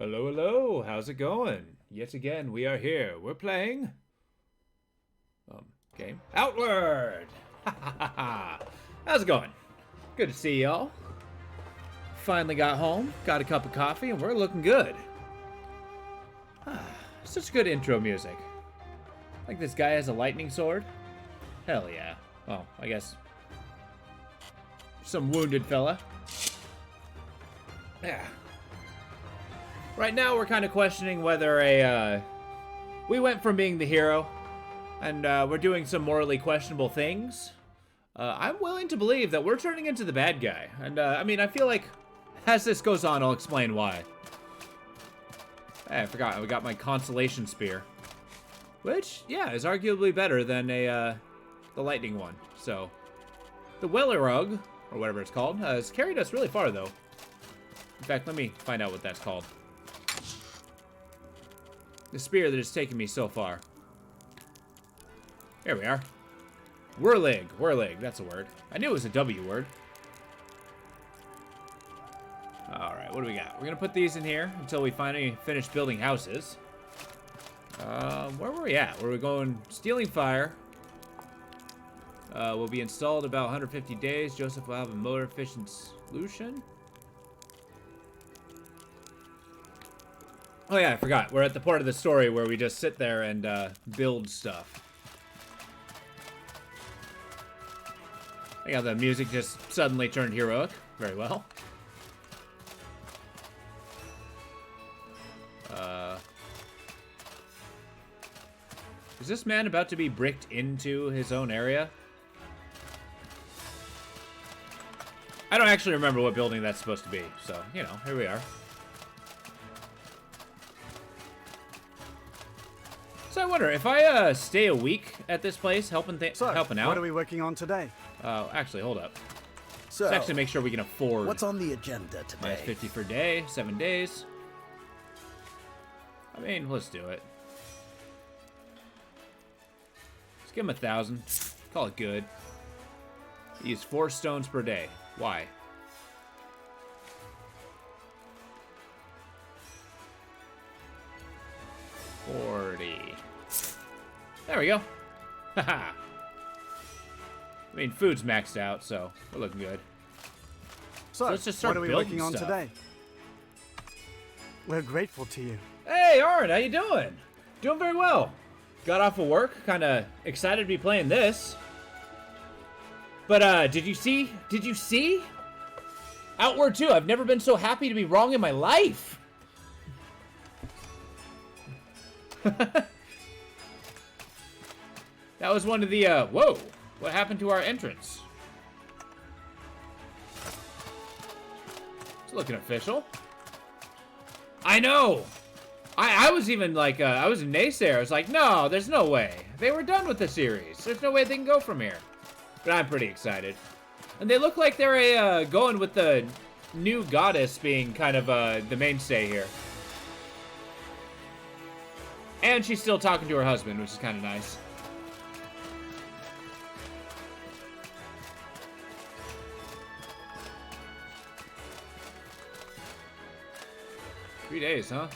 Hello, hello. How's it going? Yet again, we are here. We're playing game Outward. How's it going? Good to see y'all. Finally got home, got a cup of coffee, and we're looking good. Such good intro music. Like this guy has a lightning sword. Hell yeah. Well, I guess some wounded fella. Yeah. Right now, we're kind of questioning whether we went from being the hero, and we're doing some morally questionable things. I'm willing to believe that we're turning into the bad guy. And, I mean, I feel like as this goes on, I'll explain why. Hey, I forgot. We got my consolation spear. Which, yeah, is arguably better than the lightning one. So, the Wellerug, or whatever it's called, has carried us really far, though. In fact, let me find out what that's called. The spear that has taken me so far. Here we are. Whirlig, that's a word. I knew it was a W word. Alright, what do we got? We're gonna put these in here until we finally finish building houses. Where were we at? Were we going stealing fire? Will be installed about 150 days. Joseph will have a motor efficient solution. Oh yeah, I forgot. We're at the part of the story where we just sit there and build stuff. Yeah, the music just suddenly turned heroic. Very well. Is this man about to be bricked into his own area? I don't actually remember what building that's supposed to be, so, you know, here we are. So I wonder, if I stay a week at this place helping out... what are we working on today? Actually, hold up. So, Let's actually make sure we can afford... what's on the agenda today? Minus 50 per day, 7 days. I mean, let's do it. Let's give him 1,000. Call it good. Use 4 stones per day. Why? There we go. Haha. I mean, food's maxed out, so we're looking good. So let's just start what are we building working on stuff. today? We're grateful to you. Hey, Aaron, how you doing? Doing very well. Got off of work, kind of excited to be playing this. But, did you see? Outward 2, I've never been so happy to be wrong in my life. That was one of the, whoa. What happened to our entrance? It's looking official. I know. I was even like, I was a naysayer. I was like, no, there's no way. They were done with the series. There's no way they can go from here. But I'm pretty excited. And they look like they're going with the new goddess being kind of the mainstay here. And she's still talking to her husband, which is kind of nice. Three days, huh?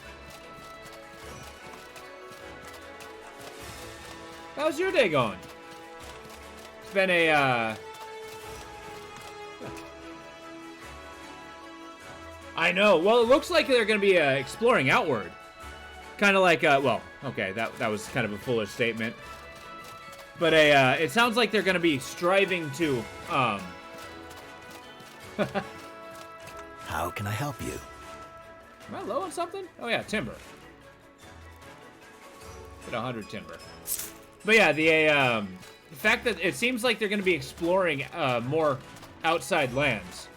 How's your day going? It's been a, I know. Well, it looks like they're going to be exploring outward. Kind of like, well, okay, that was kind of a foolish statement. But it sounds like they're going to be striving to, How can I help you? Am I low on something? Oh, yeah, timber. Get 100 timber. But yeah, the fact that it seems like they're going to be exploring more outside lands.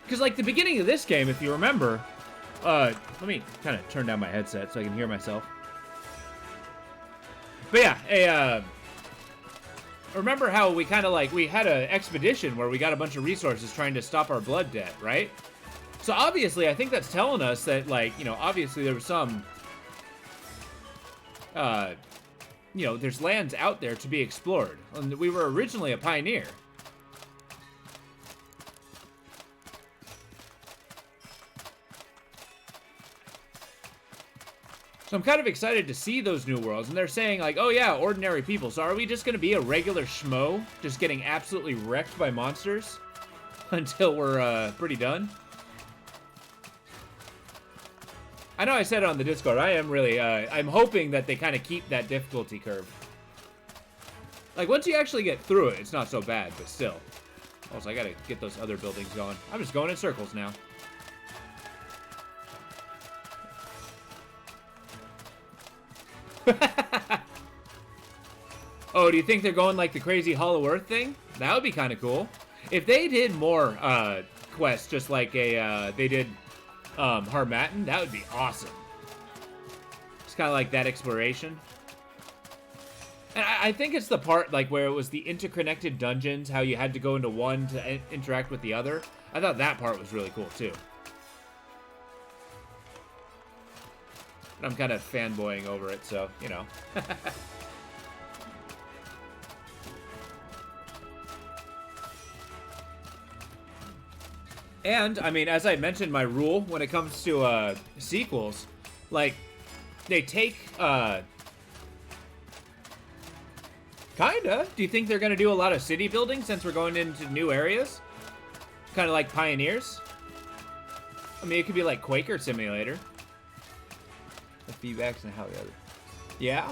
Because, like, the beginning of this game, if you remember... let me kind of turn down my headset so I can hear myself. But yeah, remember how we kind of, like, we had an expedition where we got a bunch of resources trying to stop our blood debt, right? So obviously, I think that's telling us that, like, you know, obviously there was some, you know, there's lands out there to be explored. And we were originally a pioneer. So I'm kind of excited to see those new worlds. And they're saying like, oh yeah, ordinary people. So are we just going to be a regular schmo, just getting absolutely wrecked by monsters until we're pretty done? I know I said it on the Discord. I am really, I'm hoping that they kind of keep that difficulty curve. Like, once you actually get through it, it's not so bad, but still. Also, I gotta get those other buildings going. I'm just going in circles now. Oh, do you think they're going like the crazy Hollow Earth thing? That would be kind of cool. If they did more quests, just like they did Harmattan, that would be awesome. It's kind of like that exploration. And I think it's the part like where it was the interconnected dungeons, how you had to go into one to interact with the other. I thought that part was really cool too. But I'm kind of fanboying over it, so, you know. And, I mean, as I mentioned, my rule when it comes to sequels, like, they take, kinda. Do you think they're gonna do a lot of city building since we're going into new areas? Kind of like Pioneers? I mean, it could be like Quaker Simulator. The feedbacks and how the other... Yeah?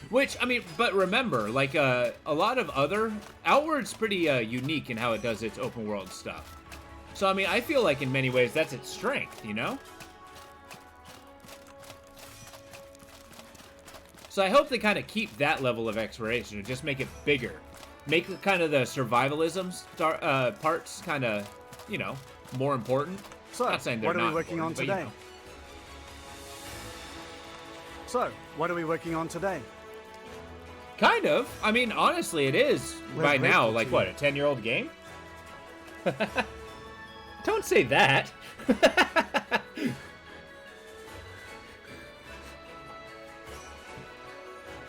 Which, I mean, but remember, like, a lot of other... Outward's pretty unique in how it does its open world stuff. So, I mean, I feel like in many ways that's its strength, you know? So I hope they kind of keep that level of exploration and just make it bigger. Make the, kind of the survivalism parts kind of, you know, more important. So, Not saying they're what are not we working on important, but, today? you know. So, what are we working on today? Kind of. I mean, honestly, it is We're by now, grateful like, to what, you. a 10-year-old game? Don't say that.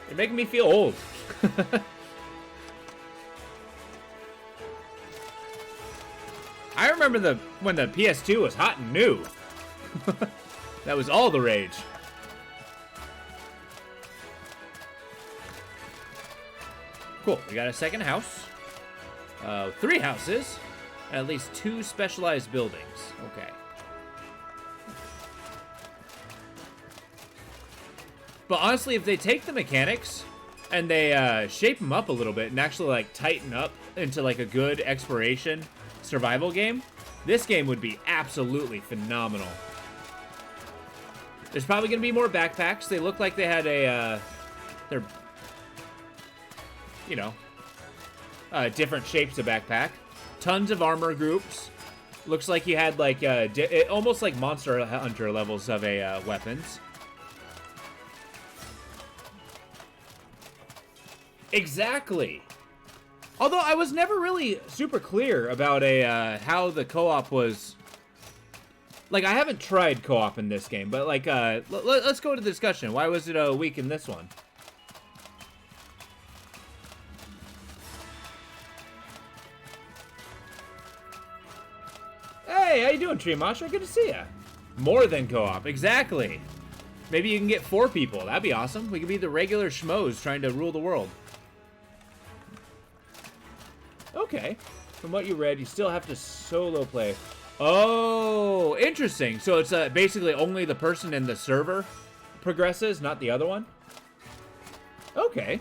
You're making me feel old. I remember when the PS2 was hot and new. That was all the rage. Cool, we got a second house. 3 houses. And at least 2 specialized buildings. Okay. But honestly, if they take the mechanics and they shape them up a little bit and actually like tighten up into like a good exploration survival game, this game would be absolutely phenomenal. There's probably going to be more backpacks. They look like they had a, they're, you know, different shapes of backpack. Tons of armor groups. Looks like you had like, almost like Monster Hunter levels of a weapons. Exactly. Although I was never really super clear about how the co-op was. Like, I haven't tried co-op in this game, but like, let's go to the discussion. Why was it weak in this one? Hey, how you doing, Triamasha? Good to see ya. More than co-op, exactly. Maybe you can get 4 people. That'd be awesome. We could be the regular schmoes trying to rule the world. Okay. From what you read, you still have to solo play. Oh, interesting. So it's basically only the person in the server progresses, not the other one? Okay.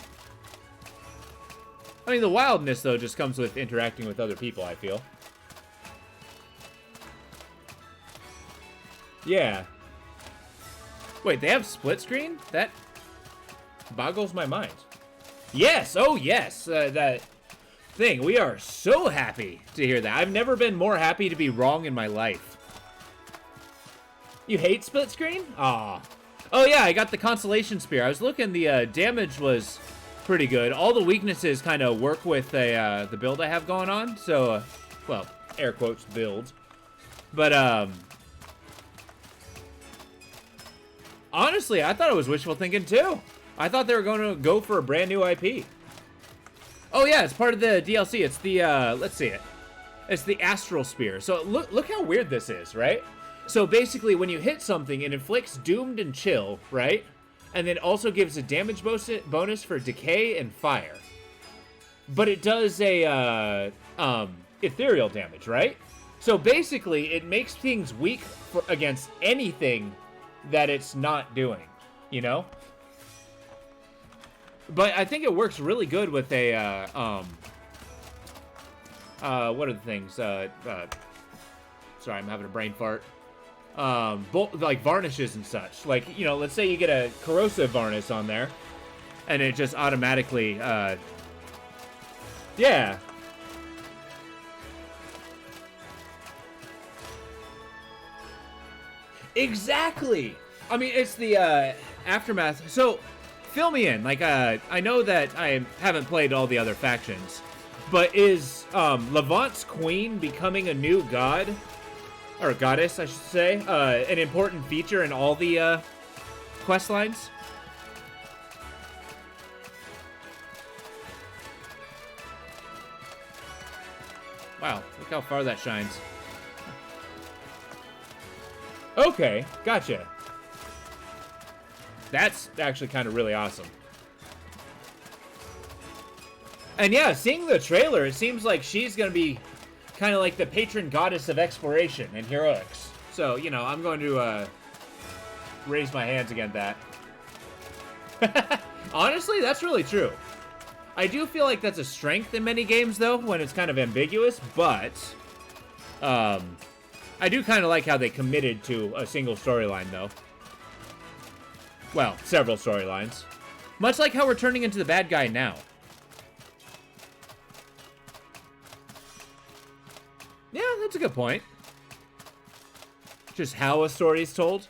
I mean, the wildness, though, just comes with interacting with other people, I feel. Yeah. Wait, they have split screen? That boggles my mind. Yes! Oh, yes! That thing. We are so happy to hear that. I've never been more happy to be wrong in my life. You hate split screen? Aw. Oh, yeah, I got the Constellation Spear. I was looking, the damage was pretty good. All the weaknesses kind of work with the build I have going on. So, well, air quotes, build. But, honestly, I thought it was wishful thinking, too. I thought they were going to go for a brand new IP. Oh, yeah, it's part of the DLC. It's the, let's see it. It's the Astral Spear. So look how weird this is, right? So basically, when you hit something, it inflicts doomed and chill, right? And then also gives a damage bonus for decay and fire. But it does a ethereal damage, right? So basically, it makes things weak against anything that it's not doing, you know? But I think it works really good with a, what are the things? Sorry, I'm having a brain fart. Like varnishes and such. Like, you know, let's say you get a corrosive varnish on there, and it just automatically, yeah. Exactly! I mean, it's the, Aftermath. So, fill me in. Like, I know that I haven't played all the other factions, but is, Levant's queen becoming a new god? Or goddess, I should say, an important feature in all the, quest lines? Wow, look how far that shines. Okay, gotcha. That's actually kind of really awesome. And yeah, seeing the trailer, it seems like she's gonna be kind of like the patron goddess of exploration and heroics. So, you know, I'm going to, raise my hands against that. Honestly, that's really true. I do feel like that's a strength in many games, though, when it's kind of ambiguous, but, I do kind of like how they committed to a single storyline, though. Well, several storylines. Much like how we're turning into the bad guy now. Yeah, that's a good point. Just how a story is told.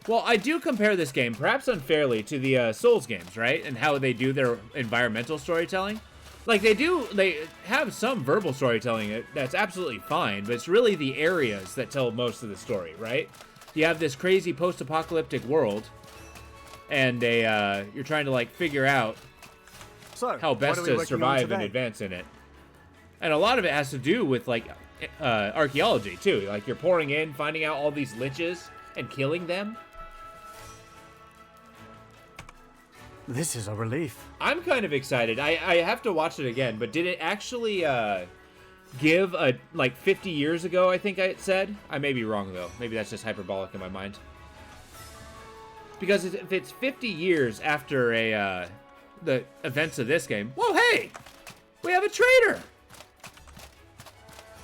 Well, I do compare this game, perhaps unfairly, to the Souls games, right? And how they do their environmental storytelling. Like, they have some verbal storytelling that's absolutely fine, but it's really the areas that tell most of the story, right? You have this crazy post-apocalyptic world, and you're trying to, like, figure out how best to survive and advance in it. And a lot of it has to do with, like, archaeology, too. Like, you're pouring in, finding out all these liches, and killing them. This is a relief. I'm kind of excited. I have to watch it again, but did it actually give like 50 years ago, I think I said? I may be wrong, though. Maybe that's just hyperbolic in my mind. Because if it's 50 years after the events of this game... Whoa, hey! We have a traitor!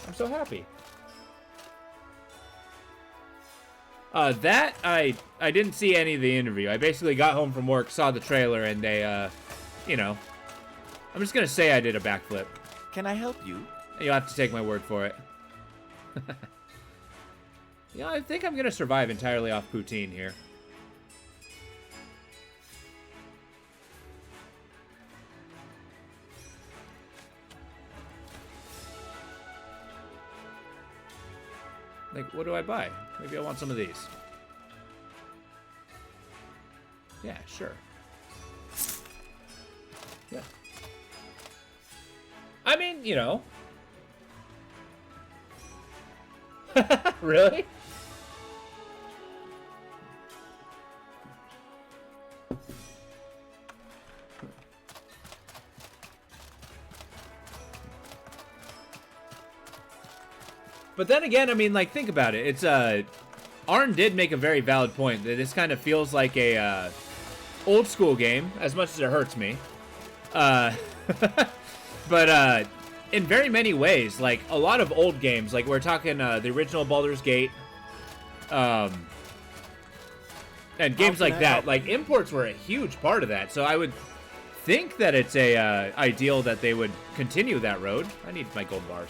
I'm so happy. That, I didn't see any of the interview. I basically got home from work, saw the trailer, and they, you know, I'm just gonna say I did a backflip. Can I help you? You'll have to take my word for it. Yeah, I think I'm gonna survive entirely off poutine here. Like, what do I buy? Maybe I want some of these. Yeah, sure. Yeah. I mean, you know. Really? But then again, I mean, like, think about it. It's, Arn did make a very valid point that this kind of feels like a, old school game, as much as it hurts me. But, in very many ways, like, a lot of old games, like, we're talking, the original Baldur's Gate, and games like that, like, imports were a huge part of that, so I would think that it's a, ideal that they would continue that road. I need my gold bars.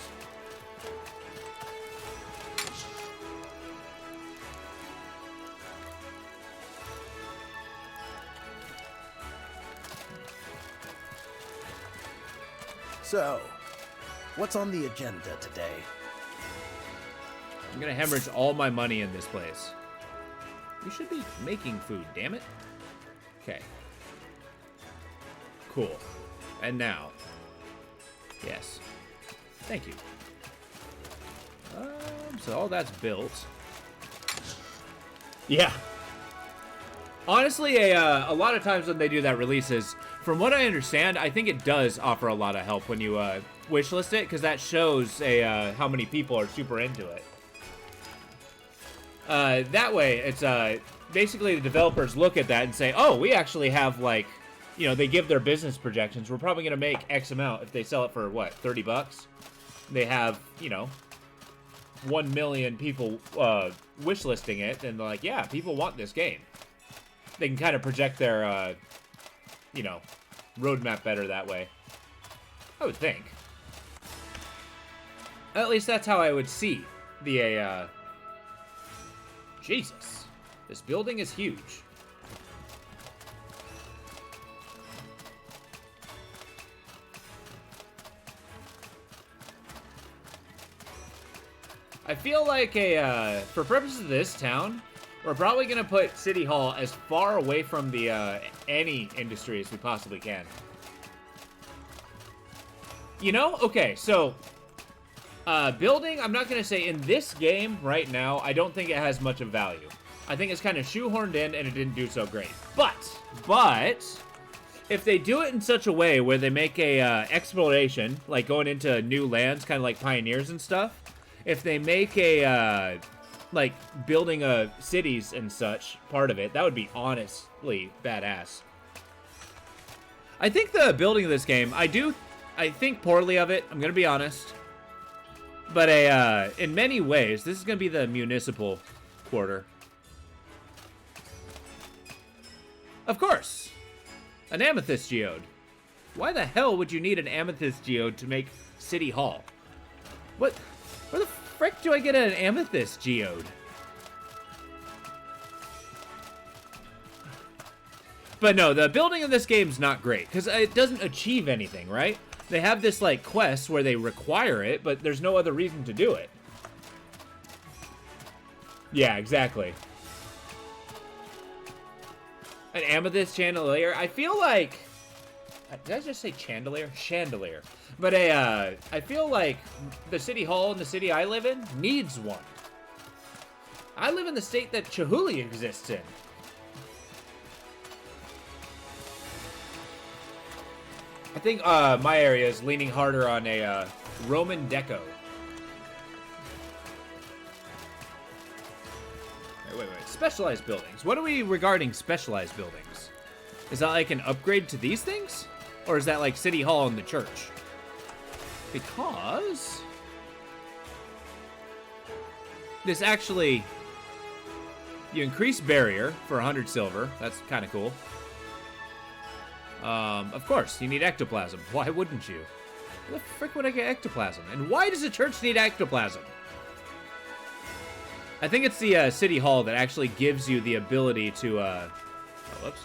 So, what's on the agenda today? I'm gonna hemorrhage all my money in this place. We should be making food, damn it. Okay. Cool. And now. Yes. Thank you. so all that's built. Yeah. Honestly, a lot of times when they do that releases, from what I understand, I think it does offer a lot of help when you wishlist it, because that shows how many people are super into it. That way, it's basically the developers look at that and say, oh, we actually have, like, you know, they give their business projections. We're probably going to make X amount if they sell it for, what, 30 bucks? They have, you know, 1 million people wishlisting it, and they're like, yeah, people want this game. They can kind of project their, you know, roadmap better that way. I would think. At least that's how I would see the, Jesus. This building is huge. I feel like for purposes of this town, we're probably going to put City Hall as far away from the any industry as we possibly can. You know? Okay, so building, I'm not going to say in this game right now, I don't think it has much of value. I think it's kind of shoehorned in and it didn't do so great. But if they do it in such a way where they make a exploration, like going into new lands, kind of like Pioneers and stuff, if they make a like building cities and such part of it, that would be honestly badass. I think the building of this game, I think poorly of it, I'm gonna be honest, but in many ways this is gonna be the municipal quarter. Of course, an amethyst geode. Why the hell would you need an amethyst geode to make City Hall? What? Where the frick do I get an amethyst geode? But no, the building of this game's not great, because it doesn't achieve anything, right? They have this, like, quest where they require it, but there's no other reason to do it. Yeah, exactly. An amethyst chandelier. I feel like... Did I just say chandelier? Chandelier. But I feel like the City Hall in the city I live in needs one. I live in the state that Chihuly exists in. I think my area is leaning harder on a Roman deco. Wait. Specialized buildings. What are we regarding specialized buildings? Is that like an upgrade to these things? Or is that like City Hall and the church? Because this actually, you increase barrier for 100 silver. That's kind of cool. Of course, you need ectoplasm. Why wouldn't you? Where the frick would I get ectoplasm? And why does the church need ectoplasm? I think it's the City Hall that actually gives you the ability to, oh, whoops.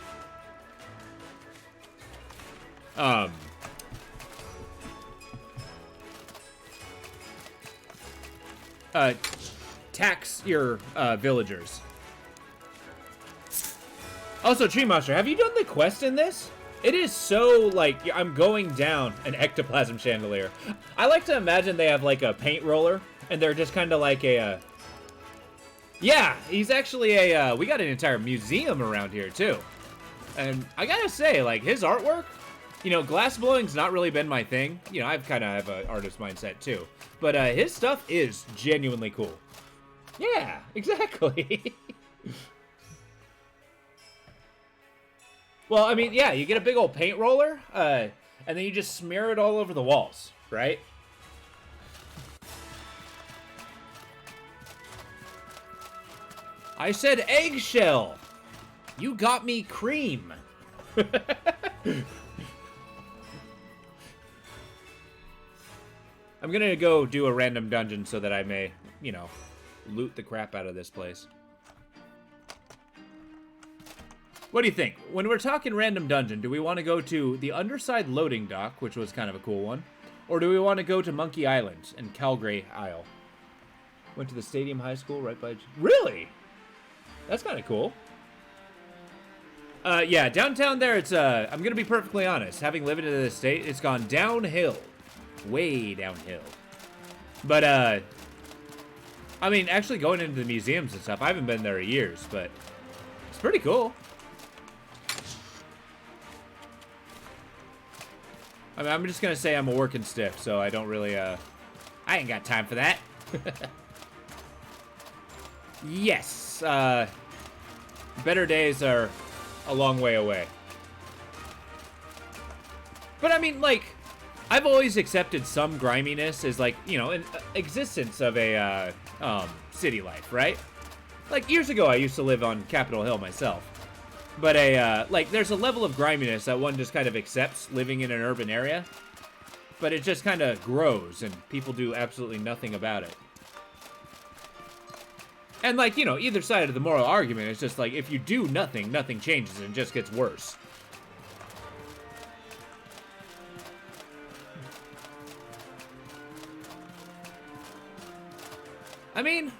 Tax your villagers. Also, Tree Monster, have you done the quest in this? It is so, like, I'm going down an ectoplasm chandelier. I like to imagine they have, like, a paint roller, and they're just kind of like a, Yeah, he's actually a, we got an entire museum around here, too. And I gotta say, like, his artwork, you know, glass blowing's not really been my thing. You know, I've kind of have an artist mindset, too. But his stuff is genuinely cool. Yeah, exactly. Well, I mean, yeah, you get a big old paint roller, and then you just smear it all over the walls, right? I said eggshell. You got me cream. I'm gonna go do a random dungeon so that I may, you know, loot the crap out of this place. What do you think? When we're talking random dungeon, do we want to go to the Underside Loading Dock, which was kind of a cool one? Or do we want to go to Monkey Island and Calgray Isle? Went to the Stadium High School right by... Really? That's kind of cool. Yeah, downtown there, it's, I'm going to be perfectly honest. Having lived in this state, it's gone downhill. Way downhill. But, I I mean, actually going into the museums and stuff, I haven't been there in years, but it's pretty cool. I mean, I'm just gonna say I'm a working stiff, so I don't really, I ain't got time for that. Yes, better days are a long way away. But I mean, like, I've always accepted some griminess as, like, you know, an existence of a, city life, right? Like, years ago, I used to live on Capitol Hill myself. But like, there's a level of griminess that one just kind of accepts living in an urban area. But it just kind of grows, and people do absolutely nothing about it. And, like, you know, either side of the moral argument is just like, if you do nothing, nothing changes and just gets worse. I mean,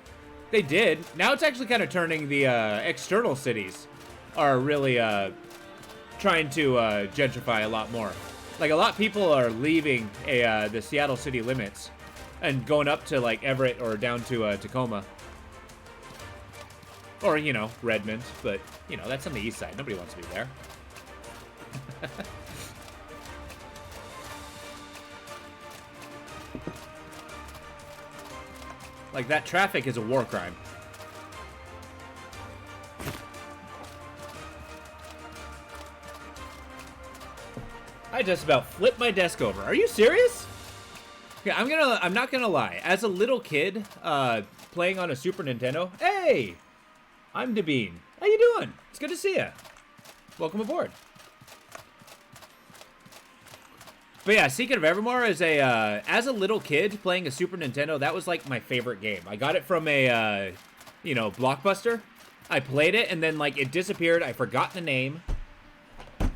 they did. Now it's actually kind of turning the external cities are really trying to gentrify a lot more. Like, a lot of people are leaving the Seattle city limits and going up to, like, Everett or down to Tacoma. Or, you know, Redmond. But, you know, that's on the east side. Nobody wants to be there. Like, that traffic is a war crime. I just about flipped my desk over. Are you serious? Okay, I'm not gonna lie. As a little kid, playing on a Super Nintendo. Hey! I'm Devine. How you doing? It's good to see you. Welcome aboard. But yeah, Secret of Evermore is as a little kid playing a Super Nintendo, that was like my favorite game. I got it from a, you know, Blockbuster. I played it and then like it disappeared. I forgot the name.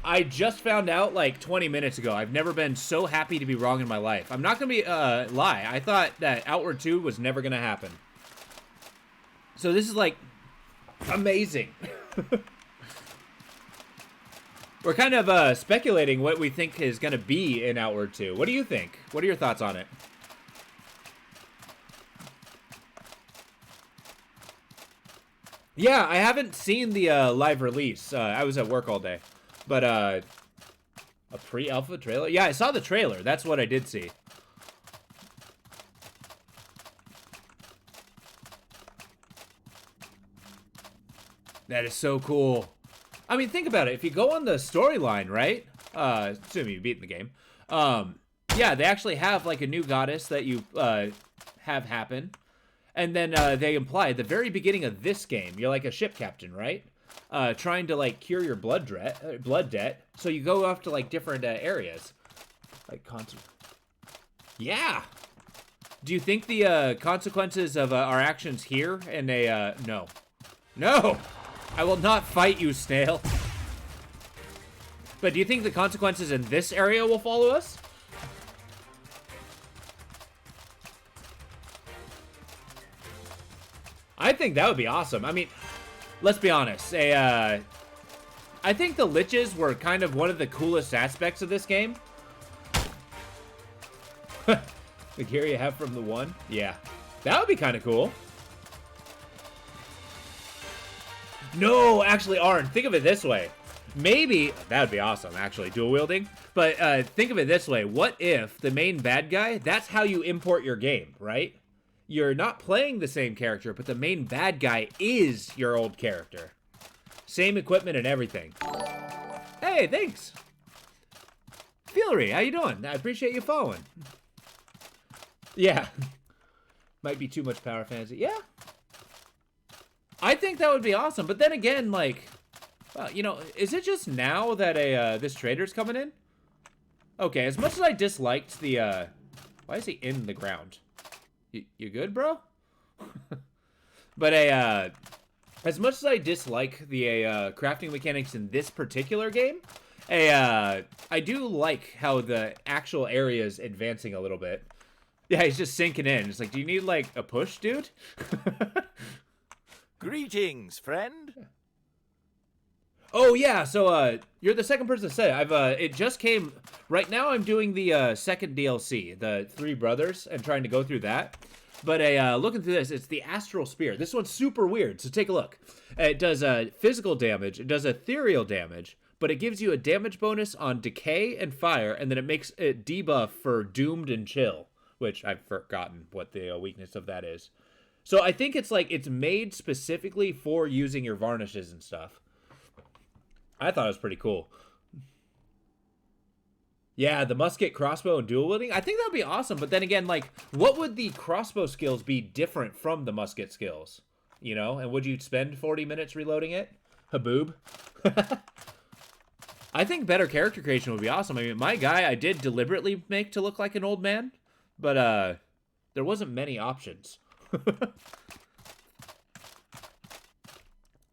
I just found out like 20 minutes ago. I've never been so happy to be wrong in my life. I'm not gonna be lie. I thought that Outward 2 was never gonna happen. So this is like amazing. We're kind of speculating what we think is going to be in Outward 2. What do you think? What are your thoughts on it? Yeah, I haven't seen the live release. I was at work all day. But a pre-alpha trailer? Yeah, I saw the trailer. That's what I did see. That is so cool. I mean, think about it. If you go on the storyline, right? Assuming you've beaten the game. Yeah, they actually have, like, a new goddess that you have happen. And then they imply at the very beginning of this game, you're like a ship captain, right? Trying to, like, cure your blood debt. So you go off to, like, different areas. Like, yeah! Do you think the consequences of our actions here in a... No. No! I will not fight you, snail. But do you think the consequences in this area will follow us? I think that would be awesome. I mean, let's be honest. I think the liches were kind of one of the coolest aspects of this game. The gear you have from the 1? Yeah. That would be kind of cool. No, actually, Arn, think of it this way. Maybe, that would be awesome, actually, dual wielding. But think of it this way. What if the main bad guy, that's how you import your game, right? You're not playing the same character, but the main bad guy is your old character. Same equipment and everything. Hey, thanks. Fillery, how you doing? I appreciate you following. Yeah. Might be too much power fantasy. Yeah. I think that would be awesome, but then again, like, you know, is it just now that this trader's coming in? Okay, as much as I disliked the, why is he in the ground? You good, bro? But as much as I dislike the crafting mechanics in this particular game, I do like how the actual area is advancing a little bit. Yeah, he's just sinking in. It's like, do you need, like, a push, dude? Greetings, friend. Oh yeah, so you're the second person to say it. It just came right now. I'm doing the second DLC, the Three Brothers, and trying to go through that. But looking through this, it's the Astral Spear. This one's super weird, so take a look. It does physical damage, it does ethereal damage, but it gives you a damage bonus on Decay and Fire, and then it makes it debuff for Doomed and Chill, which I've forgotten what the weakness of that is. So I think it's like it's made specifically for using your varnishes and stuff. I thought it was pretty cool. Yeah, the musket, crossbow, and dual wielding. I think that would be awesome. But then again, like, what would the crossbow skills be different from the musket skills? You know? And would you spend 40 minutes reloading it? Haboob. I think better character creation would be awesome. I mean, my guy I did deliberately make to look like an old man. But there wasn't many options.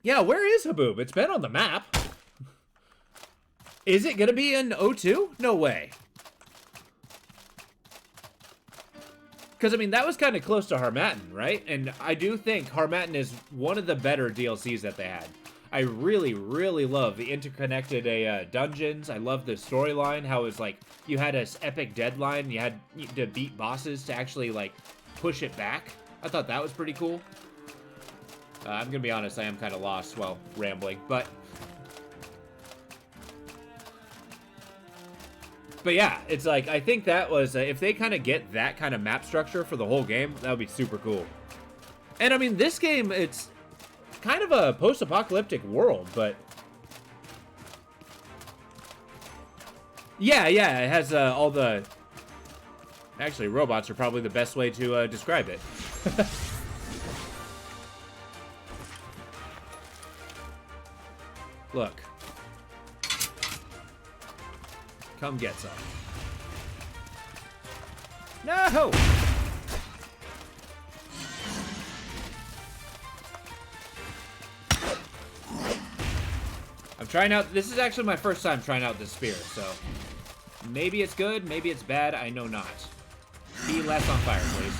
Yeah, where is Haboob? It's been on the map. Is it going to be in O2? No way. Because, I mean, that was kind of close to Harmattan, right? And I do think Harmattan is one of the better DLCs that they had. I really, really love the interconnected dungeons. I love the storyline, how it's like you had this epic deadline. You had to beat bosses to actually, like, push it back. I thought that was pretty cool. I'm going to be honest, I am kind of lost while rambling, but yeah, it's like, I think that was, if they kind of get that kind of map structure for the whole game, that would be super cool. And I mean, this game, it's kind of a post-apocalyptic world, but yeah, it has all the, actually, robots are probably the best way to describe it. Look. Come get some. No! I'm trying out, this is actually my first time trying out this spear, so maybe it's good, maybe it's bad, I know not. Be less on fire, please.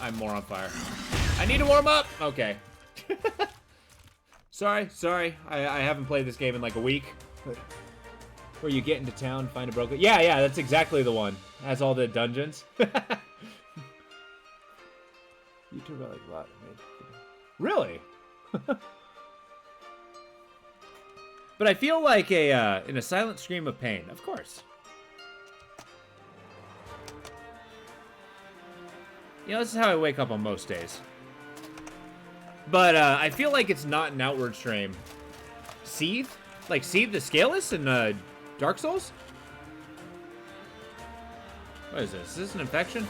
I'm more on fire. I need to warm up! Okay. Sorry. I haven't played this game in like a week. Where you get into town, find a broken... Yeah, that's exactly the one. Has all the dungeons. YouTube like a lot. Really? But I feel like in a silent scream of pain. Of course. You know, this is how I wake up on most days. But I feel like it's not an outward stream. Seethe? Like Seethe the Scaleless in Dark Souls? What is this? Is this an infection?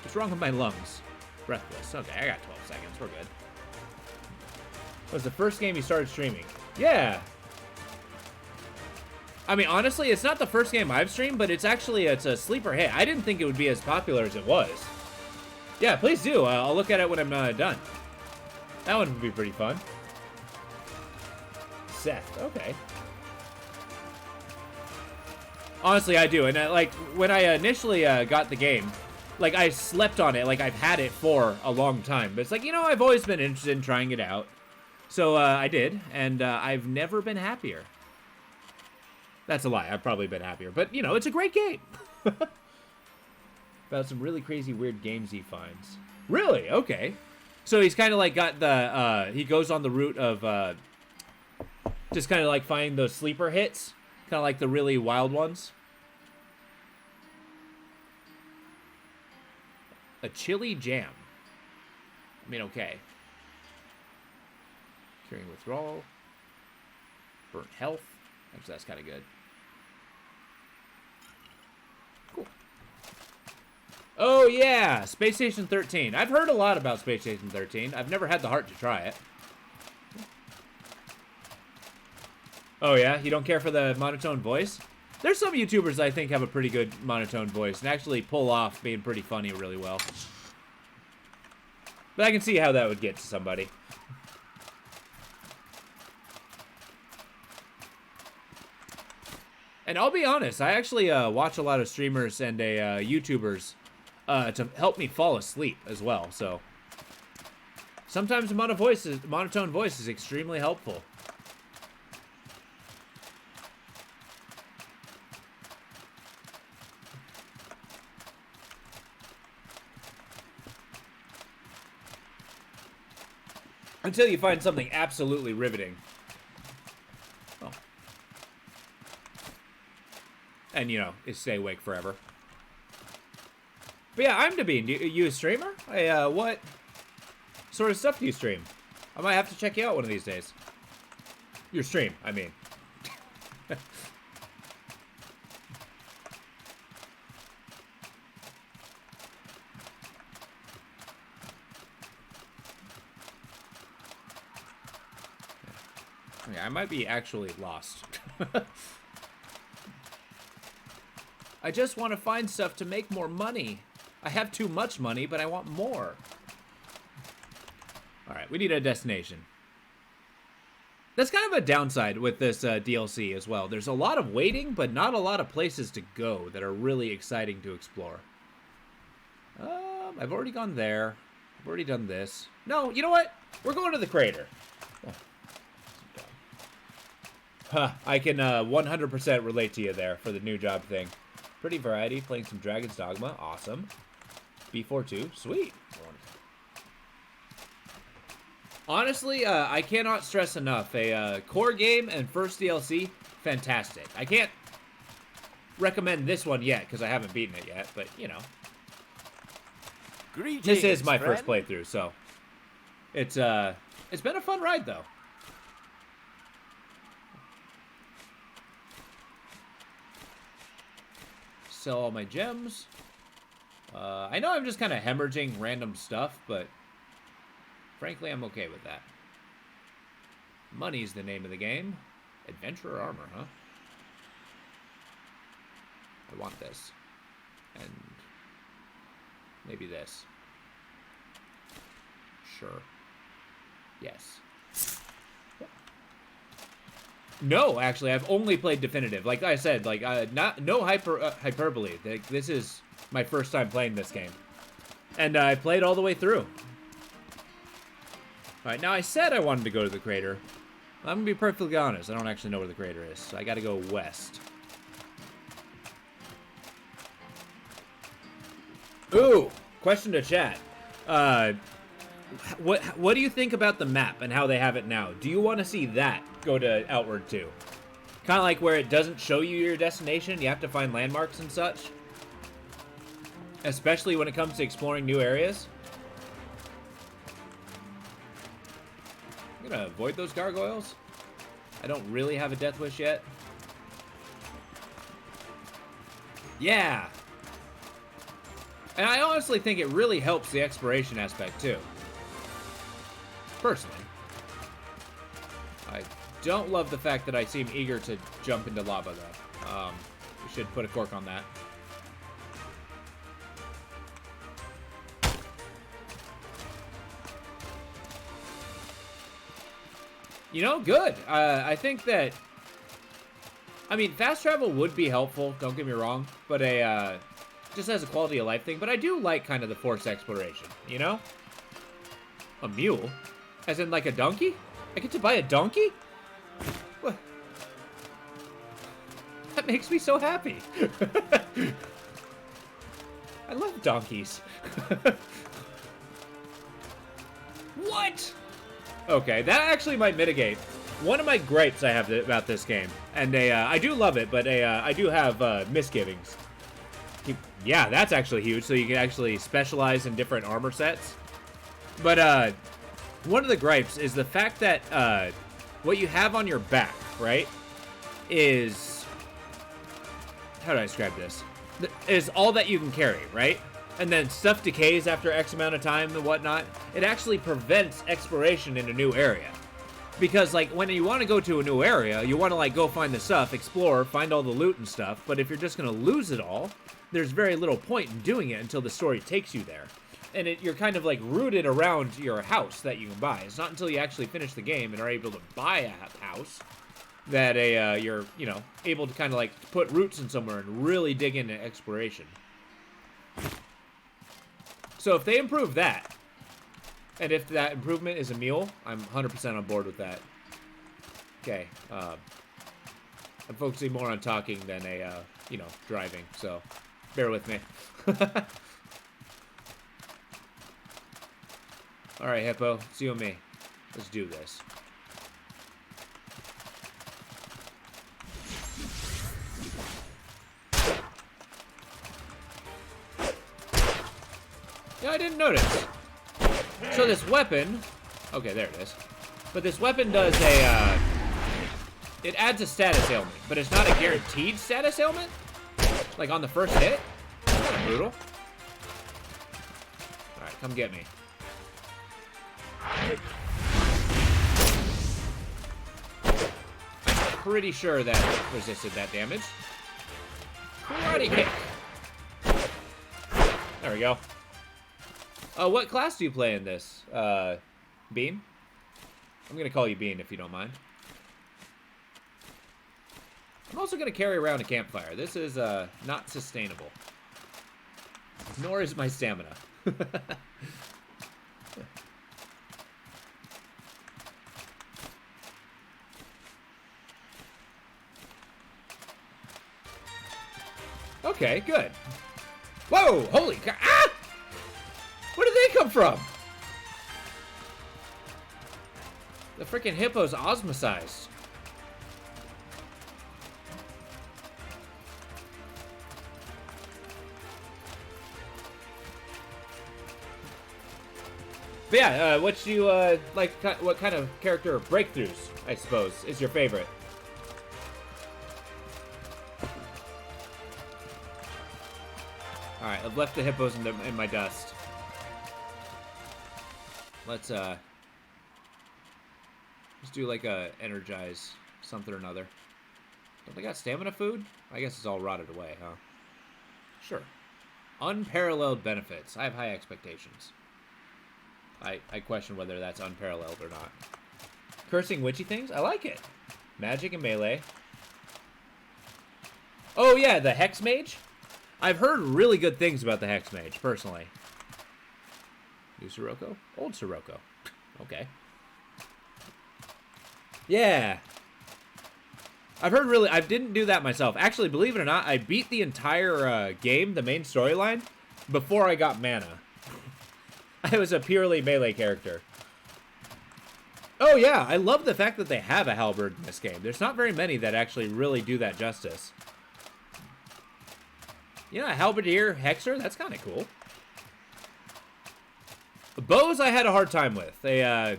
What's wrong with my lungs? Breathless. Okay, I got 12 seconds. We're good. What was the first game you started streaming? Yeah. I mean, honestly, it's not the first game I've streamed, but it's a sleeper hit. I didn't think it would be as popular as it was. Yeah, please do. I'll look at it when I'm done. That one would be pretty fun. Seth, okay. Honestly, I do. And like, when I initially got the game, like, I slept on it. Like, I've had it for a long time. But it's like, you know, I've always been interested in trying it out. So I did. And I've never been happier. That's a lie. I've probably been happier. But, you know, it's a great game. About some really crazy, weird games he finds. Really? Okay. So he's kind of like got the, he goes on the route of just kind of like finding those sleeper hits. Kind of like the really wild ones. A chili jam. I mean, okay. Curing withdrawal. Burnt health. Actually, that's kind of good. Cool. Oh, yeah. Space Station 13. I've heard a lot about Space Station 13. I've never had the heart to try it. Oh, yeah? You don't care for the monotone voice? There's some YouTubers I think have a pretty good monotone voice and actually pull off being pretty funny really well. But I can see how that would get to somebody. And I'll be honest, I actually watch a lot of streamers and YouTubers to help me fall asleep as well, so sometimes a monotone voice is extremely helpful. Until you find something absolutely riveting. Oh. And, you know, stay awake forever. But yeah, I'm Dabine. You a streamer? Hey, what sort of stuff do you stream? I might have to check you out one of these days. Your stream, I mean. Okay, I might be actually lost. I just want to find stuff to make more money. I have too much money, but I want more. Alright, we need a destination. That's kind of a downside with this DLC as well. There's a lot of waiting, but not a lot of places to go that are really exciting to explore. I've already gone there. I've already done this. No, you know what? We're going to the crater. Huh, I can 100% relate to you there for the new job thing. Pretty variety, playing some Dragon's Dogma, awesome. B42, sweet. Honestly, I cannot stress enough, a core game and first DLC, fantastic. I can't recommend this one yet, because I haven't beaten it yet, but, you know. Greetings, This is my friend. first playthrough, so it's been a fun ride, though. Sell all my gems. I know I'm just kind of hemorrhaging random stuff, but frankly, I'm okay with that. Money's the name of the game. Adventurer armor, huh? I want this. And maybe this. Sure. Yes. No, actually, I've only played definitive. Like I said, like no hyperbole. Like, this is my first time playing this game, and I played all the way through. All right, now I said I wanted to go to the crater. I'm gonna be perfectly honest. I don't actually know where the crater is, so I got to go west. Ooh, question to chat. What do you think about the map and how they have it now? Do you want to see that go to Outward too? Kind of like where it doesn't show you your destination, you have to find landmarks and such. Especially when it comes to exploring new areas. I'm gonna avoid those gargoyles. I don't really have a death wish yet. Yeah! And I honestly think it really helps the exploration aspect too. Personally. I don't love the fact that I seem eager to jump into lava, though. We should put a cork on that. You know, good. I think that... I mean, fast travel would be helpful, don't get me wrong, but just as a quality of life thing, but I do like kind of the forced exploration, you know? A mule? As in, like, a donkey? I get to buy a donkey? What? That makes me so happy. I love donkeys. What? Okay, that actually might mitigate one of my gripes I have about this game. And I do love it, but I do have misgivings. Yeah, that's actually huge, so you can actually specialize in different armor sets. But, one of the gripes is the fact that what you have on your back, right, is... How do I describe this? Is all that you can carry, right? And then stuff decays after X amount of time and whatnot. It actually prevents exploration in a new area. Because, like, when you want to go to a new area, you want to, like, go find the stuff, explore, find all the loot and stuff. But if you're just going to lose it all, there's very little point in doing it until the story takes you there. And you're kind of like rooted around your house that you can buy. It's not until you actually finish the game and are able to buy a house that you're, you know, able to kind of like put roots in somewhere and really dig into exploration. So if they improve that, and if that improvement is a mule, I'm 100% on board with that. Okay, I'm focusing more on talking than you know, driving, so bear with me. Alright, Hippo, it's you and me. Let's do this. Yeah, I didn't notice. So this weapon... Okay, there it is. But this weapon does a, it adds a status ailment, but it's not a guaranteed status ailment? Like on the first hit? That's kind of brutal. Alright, come get me. I'm pretty sure that resisted that damage. Karate kick. There we go. What class do you play in this? Bean? I'm gonna call you Bean if you don't mind. I'm also gonna carry around a campfire. This is, not sustainable. Nor is my stamina. Okay, good. Whoa! Holy cow! Ah! Where did they come from? The freaking hippo's osmosized. But yeah, what do you, like, what kind of character breakthroughs, I suppose, is your favorite? Alright, I've left the hippos in my dust. Let's do like a energize something or another. Don't they got stamina food? I guess it's all rotted away, huh? Sure. Unparalleled benefits. I have high expectations. I question whether that's unparalleled or not. Cursing witchy things? I like it. Magic and melee. Oh yeah, the Hex Mage? I've heard really good things about the Hex Mage, personally. New Sirocco? Old Sirocco. Okay. Yeah. I've heard really... I didn't do that myself. Actually, believe it or not, I beat the entire game, the main storyline, before I got mana. I was a purely melee character. Oh yeah, I love the fact that they have a halberd in this game. There's not very many that actually really do that justice. You know, a halberdier hexer? That's kind of cool. Bows I had a hard time with. They,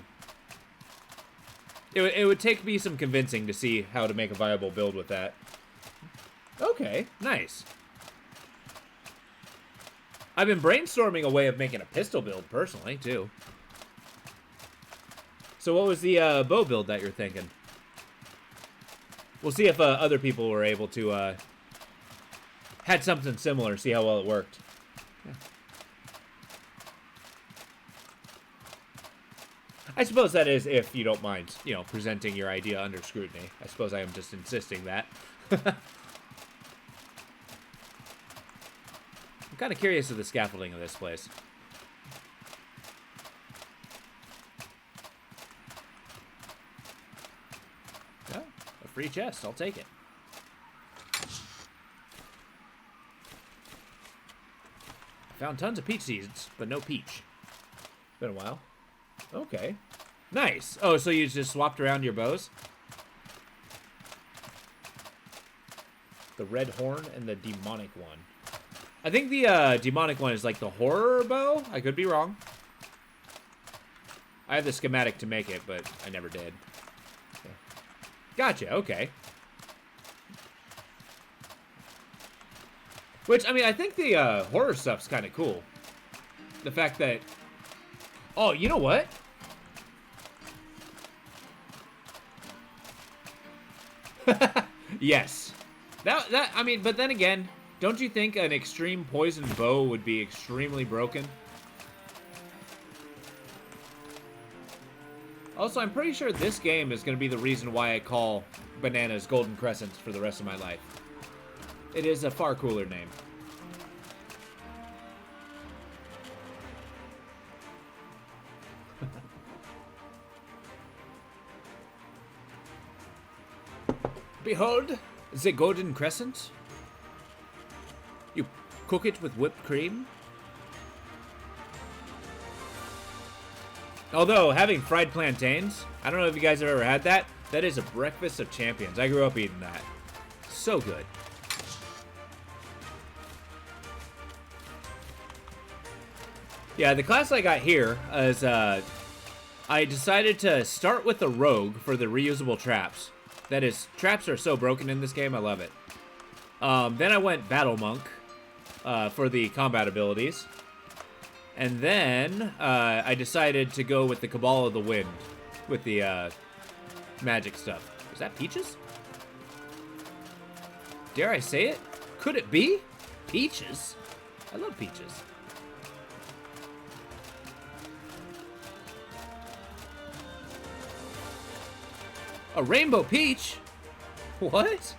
it would take me some convincing to see how to make a viable build with that. Okay, nice. I've been brainstorming a way of making a pistol build, personally, too. So what was the bow build that you're thinking? We'll see if other people were able to, had something similar, see how well it worked. Yeah. I suppose that is if you don't mind, you know, presenting your idea under scrutiny. I suppose I am just insisting that. I'm kind of curious of the scaffolding of this place. Oh, a free chest. I'll take it. Found tons of peach seeds, but no peach. Been a while. Okay. Nice. Oh, so you just swapped around your bows? The red horn and the demonic one. I think the demonic one is like the horror bow. I could be wrong. I have the schematic to make it, but I never did. Okay. Gotcha, okay. Which, I mean, I think the horror stuff's kind of cool. The fact that... Oh, you know what? Yes. That, I mean, but then again, don't you think an extreme poison bow would be extremely broken? Also, I'm pretty sure this game is going to be the reason why I call bananas Golden Crescents for the rest of my life. It is a far cooler name. Behold, the Golden Crescent. You cook it with whipped cream. Although, having fried plantains, I don't know if you guys have ever had that. That is a breakfast of champions. I grew up eating that. So good. Yeah, the class I got here is, I decided to start with the rogue for the reusable traps. That is, traps are so broken in this game, I love it. Then I went battle monk, for the combat abilities. And then, I decided to go with the Cabal of the Wind with the, magic stuff. Is that Peaches? Dare I say it? Could it be? Peaches? I love Peaches. A rainbow peach? What?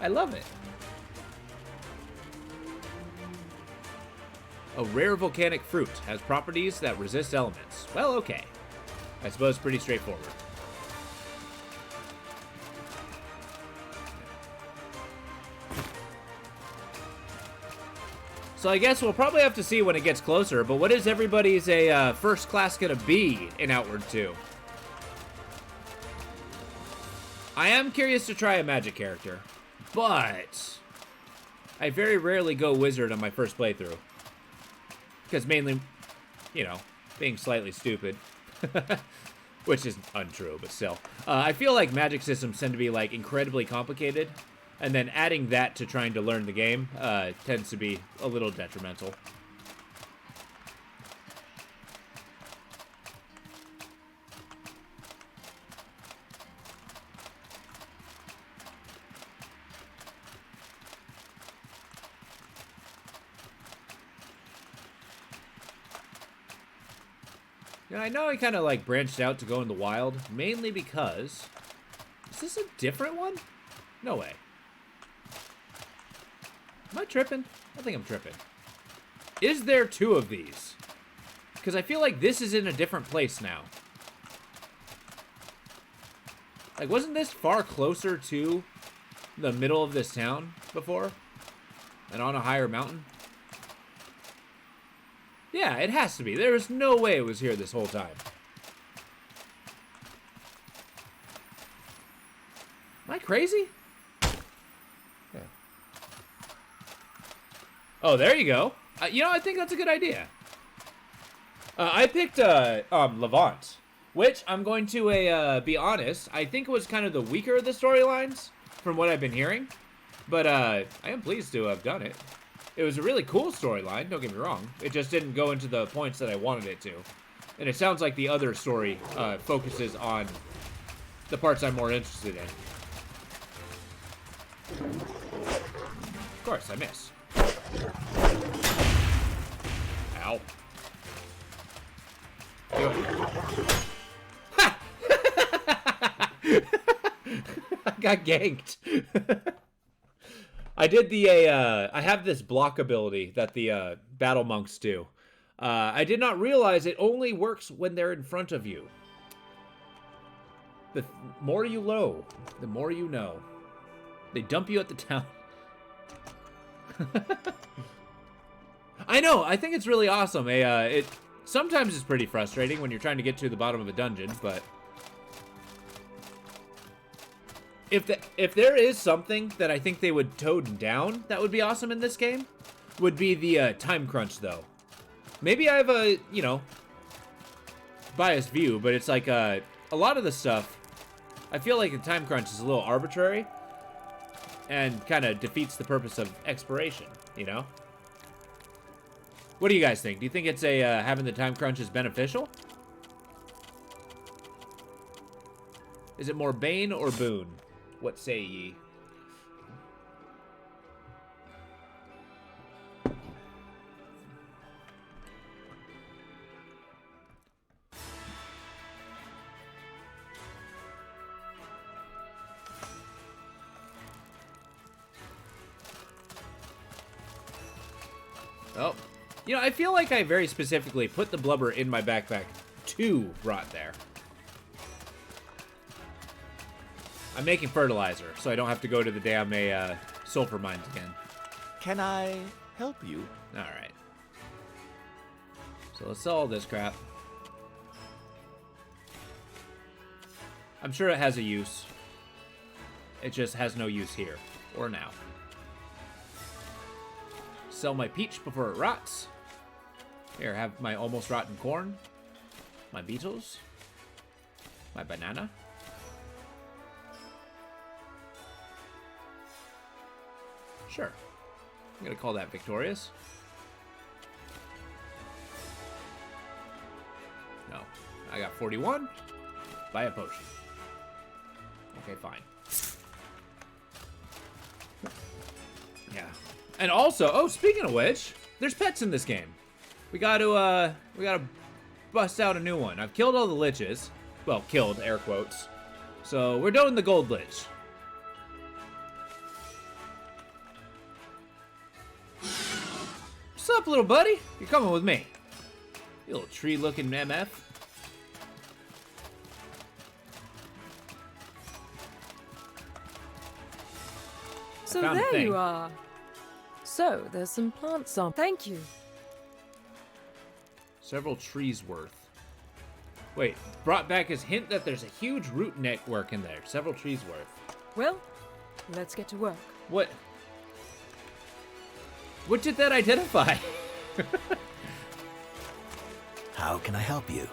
I love it. A rare volcanic fruit has properties that resist elements. Well, okay. I suppose pretty straightforward. So I guess we'll probably have to see when it gets closer, but what is everybody's first class gonna be in Outward 2? I am curious to try a magic character, but I very rarely go wizard on my first playthrough. Because mainly, you know, being slightly stupid. Which is untrue, but still. I feel like magic systems tend to be, like, incredibly complicated. And then adding that to trying to learn the game tends to be a little detrimental. Yeah, I know I kind of like branched out to go in the wild, mainly because... Is this a different one? No way. Am I tripping? I think I'm tripping. Is there two of these? Because I feel like this is in a different place now. Like, wasn't this far closer to the middle of this town before? And on a higher mountain? Yeah, it has to be. There is no way it was here this whole time. Am I crazy? Yeah. Oh, there you go. You know, I think that's a good idea. I picked Levant, which I'm going to be honest, I think it was kind of the weaker of the storylines from what I've been hearing. But I am pleased to have done it. It was a really cool storyline, don't get me wrong. It just didn't go into the points that I wanted it to. And it sounds like the other story focuses on the parts I'm more interested in. Of course, I miss. Ow. Ha! I got ganked. I did the, I have this block ability that the battle monks do. I did not realize it only works when they're in front of you. The more you know, the more you know. They dump you at the town. I know, I think it's really awesome. It sometimes it's pretty frustrating when you're trying to get to the bottom of a dungeon, but... If there is something that I think they would tone down that would be awesome in this game, would be the time crunch, though. Maybe I have a, you know, biased view, but it's like a lot of the stuff, I feel like the time crunch is a little arbitrary and kind of defeats the purpose of exploration, you know? What do you guys think? Do you think it's having the time crunch is beneficial? Is it more bane or boon? What say ye? Oh, you know, I feel like I very specifically put the blubber in my backpack to rot there. I'm making fertilizer, so I don't have to go to the damn sulfur mines again. Can I help you? Alright. So let's sell all this crap. I'm sure it has a use. It just has no use here or now. Sell my peach before it rots. Here, have my almost rotten corn. My beetles. My banana. Sure. I'm gonna call that victorious. No. I got 41. Buy a potion. Okay, fine. Yeah. And also, oh, speaking of which, there's pets in this game. We gotta bust out a new one. I've killed all the liches. Well, killed, air quotes. So, we're doing the gold lich. What's up, little buddy? You're coming with me. You little tree-looking MF. So found a there thing. you are. So there's some plants on. Thank you. Several trees worth. Wait, brought back his hint that there's a huge root network in there. Several trees worth. Well, let's get to work. What? What did that identify? How can I help you?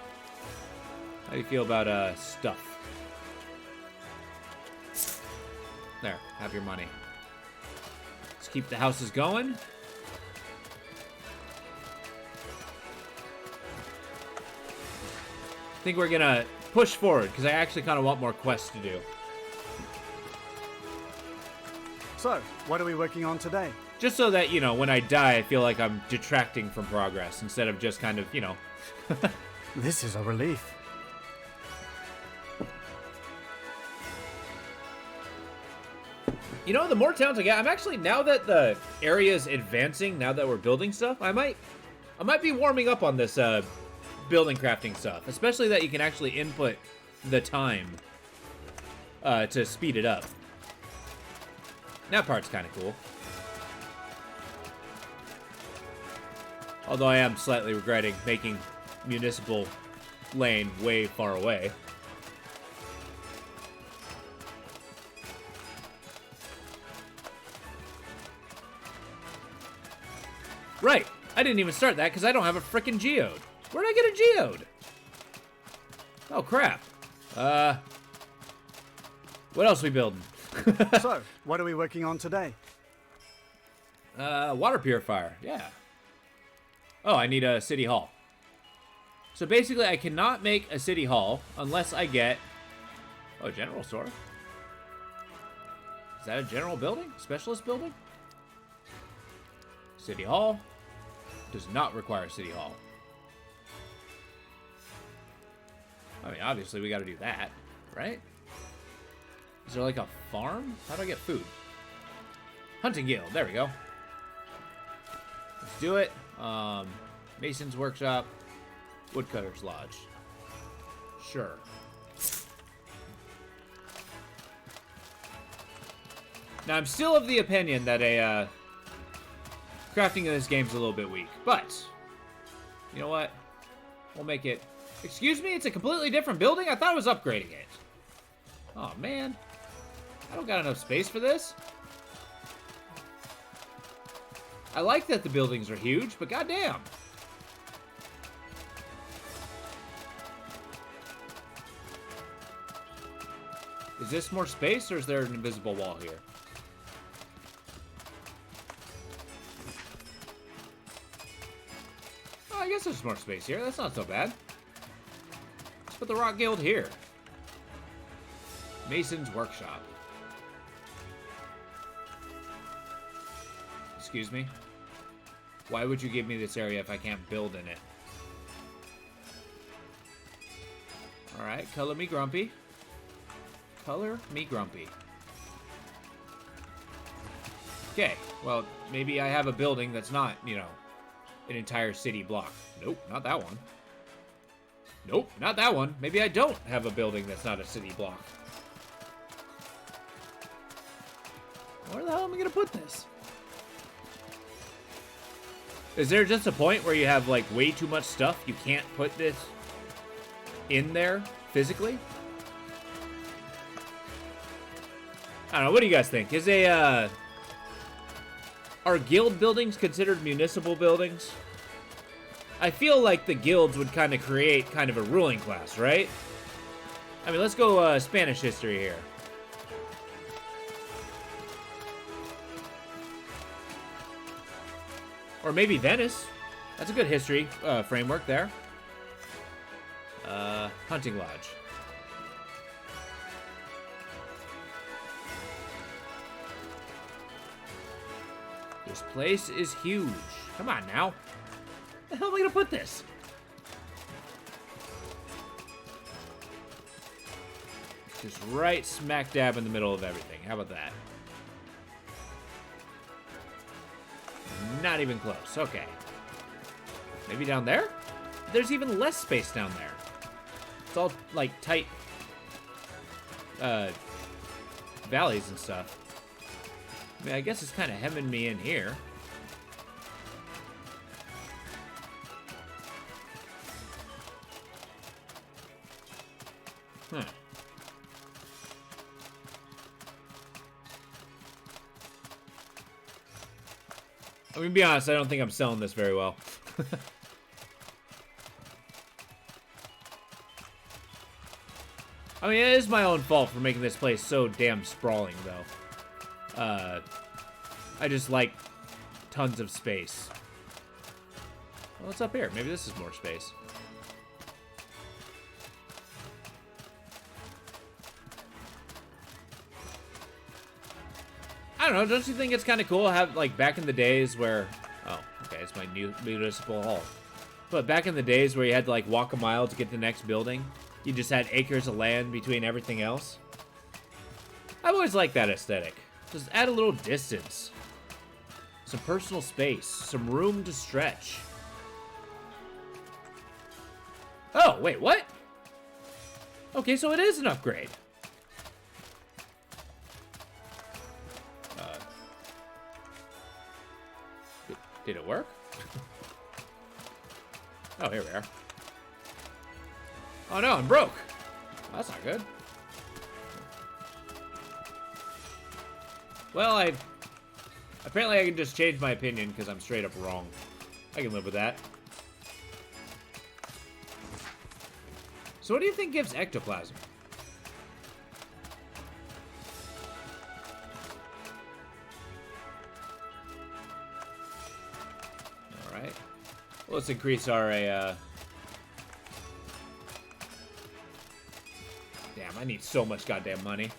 How do you feel about stuff? There, have your money. Let's keep the houses going. I think we're gonna push forward because I actually kind of want more quests to do. So, what are we working on today? Just so that, you know, when I die, I feel like I'm detracting from progress instead of just kind of, you know. This is a relief. You know, the more towns I get, I'm actually, now that the area is advancing, now that we're building stuff, I might be warming up on this building crafting stuff, especially that you can actually input the time to speed it up. That part's kind of cool. Although I am slightly regretting making Municipal Lane way far away. Right, I didn't even start that because I don't have a frickin' geode. Where'd I get a geode? Oh, crap. What else we building? So, what are we working on today? Water purifier, yeah. Oh, I need a city hall. So basically, I cannot make a city hall unless I get... Oh, general store. Is that a general building? Specialist building? City hall. Does not require city hall. I mean, obviously, we got to do that, right? Is there like a farm? How do I get food? Hunting guild. There we go. Let's do it. Mason's workshop. Woodcutter's lodge. Sure. Now, I'm still of the opinion that crafting in this game's a little bit weak, but you know what? We'll make it... Excuse me? It's a completely different building? I thought I was upgrading it. Oh, man. I don't got enough space for this. I like that the buildings are huge, but goddamn. Is this more space, or is there an invisible wall here? Oh, I guess there's more space here. That's not so bad. Let's put the Rock Guild here. Mason's workshop. Excuse me? Why would you give me this area if I can't build in it? Alright, color me grumpy. Color me grumpy. Okay, well, maybe I have a building that's not, you know, an entire city block. Nope, not that one. Nope, not that one. Maybe I don't have a building that's not a city block. Where the hell am I gonna put this? Is there just a point where you have, like, way too much stuff? You can't put this in there physically? I don't know. What do you guys think? Is are guild buildings considered municipal buildings? I feel like the guilds would kind of create kind of a ruling class, right? I mean, let's go Spanish history here. Or maybe Venice. That's a good history framework there. Hunting Lodge. This place is huge. Come on now. Where the hell am I gonna put this? Just right smack dab in the middle of everything. How about that? Not even close. Okay. Maybe down there? There's even less space down there. It's all, like, tight valleys and stuff. I mean, I guess it's kind of hemming me in here. Huh. I'm gonna be honest, I don't think I'm selling this very well. I mean, it is my own fault for making this place so damn sprawling, though. I just like tons of space. Well, what's up here? Maybe this is more space. I don't know, don't you think it's kind of cool to have, like, back in the days where... Oh, okay, it's my new municipal hall. But back in the days where you had to, like, walk a mile to get to the next building, you just had acres of land between everything else. I've always liked that aesthetic. Just add a little distance. Some personal space. Some room to stretch. Oh, wait, what? Okay, so it is an upgrade. Did it work? Oh, here we are. Oh no, I'm broke. Well, that's not good. Well, apparently I can just change my opinion because I'm straight up wrong. I can live with that. So what do you think gives ectoplasm? Alright. Well, let's increase our Damn, I need so much goddamn money.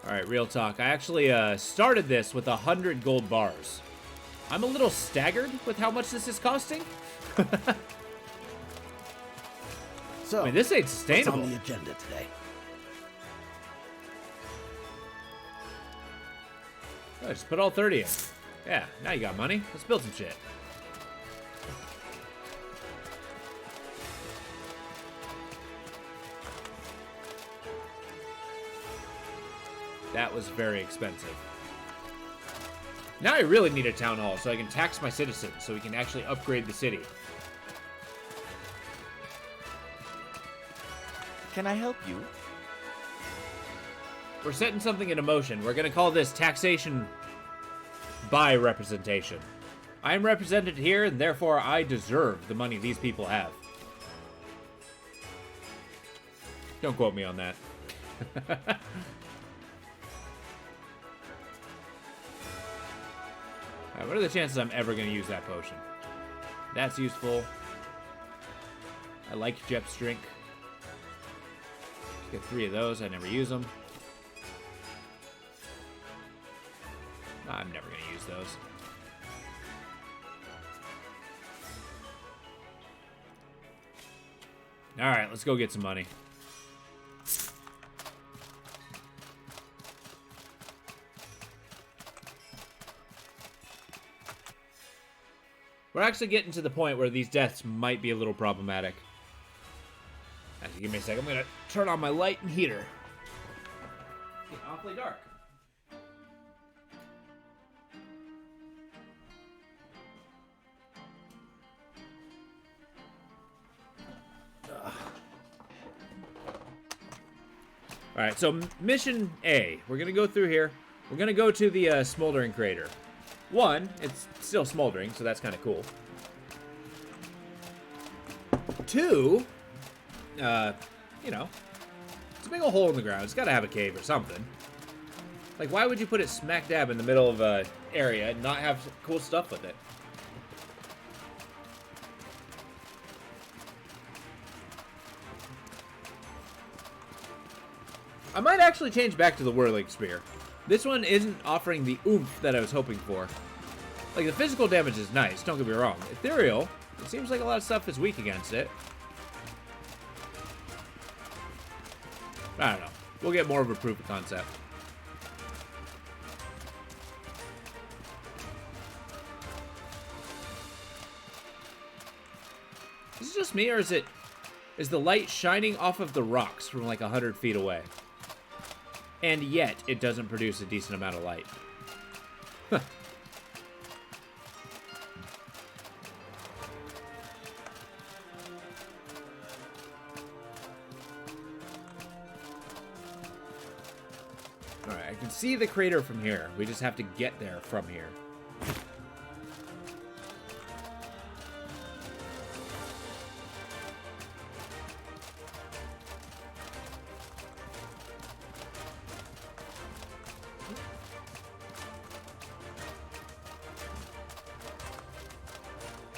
Alright, real talk. I actually started this with 100 gold bars. I'm a little staggered with how much this is costing. So, I mean, this ain't what's sustainable. on the agenda today? Oh, just put all 30 in. Yeah, now you got money. Let's build some shit. That was very expensive. Now I really need a town hall so I can tax my citizens so we can actually upgrade the city. Can I help you? We're setting something into motion. We're going to call this taxation by representation. I am represented here, and therefore I deserve the money these people have. Don't quote me on that. Alright, what are the chances I'm ever going to use that potion? That's useful. I like Jep's drink. Let's get 3 of those. I never use them. I'm never going to use those. Alright, let's go get some money. We're actually getting to the point where these deaths might be a little problematic. Give me a sec. I'm gonna turn on my light and heater. It's getting awfully dark. Alright, so mission A. We're gonna go through here. We're gonna go to the smoldering crater. One, it's still smoldering, so that's kind of cool. Two, you know, it's a big old hole in the ground. It's gotta have a cave or something. Like, why would you put it smack dab in the middle of a area and not have cool stuff with it? I might actually change back to the Whirling Spear. This one isn't offering the oomph that I was hoping for. Like, the physical damage is nice, don't get me wrong. Ethereal, it seems like a lot of stuff is weak against it. I don't know. We'll get more of a proof of concept. Is it just me, or is the light shining off of the rocks from like 100 feet away? And yet, it doesn't produce a decent amount of light. Huh. Alright, I can see the crater from here. We just have to get there from here.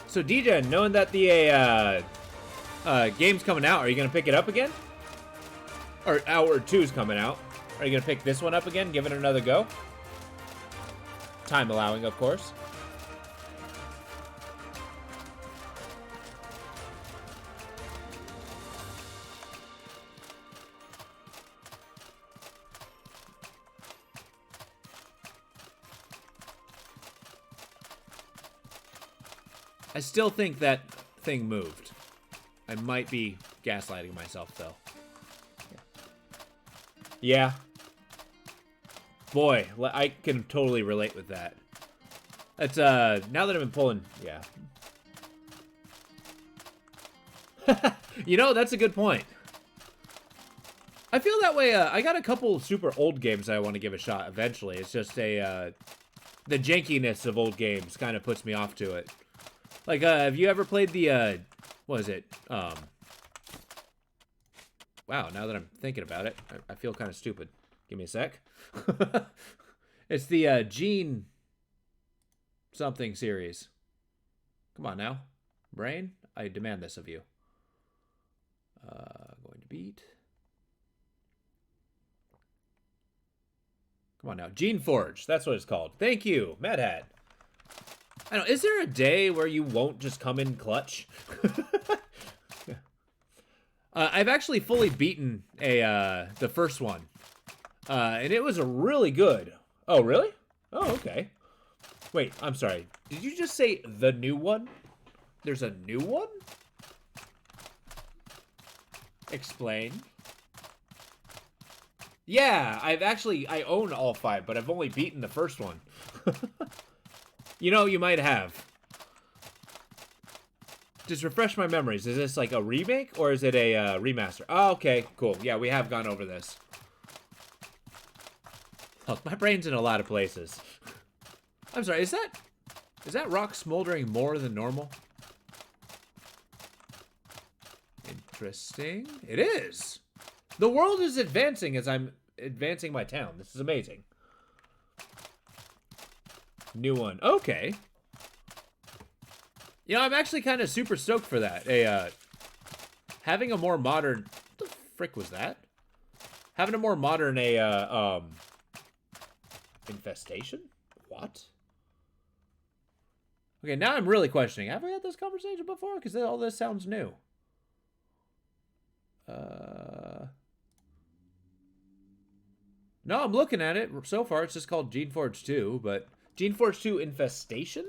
So, DJ, knowing that the game's coming out, are you going to pick it up again? Or Hour 2's coming out. Are you going to pick this one up again? Give it another go? Time allowing, of course. I still think that thing moved. I might be gaslighting myself, though. Yeah. Boy, I can totally relate with that. That's, now that I've been pulling, yeah. You know, that's a good point. I feel that way, I got a couple super old games I want to give a shot eventually. It's just the jankiness of old games kind of puts me off to it. Like, have you ever played the, what is it? Wow, now that I'm thinking about it, I feel kind of stupid. Give me a sec. It's the, Gene something series. Come on now. Brain, I demand this of you. Going to beat. Come on now. Gene Forge, that's what it's called. Thank you, Mad Hat. I don't know, is there a day where you won't just come in clutch? I've actually fully beaten the first one. And it was a really good. Oh, really? Oh, okay. Wait, I'm sorry. Did you just say the new one? There's a new one? Explain. Yeah, I own all 5, but I've only beaten the first one. You know, you might have. Just refresh my memories. Is this like a remake or is it a remaster? Oh, okay, cool. Yeah, we have gone over this. Look, my brain's in a lot of places. I'm sorry, is that rock smoldering more than normal? Interesting. It is. The world is advancing as I'm advancing my town. This is amazing. New one. Okay. You know, I'm actually kind of super stoked for that. Having a more modern... What the frick was that? Having a more modern, infestation? What? Okay, now I'm really questioning. Have we had this conversation before? Because all this sounds new. No, I'm looking at it. So far, it's just called Gene Forge 2, but... Gene Forge 2 Infestation?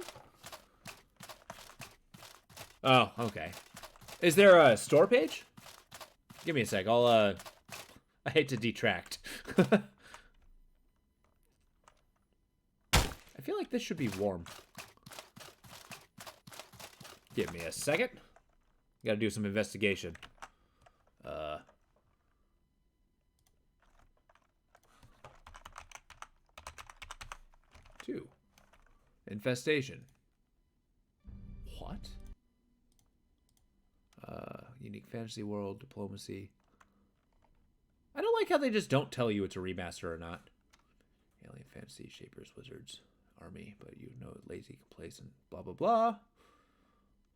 Oh, okay. Is there a store page? Give me a sec. I hate to detract. I feel like this should be warm. Give me a second. Gotta do some investigation. 2. Infestation. What? Unique fantasy world, diplomacy. I don't like how they just don't tell you it's a remaster or not. Alien fantasy, shapers, wizards, army, but you know, lazy, complacent, blah, blah, blah.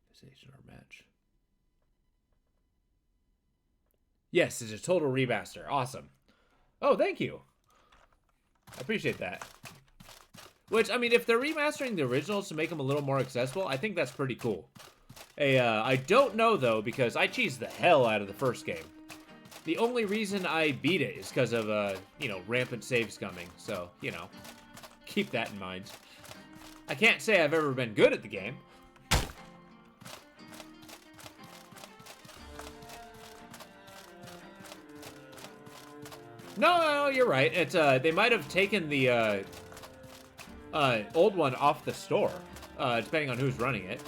Infestation or match. Yes, it's a total remaster. Awesome. Oh, thank you. I appreciate that. Which, I mean, if they're remastering the originals to make them a little more accessible, I think that's pretty cool. I don't know, though, because I cheesed the hell out of the first game. The only reason I beat it is because of, you know, rampant save scumming. So, you know, keep that in mind. I can't say I've ever been good at the game. No, you're right. It's, they might have taken the, old one off the store, depending on who's running it.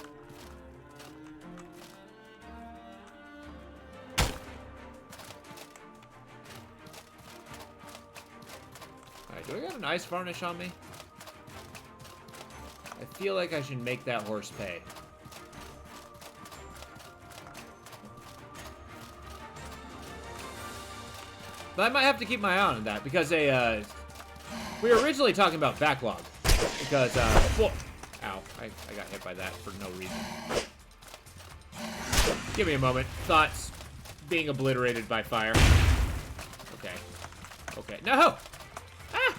Alright, do I got an ice varnish on me? I feel like I should make that horse pay. But I might have to keep my eye on that, because we were originally talking about backlog. Because, whoa, ow, I got hit by that for no reason. Give me a moment. Thoughts being obliterated by fire. Okay. Okay, no! Ah!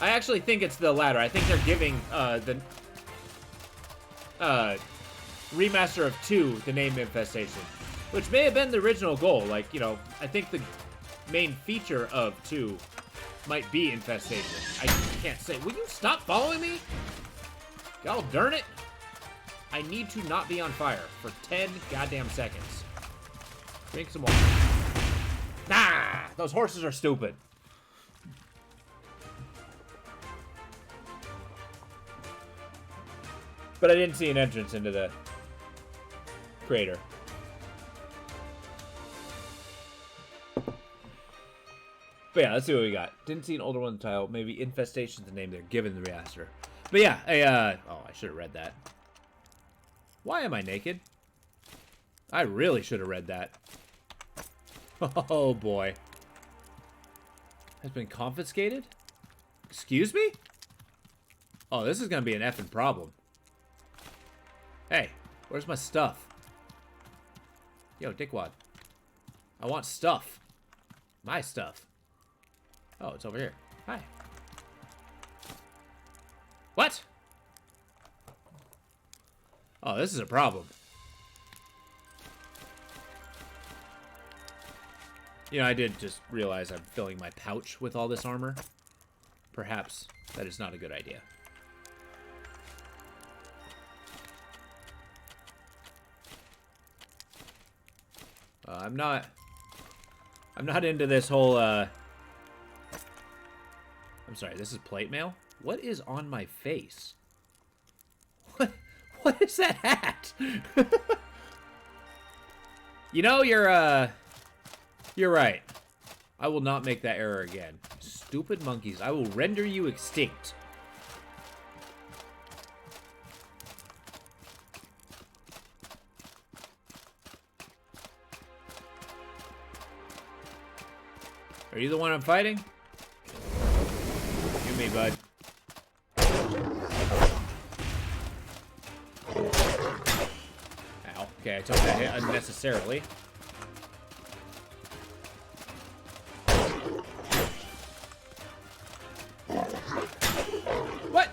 I actually think it's the latter. I think they're giving, the remaster of 2 the name Infestation, which may have been the original goal. Like, you know, I think the main feature of 2 might be Infestation. I can't say. Will you stop following me? God darn it. I need to not be on fire for 10 goddamn seconds. Drink some water. Nah! Those horses are stupid. But I didn't see an entrance into the crater. But yeah, let's see what we got. Didn't see an older one in the title. Maybe Infestation's the name they're giving the remaster. But yeah, oh, I should have read that. Why am I naked? I really should have read that. Oh boy. Has been confiscated? Excuse me? Oh, this is gonna be an effing problem. Hey, where's my stuff? Yo, dickwad. I want stuff. My stuff. Oh, it's over here. Hi. What? Oh, this is a problem. You know, I did just realize I'm filling my pouch with all this armor. Perhaps that is not a good idea. I'm not into this whole, I'm sorry, this is plate mail? What is on my face? What is that hat? You know, you're right. I will not make that error again. Stupid monkeys, I will render you extinct. Are you the one I'm fighting? You me, bud. Ow. Okay, I took that hit unnecessarily. What?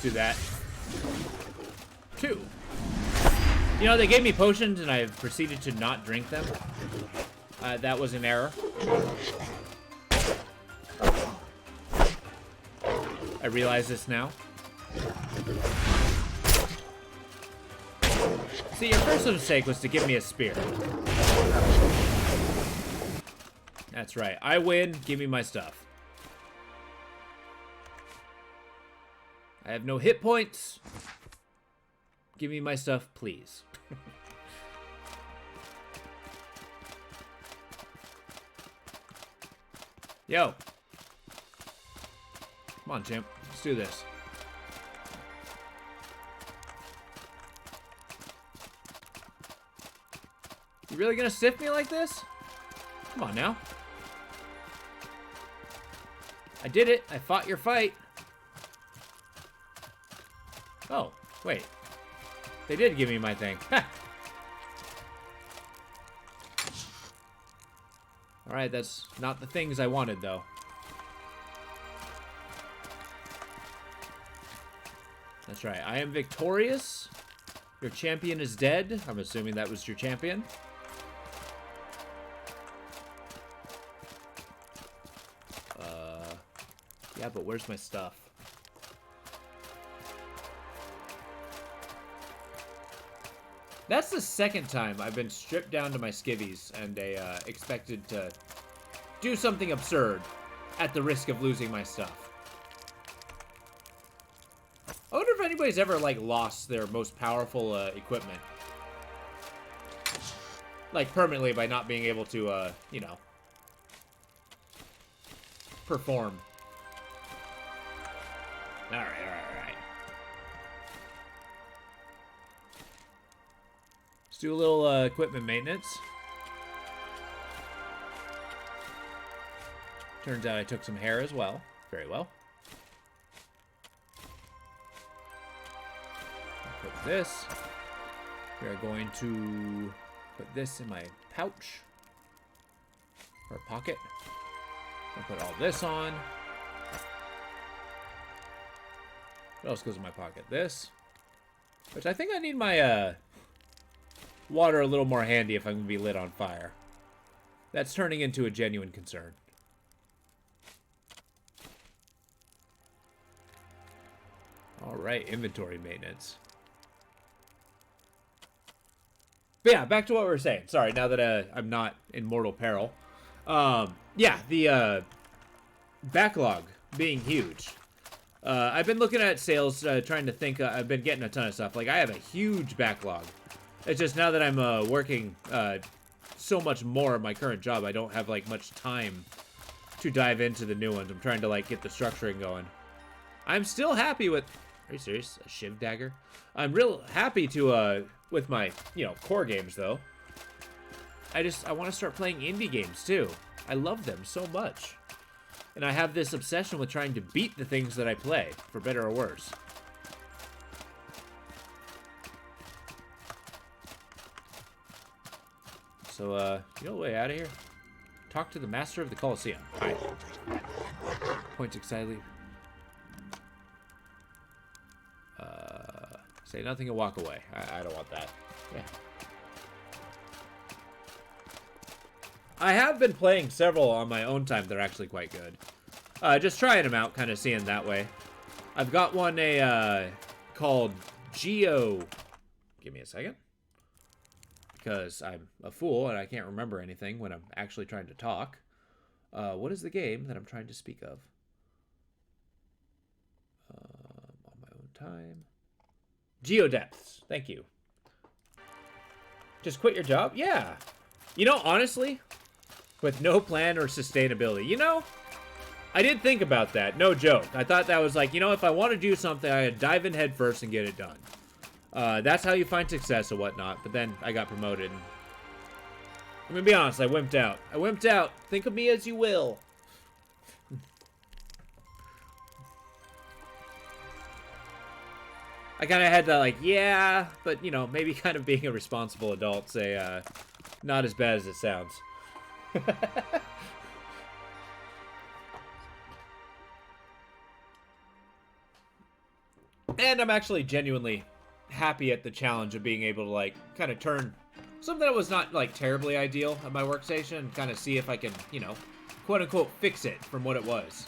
Do that. 2. You know, they gave me potions and I proceeded to not drink them. That was an error. I realize this now. See, your first mistake was to give me a spear. That's right. I win. Give me my stuff. I have no hit points. Give me my stuff, please. Yo. Come on, champ. Let's do this. You really gonna stiff me like this? Come on now. I did it. I fought your fight. Oh, wait. They did give me my thing. Ha! Alright, that's not the things I wanted, though. That's right. I am victorious. Your champion is dead. I'm assuming that was your champion. Yeah, but where's my stuff? That's the second time I've been stripped down to my skivvies and expected to do something absurd at the risk of losing my stuff. I wonder if anybody's ever, like, lost their most powerful equipment. Like, permanently by not being able to, you know, perform. Alright. Let's do a little equipment maintenance. Turns out I took some hair as well. Very well. Put this. We are going to put this in my pouch. Or pocket. I'll put all this on. What else goes in my pocket? This. Which I think I need my water a little more handy if I'm going to be lit on fire. That's turning into a genuine concern. Alright, inventory maintenance. But yeah, back to what we were saying. Sorry, now that I'm not in mortal peril. Yeah, the backlog being huge. I've been looking at sales, trying to think. I've been getting a ton of stuff. Like, I have a huge backlog. It's just now that I'm working so much more of my current job, I don't have, like, much time to dive into the new ones. I'm trying to, like, get the structuring going. I'm still happy with... Are you serious? A Shiv Dagger? I'm real happy to, with my, you know, core games, though. I want to start playing indie games, too. I love them so much. And I have this obsession with trying to beat the things that I play, for better or worse. So, you know the way out of here? Talk to the master of the Colosseum. Hi. Points excitedly. Say nothing and walk away. I don't want that. Yeah. I have been playing several on my own time that are actually quite good. Just trying them out, kind of seeing that way. I've got one called Geo. Give me a second. Because I'm a fool and I can't remember anything when I'm actually trying to talk. What is the game that I'm trying to speak of? On my own time. Geodepths. Thank you. Just quit your job? Yeah. You know, honestly, with no plan or sustainability. You know, I did think about that. No joke. I thought that was like, you know, if I want to do something, I gotta dive in head first and get it done. That's how you find success and whatnot. But then I got promoted. And I'm gonna be honest, I wimped out. I wimped out. Think of me as you will. I kind of had to, like, yeah, but, you know, maybe kind of being a responsible adult, say, not as bad as it sounds. And I'm actually genuinely happy at the challenge of being able to, like, kind of turn something that was not, like, terribly ideal at my workstation and kind of see if I can, you know, quote-unquote fix it from what it was.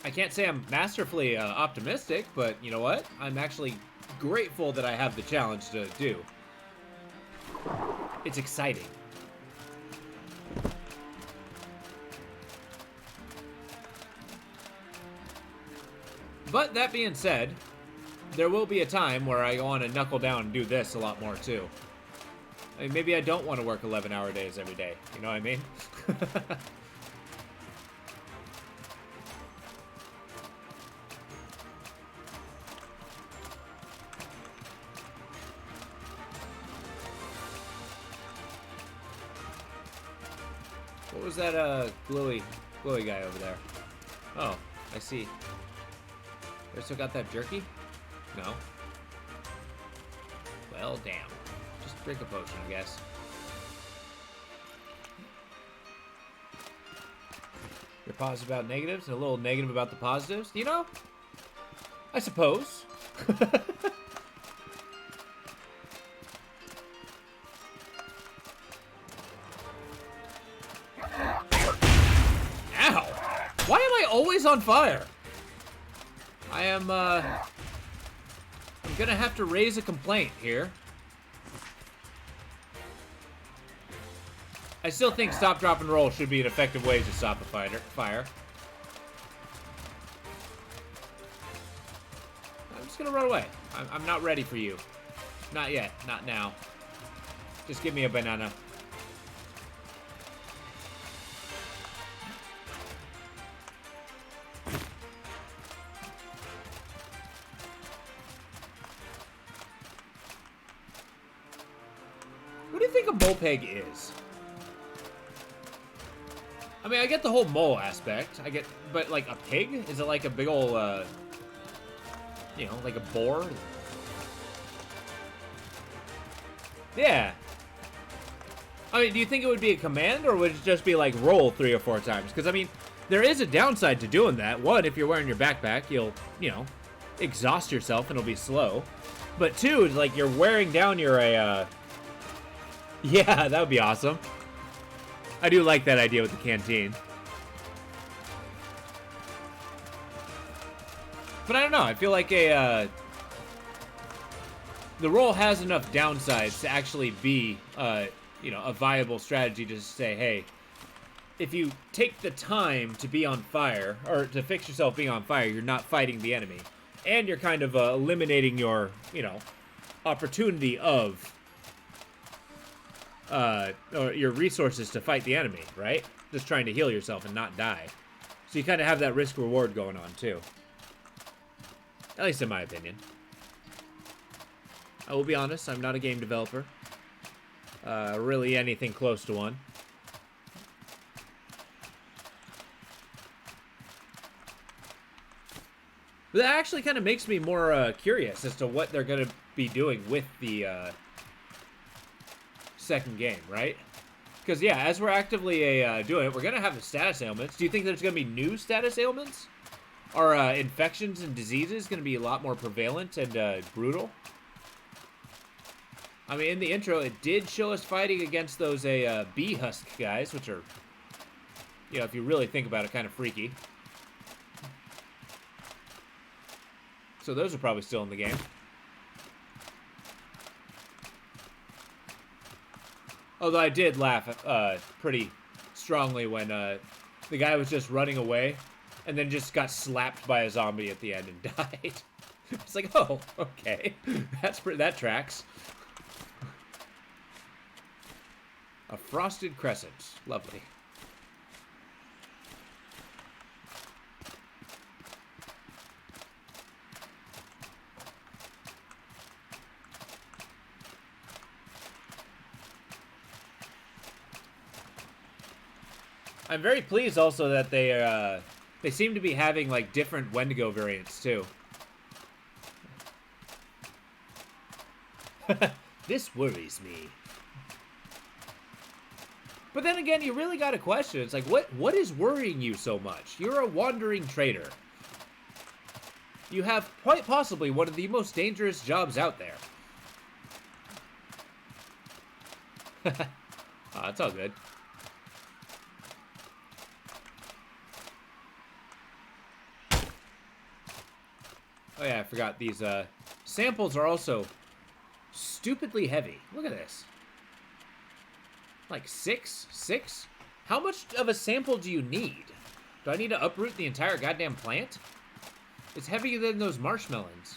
I can't say I'm masterfully optimistic, but you know what? I'm actually grateful that I have the challenge to do. It's exciting. But that being said, there will be a time where I want to knuckle down and do this a lot more too. I mean, maybe I don't want to work 11-hour days every day. You know what I mean? What was that glowy guy over there? Oh, I see. They still got that jerky? No. Well, damn. Just drink a potion, I guess. You're positive about negatives and a little negative about the positives? You know? I suppose. Ow! Why am I always on fire? I'm gonna have to raise a complaint here. I still think stop, drop, and roll should be an effective way to stop a fire. I'm just gonna run away. I'm not ready for you. Not yet. Not now. Just give me a banana. What do you think a mole peg is? I mean, I get the whole mole aspect. But like a pig? Is it like a big old, you know, like a boar? Yeah. I mean, do you think it would be a command, or would it just be like roll 3 or 4 times? Because, I mean, there is a downside to doing that. One, if you're wearing your backpack, you'll, you know, exhaust yourself and it'll be slow. But 2, like, you're wearing down your, yeah, that would be awesome. I do like that idea with the canteen. But I don't know, I feel like the roll has enough downsides to actually be, you know, a viable strategy to say, hey, if you take the time to be on fire, or to fix yourself being on fire, you're not fighting the enemy. And you're kind of eliminating your, you know, opportunity of or your resources to fight the enemy, right? Just trying to heal yourself and not die. So you kind of have that risk-reward going on, too. At least in my opinion. I will be honest, I'm not a game developer. Really anything close to one. But that actually kind of makes me more curious as to what they're going to be doing with the second game, right? Because, yeah, as we're actively doing it, we're going to have the status ailments. Do you think there's going to be new status ailments? Are infections and diseases going to be a lot more prevalent and brutal? I mean, in the intro, it did show us fighting against those bee husk guys, which are, you know, if you really think about it, kind of freaky. So those are probably still in the game. Although I did laugh pretty strongly when the guy was just running away and then just got slapped by a zombie at the end and died. It's like, oh, okay. That tracks. A frosted crescent. Lovely. I'm very pleased also that they seem to be having like different Wendigo variants too. This worries me. But then again, you really got to question. It's like, what is worrying you so much? You're a wandering trader. you have quite possibly one of the most dangerous jobs out there. Oh, it's all good. Oh yeah, I forgot these samples are also stupidly heavy. Look at this. Like 6? 6? How much of a sample do you need? Do I need to uproot the entire goddamn plant? It's heavier than those marshmallows.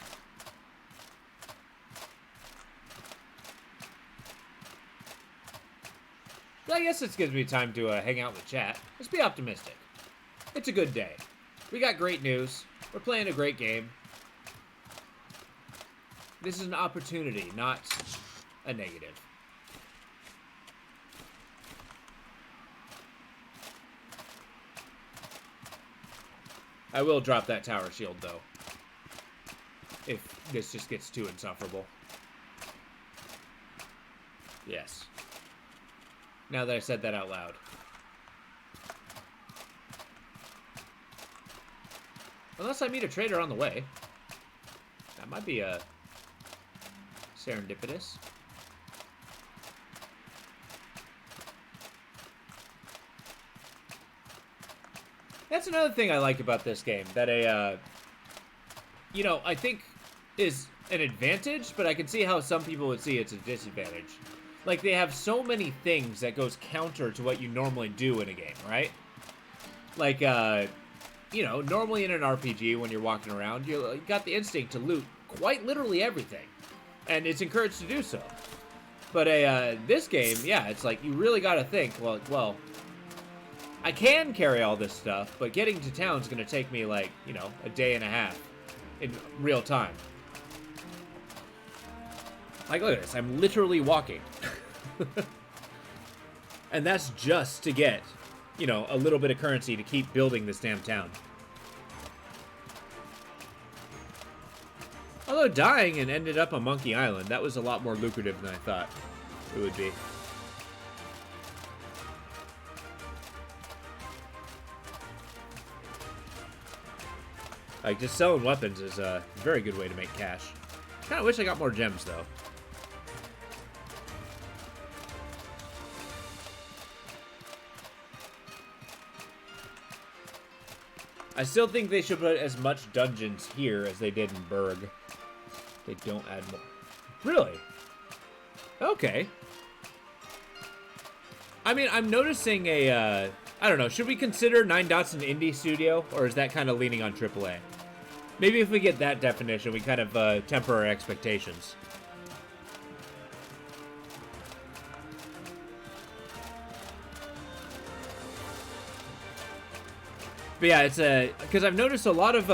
I guess this gives me time to hang out with chat. Let's be optimistic. It's a good day. We got great news. We're playing a great game. This is an opportunity, not a negative. I will drop that tower shield, though. If this just gets too insufferable. Yes. Now that I said that out loud. Unless I meet a trader on the way. That might be serendipitous. That's another thing I like about this game. That you know, I think is an advantage, but I can see how some people would see it's a disadvantage. Like, they have so many things that goes counter to what you normally do in a game, right? Like, you know, normally in an RPG, when you're walking around, you got the instinct to loot quite literally everything. And it's encouraged to do so. But this game, yeah, it's like, you really gotta think, well, I can carry all this stuff, but getting to town's gonna take me, like, you know, a day and a half in real time. Like, look at this. I'm literally walking. And that's just to get, you know, a little bit of currency to keep building this damn town. Although dying and ended up on Monkey Island, that was a lot more lucrative than I thought it would be. Like, just selling weapons is a very good way to make cash. Kinda wish I got more gems, though. I still think they should put as much dungeons here as they did in Berg. They don't add more. Really? Okay. I mean, I'm noticing a, I don't know, should we consider 9 Dots an indie studio? Or is that kind of leaning on AAA? Maybe if we get that definition, we kind of temper our expectations. But yeah, it's because I've noticed a lot of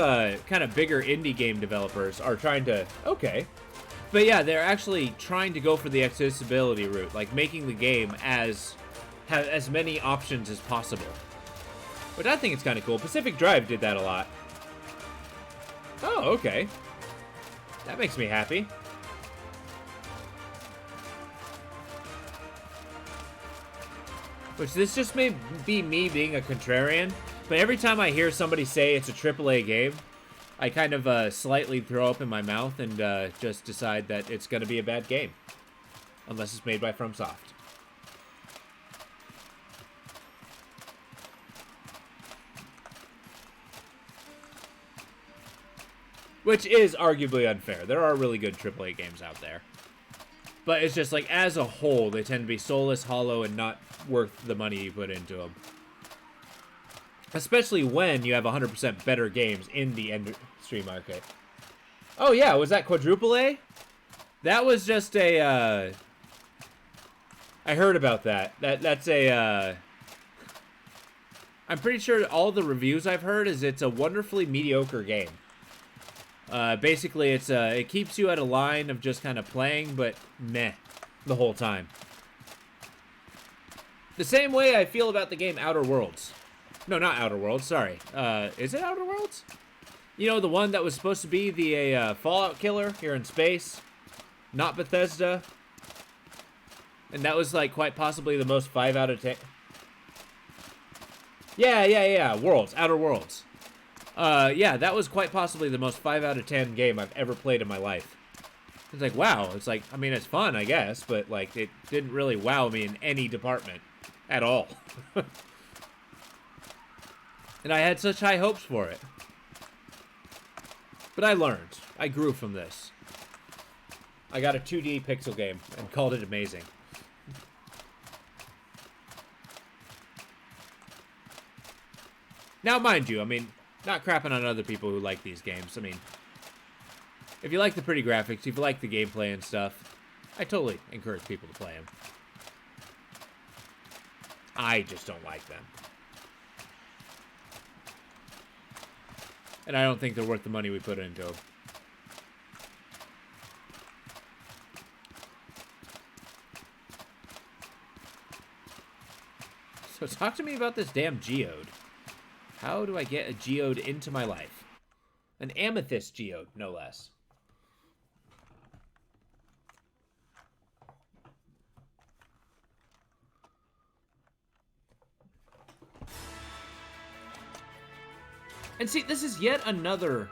kind of bigger indie game developers are trying to, okay. But yeah, they're actually trying to go for the accessibility route, like making the game have as many options as possible. Which I think it's kind of cool. Pacific Drive did that a lot. Oh, okay. That makes me happy. Which this just may be me being a contrarian, but every time I hear somebody say it's a AAA game, I kind of slightly throw up in my mouth and just decide that it's going to be a bad game. Unless it's made by FromSoft. Which is arguably unfair. There are really good AAA games out there. But it's just like, as a whole, they tend to be soulless, hollow, and not worth the money you put into them. Especially when you have 100% better games in the industry market. Oh yeah, was that quadruple A? That was just a, I heard about that. That's a, I'm pretty sure all the reviews I've heard is it's a wonderfully mediocre game. Basically, it keeps you at a line of just kind of playing, but meh, the whole time. The same way I feel about the game Outer Worlds. No, not Outer Worlds, sorry. Is it Outer Worlds? You know, the one that was supposed to be the Fallout killer here in space. Not Bethesda. And that was, like, quite possibly the most 5 out of 10. Yeah, Worlds, Outer Worlds. Yeah, that was quite possibly the most 5 out of 10 game I've ever played in my life. It's like, wow. It's like, I mean, it's fun, I guess, but, like, it didn't really wow me in any department at all. And I had such high hopes for it. But I learned. I grew from this. I got a 2D pixel game and called it amazing. Now, mind you, I mean, not crapping on other people who like these games. I mean, if you like the pretty graphics, if you like the gameplay and stuff, I totally encourage people to play them. I just don't like them. And I don't think they're worth the money we put into them. So talk to me about this damn geode. How do I get a geode into my life? An amethyst geode, no less. And see, this is yet another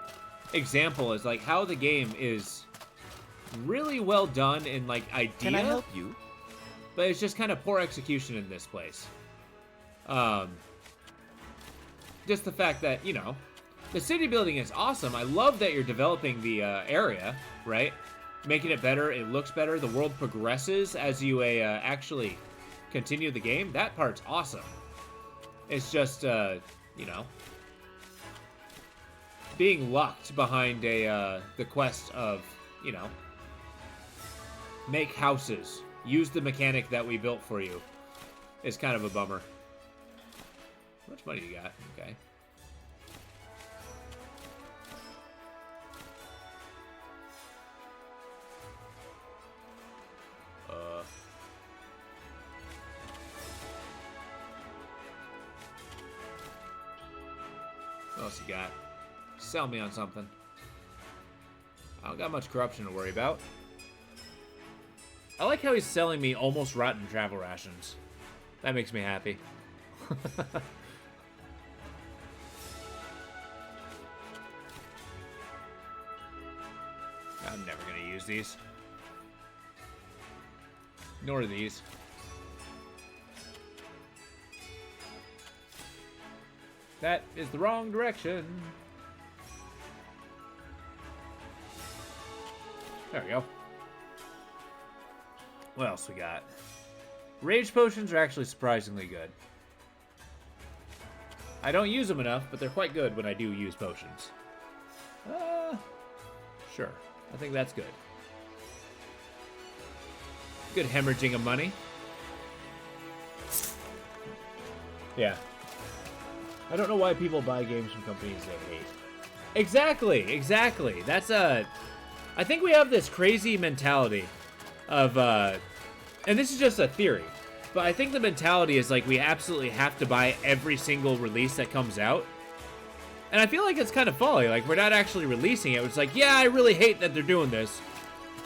example as like how the game is really well done in like idea. Can I help you? But it's just kind of poor execution in this place. Just the fact that, you know, the city building is awesome. I love that you're developing the area, right? Making it better. It looks better. The world progresses as you actually continue the game. That part's awesome. It's just, you know, being locked behind the quest of, you know, make houses. Use the mechanic that we built for you. Is kind of a bummer. How much money you got? Okay. What else you got? Sell me on something. I don't got much corruption to worry about. I like how he's selling me almost rotten travel rations. That makes me happy. I'm never gonna use these. Nor these. That is the wrong direction. There we go. What else we got? Rage potions are actually surprisingly good. I don't use them enough, but they're quite good when I do use potions. Sure. I think that's good. Good hemorrhaging of money. Yeah. I don't know why people buy games from companies they hate. Exactly. That's I think we have this crazy mentality of and this is just a theory, but I think the mentality is like we absolutely have to buy every single release that comes out. And I feel like it's kind of folly. Like, we're not actually releasing it. It's like, yeah, I really hate that they're doing this,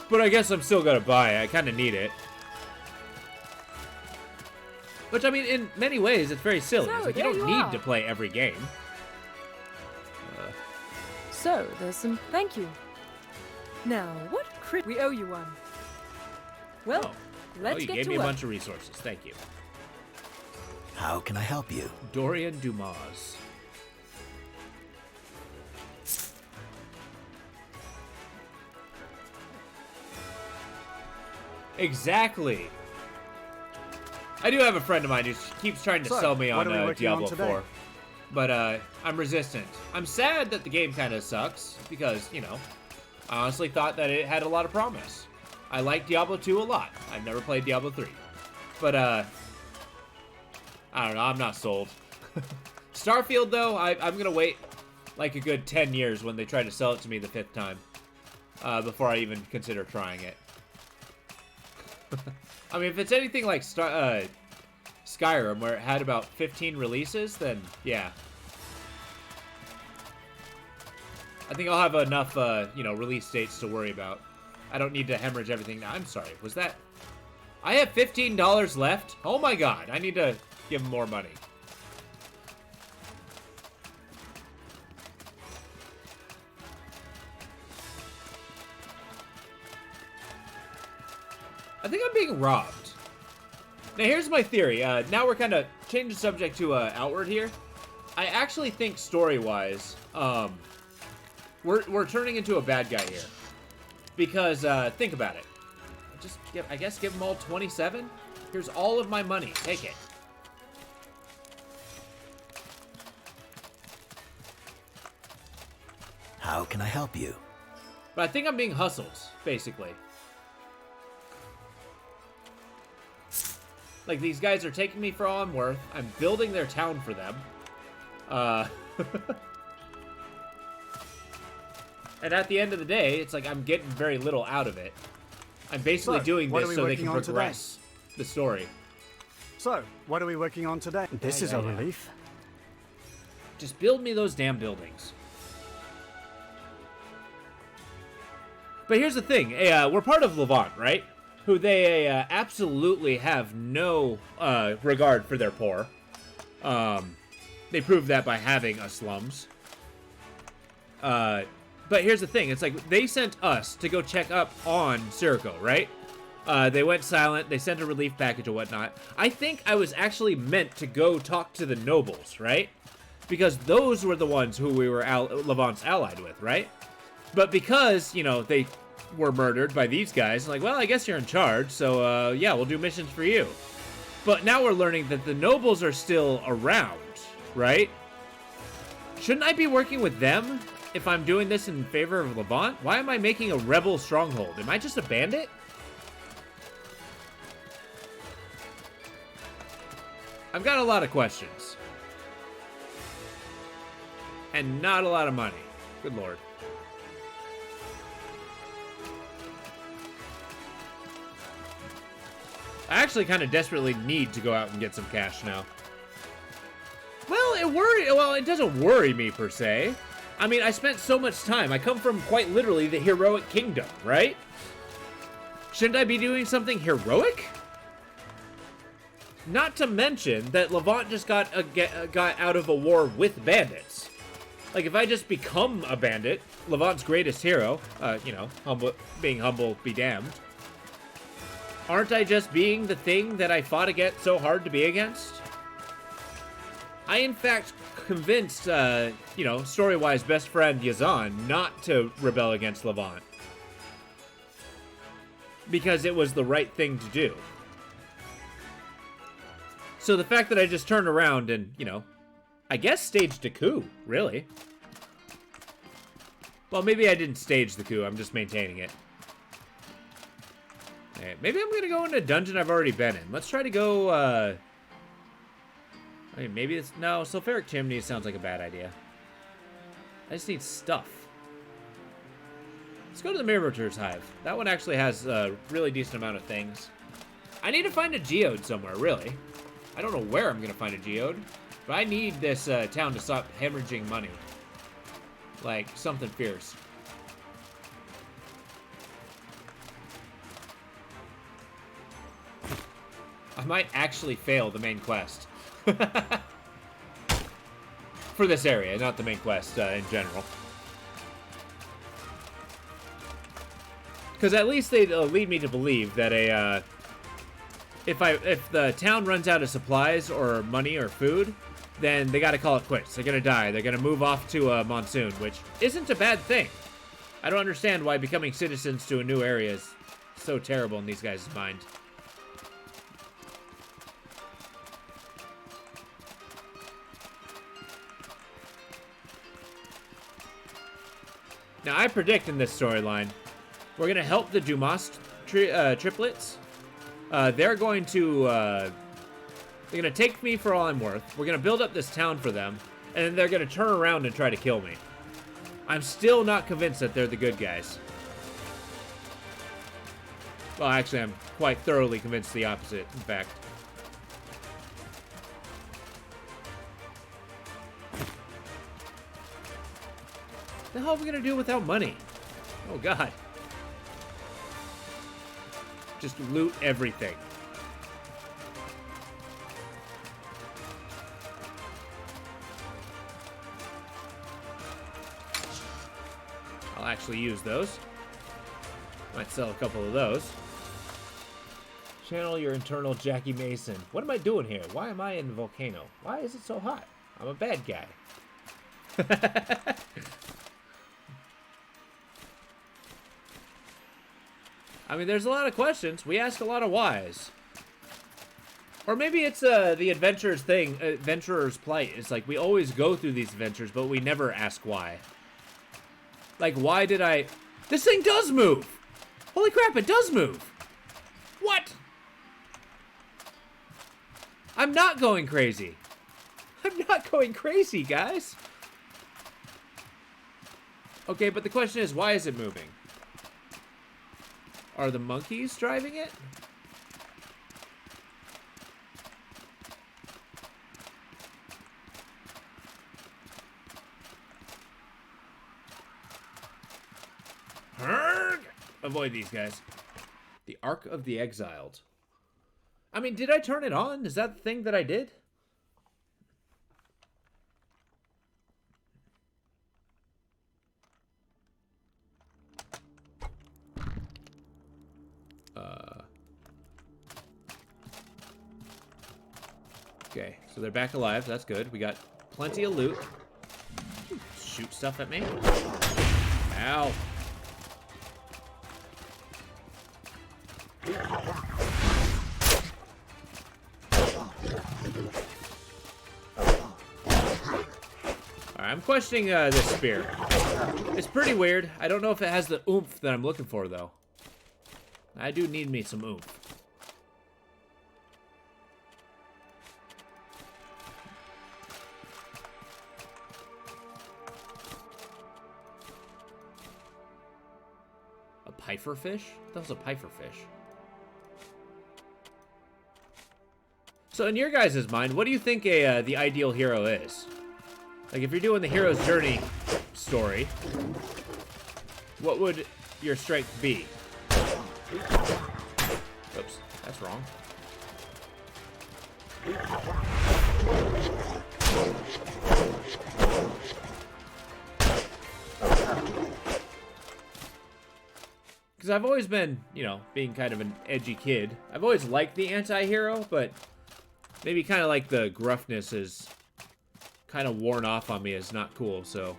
but I guess I'm still gonna buy it. I kind of need it. Which, I mean, in many ways, it's very silly. So, It's like, you there don't you need are. to play every game. So, there's some... Thank you. Now, what crit... We owe you one. Well, Oh, let's you get gave to me a work. bunch of resources. Thank you. How can I help you? Dorian Dumas. Exactly. I do have a friend of mine who keeps trying to So, sell me what on are we working on Diablo today? 4. But I'm resistant. I'm sad that the game kind of sucks because, you know, I honestly thought that it had a lot of promise. I like Diablo 2 a lot. I've never played Diablo 3. But, I don't know. I'm not sold. Starfield, though, I'm going to wait like a good 10 years when they try to sell it to me the 5th time before I even consider trying it. I mean, if it's anything like Skyrim, where it had about 15 releases, then yeah. I think I'll have enough, you know, release dates to worry about. I don't need to hemorrhage everything now. I'm sorry, was that... I have $15 left? Oh my god, I need to give him more money. being robbed? Now, here's my theory. Now we're kind of changing the subject to Outward here. I actually think story-wise, we're turning into a bad guy here. Because, think about it. I guess give them all 27? Here's all of my money. Take it. How can I help you? But I think I'm being hustled, basically. Like, these guys are taking me for all I'm worth. I'm building their town for them. And at the end of the day, it's like I'm getting very little out of it. I'm basically So, doing what this are we so they working can on today? progress the story. So, what are we working on today? This is a relief. Just build me those damn buildings. But here's the thing. We're part of Levant, right? Who they absolutely have no regard for their poor. They prove that by having us slums. But here's the thing. It's like they sent us to go check up on Sirico, right? They went silent. They sent a relief package or whatnot. I think I was actually meant to go talk to the nobles, right? Because those were the ones who we were Levant's allied with, right? But because, you know, they were murdered by these guys, like, well, I guess you're in charge, so, yeah, we'll do missions for you. But now we're learning that the nobles are still around, right? Shouldn't I be working with them if I'm doing this in favor of Levant? Why am I making a rebel stronghold? Am I just a bandit? I've got a lot of questions. And not a lot of money. Good lord. I actually kind of desperately need to go out and get some cash now. Well, it doesn't worry me per se. I mean, I spent so much time. I come from quite literally the heroic kingdom, right? Shouldn't I be doing something heroic? Not to mention that Levant just got out of a war with bandits. Like, if I just become a bandit, Levant's greatest hero, you know, being humble be damned. Aren't I just being the thing that I fought against so hard to be against? I, in fact, convinced, you know, story-wise best friend Yazan not to rebel against Levant. Because it was the right thing to do. So the fact that I just turned around and, you know, I guess staged a coup, really. Well, maybe I didn't stage the coup, I'm just maintaining it. Okay, maybe I'm gonna go into a dungeon I've already been in. Let's try to go, I mean, maybe it's... No, Sulfuric Chimney sounds like a bad idea. I just need stuff. Let's go to the Mirator's Hive. That one actually has a really decent amount of things. I need to find a geode somewhere, really. I don't know where I'm gonna find a geode, but I need this town to stop hemorrhaging money. Like, something fierce. I might actually fail the main quest. For this area, not the main quest in general. Because at least they lead me to believe that if the town runs out of supplies or money or food, then they got to call it quits. They're gonna die. They're gonna move off to Monsoon, which isn't a bad thing. I don't understand why becoming citizens to a new area is so terrible in these guys' mind. Now, I predict in this storyline, we're going to help the Dumas triplets. They're going to take me for all I'm worth. We're going to build up this town for them, and then they're going to turn around and try to kill me. I'm still not convinced that they're the good guys. Well, actually, I'm quite thoroughly convinced the opposite, in fact. What the hell are we gonna do without money? Oh god. Just loot everything. I'll actually use those. Might sell a couple of those. Channel your internal Jackie Mason. What am I doing here? Why am I in the volcano? Why is it so hot? I'm a bad guy. I mean, there's a lot of questions. We ask a lot of whys. Or maybe it's the adventurer's thing, adventurer's plight. It's like we always go through these adventures, but we never ask why. Like, why did I... This thing does move! Holy crap, it does move! What? I'm not going crazy. I'm not going crazy, guys. Okay, but the question is, why is it moving? Are the monkeys driving it? Avoid these guys. The Ark of the Exiled. I mean, did I turn it on? Is that the thing that I did? Okay, so they're back alive. That's good. We got plenty of loot. Shoot stuff at me. Ow. Alright, I'm questioning this spear. It's pretty weird. I don't know if it has the oomph that I'm looking for, though. I do need me some oomph. A pifer fish? That was a pifer fish. So in your guys' mind, what do you think the ideal hero is? Like, if you're doing the hero's journey story, what would your strength be? Oops, that's wrong. Because I've always been, you know, being kind of an edgy kid. I've always liked the anti-hero, but maybe kind of like the gruffness is kind of worn off on me as not cool, so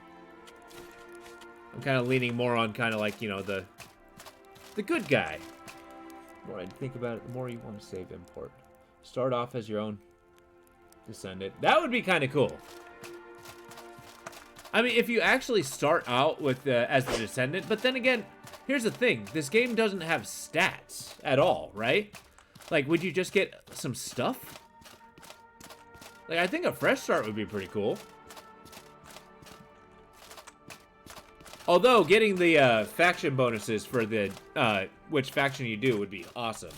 I'm kind of leaning more on kind of like, you know, the good guy. The more I think about it, the more you want to save import. Start off as your own descendant. That would be kind of cool. I mean, if you actually start out with as the descendant, but then again, here's the thing. This game doesn't have stats at all, right? Like, would you just get some stuff? Like, I think a fresh start would be pretty cool. Although, getting the faction bonuses for the which faction you do would be awesome.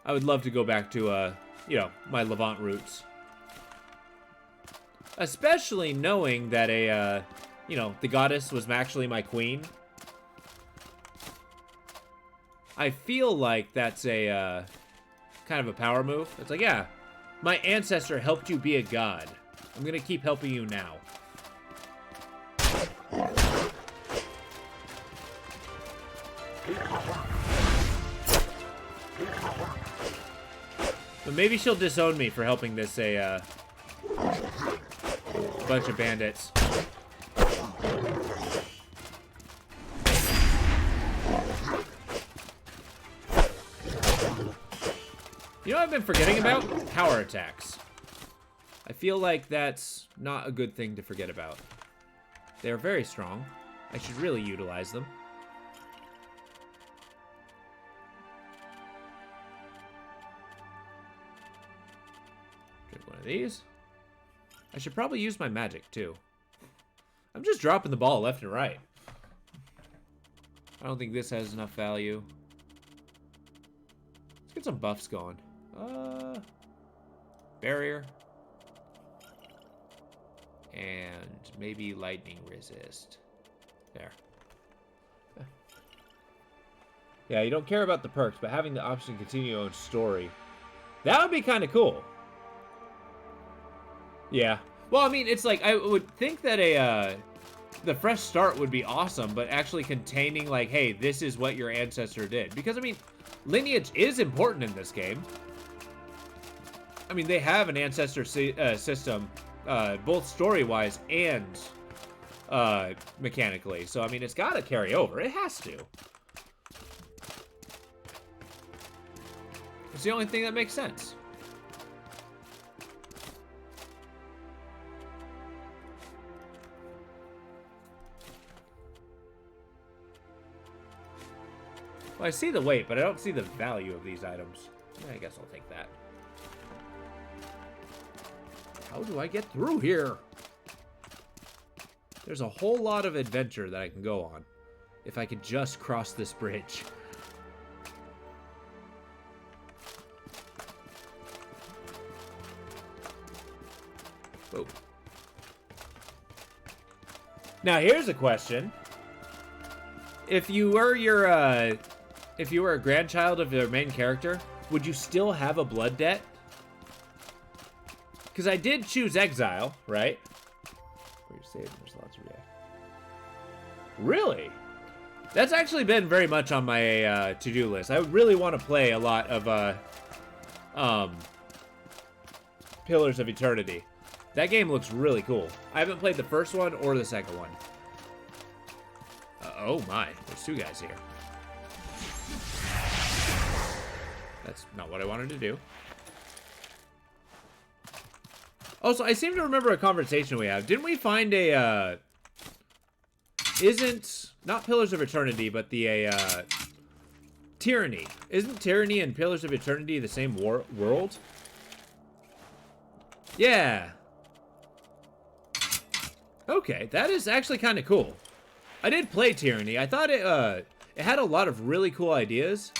I would love to go back to, you know, my Levant roots. Especially knowing that you know, the goddess was actually my queen. I feel like that's a kind of a power move. It's like, yeah, my ancestor helped you be a god. I'm gonna keep helping you now. But maybe she'll disown me for helping this bunch of bandits. You know what I've been forgetting about? Power attacks. I feel like that's not a good thing to forget about. They're very strong. I should really utilize them. Drink one of these. I should probably use my magic, too. I'm just dropping the ball left and right. I don't think this has enough value. Let's get some buffs going. Barrier. And maybe lightning resist. There. Yeah, you don't care about the perks, but having the option to continue your own story. That would be kind of cool. Yeah. Well, I mean, it's like, I would think that the fresh start would be awesome, but actually containing, like, hey, this is what your ancestor did. Because, I mean, lineage is important in this game. I mean, they have an ancestor system, both story-wise and mechanically. So, I mean, it's got to carry over. It has to. It's the only thing that makes sense. Well, I see the weight, but I don't see the value of these items. I guess I'll take that. How do I get through here? There's a whole lot of adventure that I can go on if I could just cross this bridge. Whoa. Now here's a question. If you were a grandchild of your main character, would you still have a blood debt? Because I did choose exile, right? Where you saved, there's lots of react. Really? That's actually been very much on my to-do list. I would really want to play a lot of Pillars of Eternity. That game looks really cool. I haven't played the first one or the second one. Oh my, there's two guys here. That's not what I wanted to do. Also, I seem to remember a conversation we had. Didn't we find a, not Pillars of Eternity, but the, Tyranny. Isn't Tyranny and Pillars of Eternity the same world? Yeah. Okay, that is actually kind of cool. I did play Tyranny. I thought it had a lot of really cool ideas,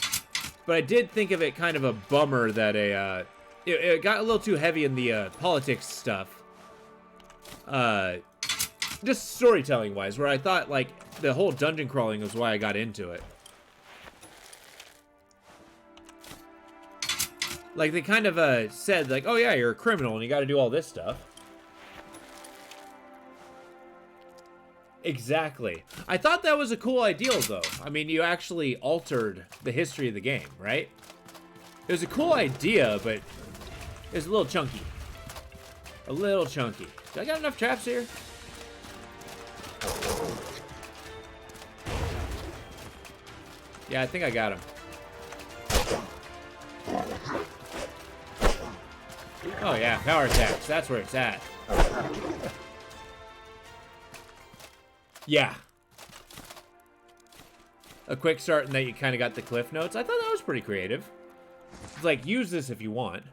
but I did think of it kind of a bummer that it got a little too heavy in the politics stuff. Just storytelling-wise, where I thought, like, the whole dungeon crawling was why I got into it. Like, they kind of said, like, oh yeah, you're a criminal and you gotta do all this stuff. Exactly. I thought that was a cool ideal, though. I mean, you actually altered the history of the game, right? It was a cool idea, but it's a little chunky. A little chunky. Do I got enough traps here? Yeah, I think I got him. Oh yeah, power attacks. That's where it's at. Yeah. A quick start and then you kind of got the cliff notes. I thought that was pretty creative. It's like, use this if you want.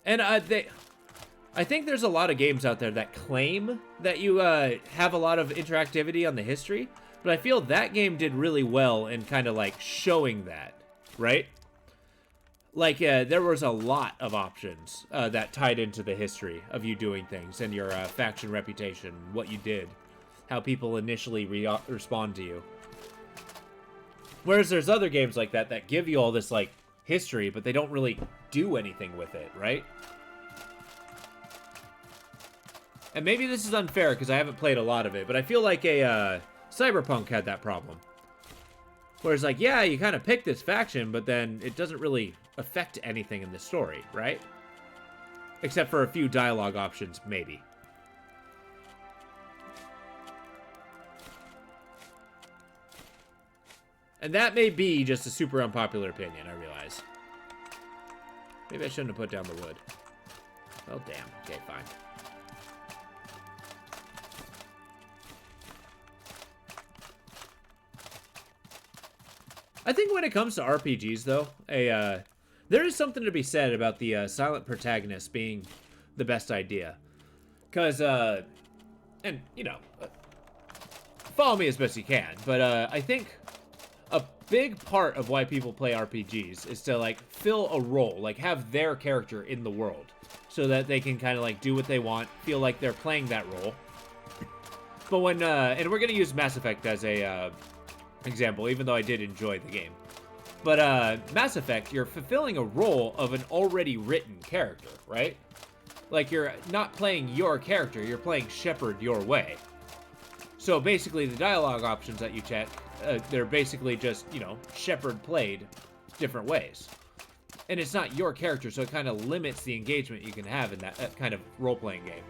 And I think there's a lot of games out there that claim that you have a lot of interactivity on the history, but I feel that game did really well in kind of like showing that, right? Like, there was a lot of options that tied into the history of you doing things and your faction reputation, what you did, how people initially respond to you. Whereas there's other games like that that give you all this, like, history, but they don't really do anything with it, right? And maybe this is unfair because I haven't played a lot of it, but I feel like Cyberpunk had that problem. Whereas, like, yeah, you kind of pick this faction, but then it doesn't really affect anything in the story, right? Except for a few dialogue options, maybe. And that may be just a super unpopular opinion, I realize. Maybe I shouldn't have put down the wood. Oh, damn. Okay, fine. I think when it comes to RPGs, though, there is something to be said about the silent protagonist being the best idea. Because, and, you know, follow me as best you can, but I think a big part of why people play RPGs is to, like, fill a role, like, have their character in the world, so that they can kind of, like, do what they want, feel like they're playing that role. But when, and we're going to use Mass Effect as a example, even though I did enjoy the game. But Mass Effect, you're fulfilling a role of an already written character, right? Like, you're not playing your character, you're playing Shepard your way. So basically, the dialogue options that you check, they're basically just, you know, Shepard played different ways. And it's not your character, so it kind of limits the engagement you can have in that kind of role-playing game.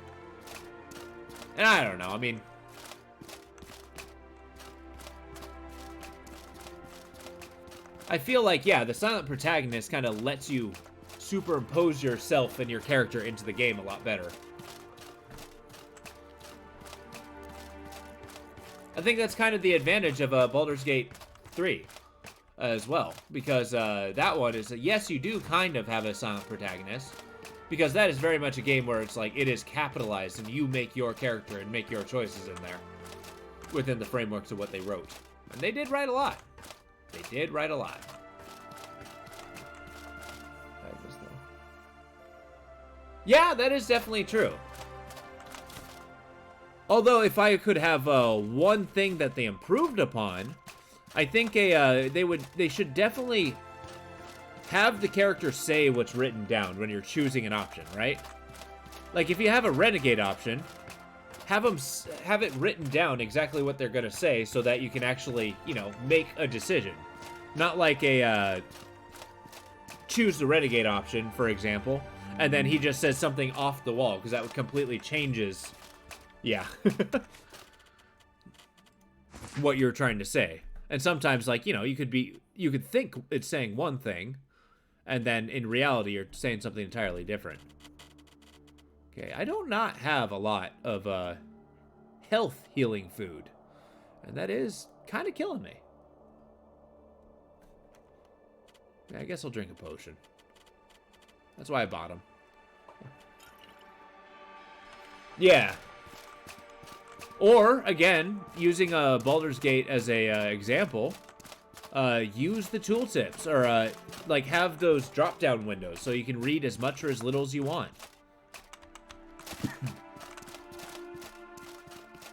And I don't know, I mean... I feel like, yeah, the silent protagonist kind of lets you superimpose yourself and your character into the game a lot better. I think that's kind of the advantage of Baldur's Gate 3 as well, because that one is, yes, you do kind of have a silent protagonist, because that is very much a game where it's like, it is capitalized, and you make your character and make your choices in there, within the frameworks of what they wrote. And they did write a lot. They did write a lot. Yeah, that is definitely true. Although, if I could have one thing that they improved upon, I think they should definitely have the character say what's written down when you're choosing an option, right? Like, if you have a renegade option, have it written down exactly what they're gonna say so that you can actually, you know, make a decision. Not like a choose the renegade option, for example, and then he just says something off the wall, because that would completely changes, yeah, what you're trying to say. And sometimes, like, you know, you could think it's saying one thing, and then in reality you're saying something entirely different. Okay, I do not have a lot of health healing food, and that is kind of killing me. Yeah, I guess I'll drink a potion. That's why I bought them. Yeah. Or, again, using Baldur's Gate as a example, use the tooltips, or like have those drop-down windows so you can read as much or as little as you want.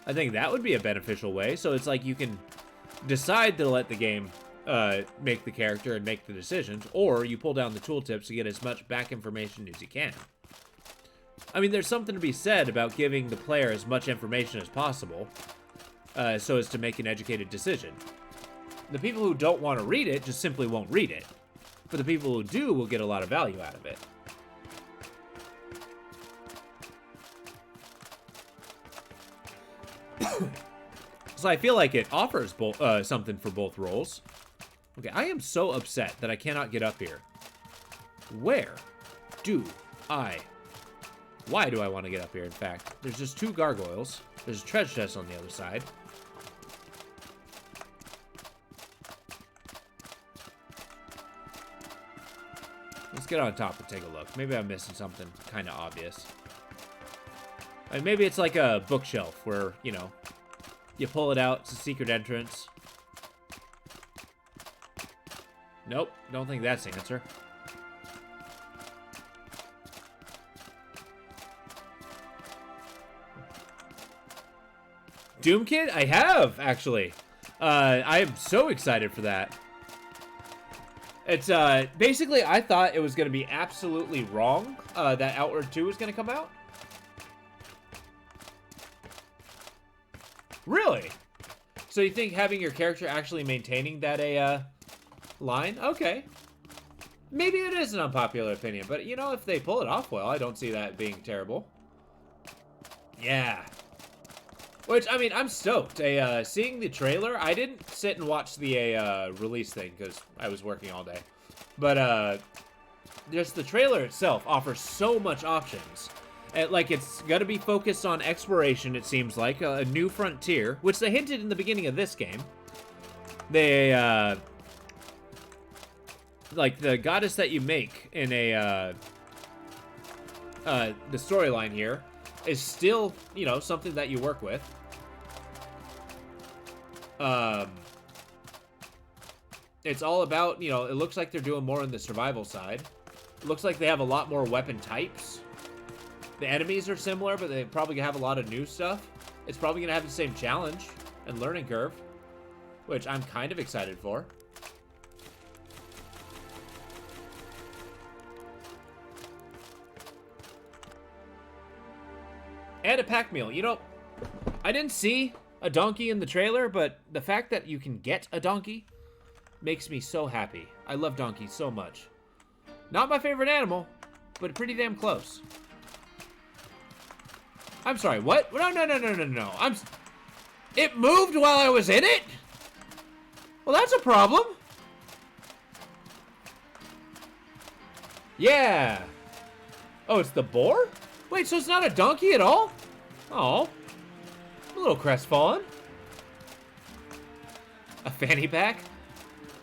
I think that would be a beneficial way. So it's like you can decide to let the game make the character and make the decisions, or you pull down the tooltips to get as much back information as you can. I mean, there's something to be said about giving the player as much information as possible, so as to make an educated decision. The people who don't want to read it just simply won't read it, but the people who do will get a lot of value out of it. So I feel like it offers something for both roles. Okay, I am so upset that I cannot get up here. Where do I... Why do I want to get up here, in fact? There's just 2 gargoyles. There's a treasure chest on the other side. Let's get on top and take a look. Maybe I'm missing something kind of obvious. Like maybe it's like a bookshelf where, you know, you pull it out, it's a secret entrance. Nope, don't think that's the answer. Doom Kid? I have, actually. I am so excited for that. It's, basically, I thought it was going to be absolutely wrong, that Outward 2 was going to come out. Really? So you think having your character actually maintaining that line? Okay. Maybe it is an unpopular opinion, but, you know, if they pull it off well, I don't see that being terrible. Yeah. Which, I mean, I'm stoked. Seeing the trailer, I didn't sit and watch the release thing because I was working all day. But just the trailer itself offers so much options. Like, it's going to be focused on exploration, it seems like. A new frontier, which they hinted in the beginning of this game. They, like, the goddess that you make in the storyline here is still, you know, something that you work with. It's all about, you know, it looks like they're doing more on the survival side. It looks like they have a lot more weapon types. The enemies are similar, but they probably have a lot of new stuff. It's probably going to have the same challenge and learning curve, which I'm kind of excited for. And a pack meal. You know, I didn't see a donkey in the trailer, but the fact that you can get a donkey makes me so happy. I love donkeys so much. Not my favorite animal, but pretty damn close. I'm sorry, what? No. It moved while I was in it? Well, that's a problem. Yeah. Oh, it's the boar? Wait, so it's not a donkey at all? Oh. A little crestfallen. A fanny pack?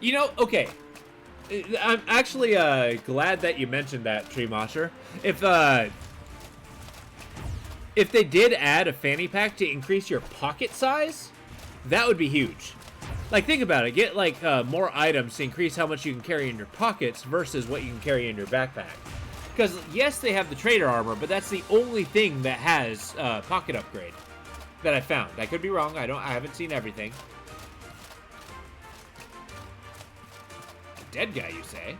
You know, okay. I'm actually glad that you mentioned that, Tree Mosher. If they did add a fanny pack to increase your pocket size, that would be huge. Like, think about it. Get, like, more items to increase how much you can carry in your pockets versus what you can carry in your backpack. Because, yes, they have the trader armor, but that's the only thing that has pocket upgrade that I found. I could be wrong. I haven't seen everything. A dead guy, you say?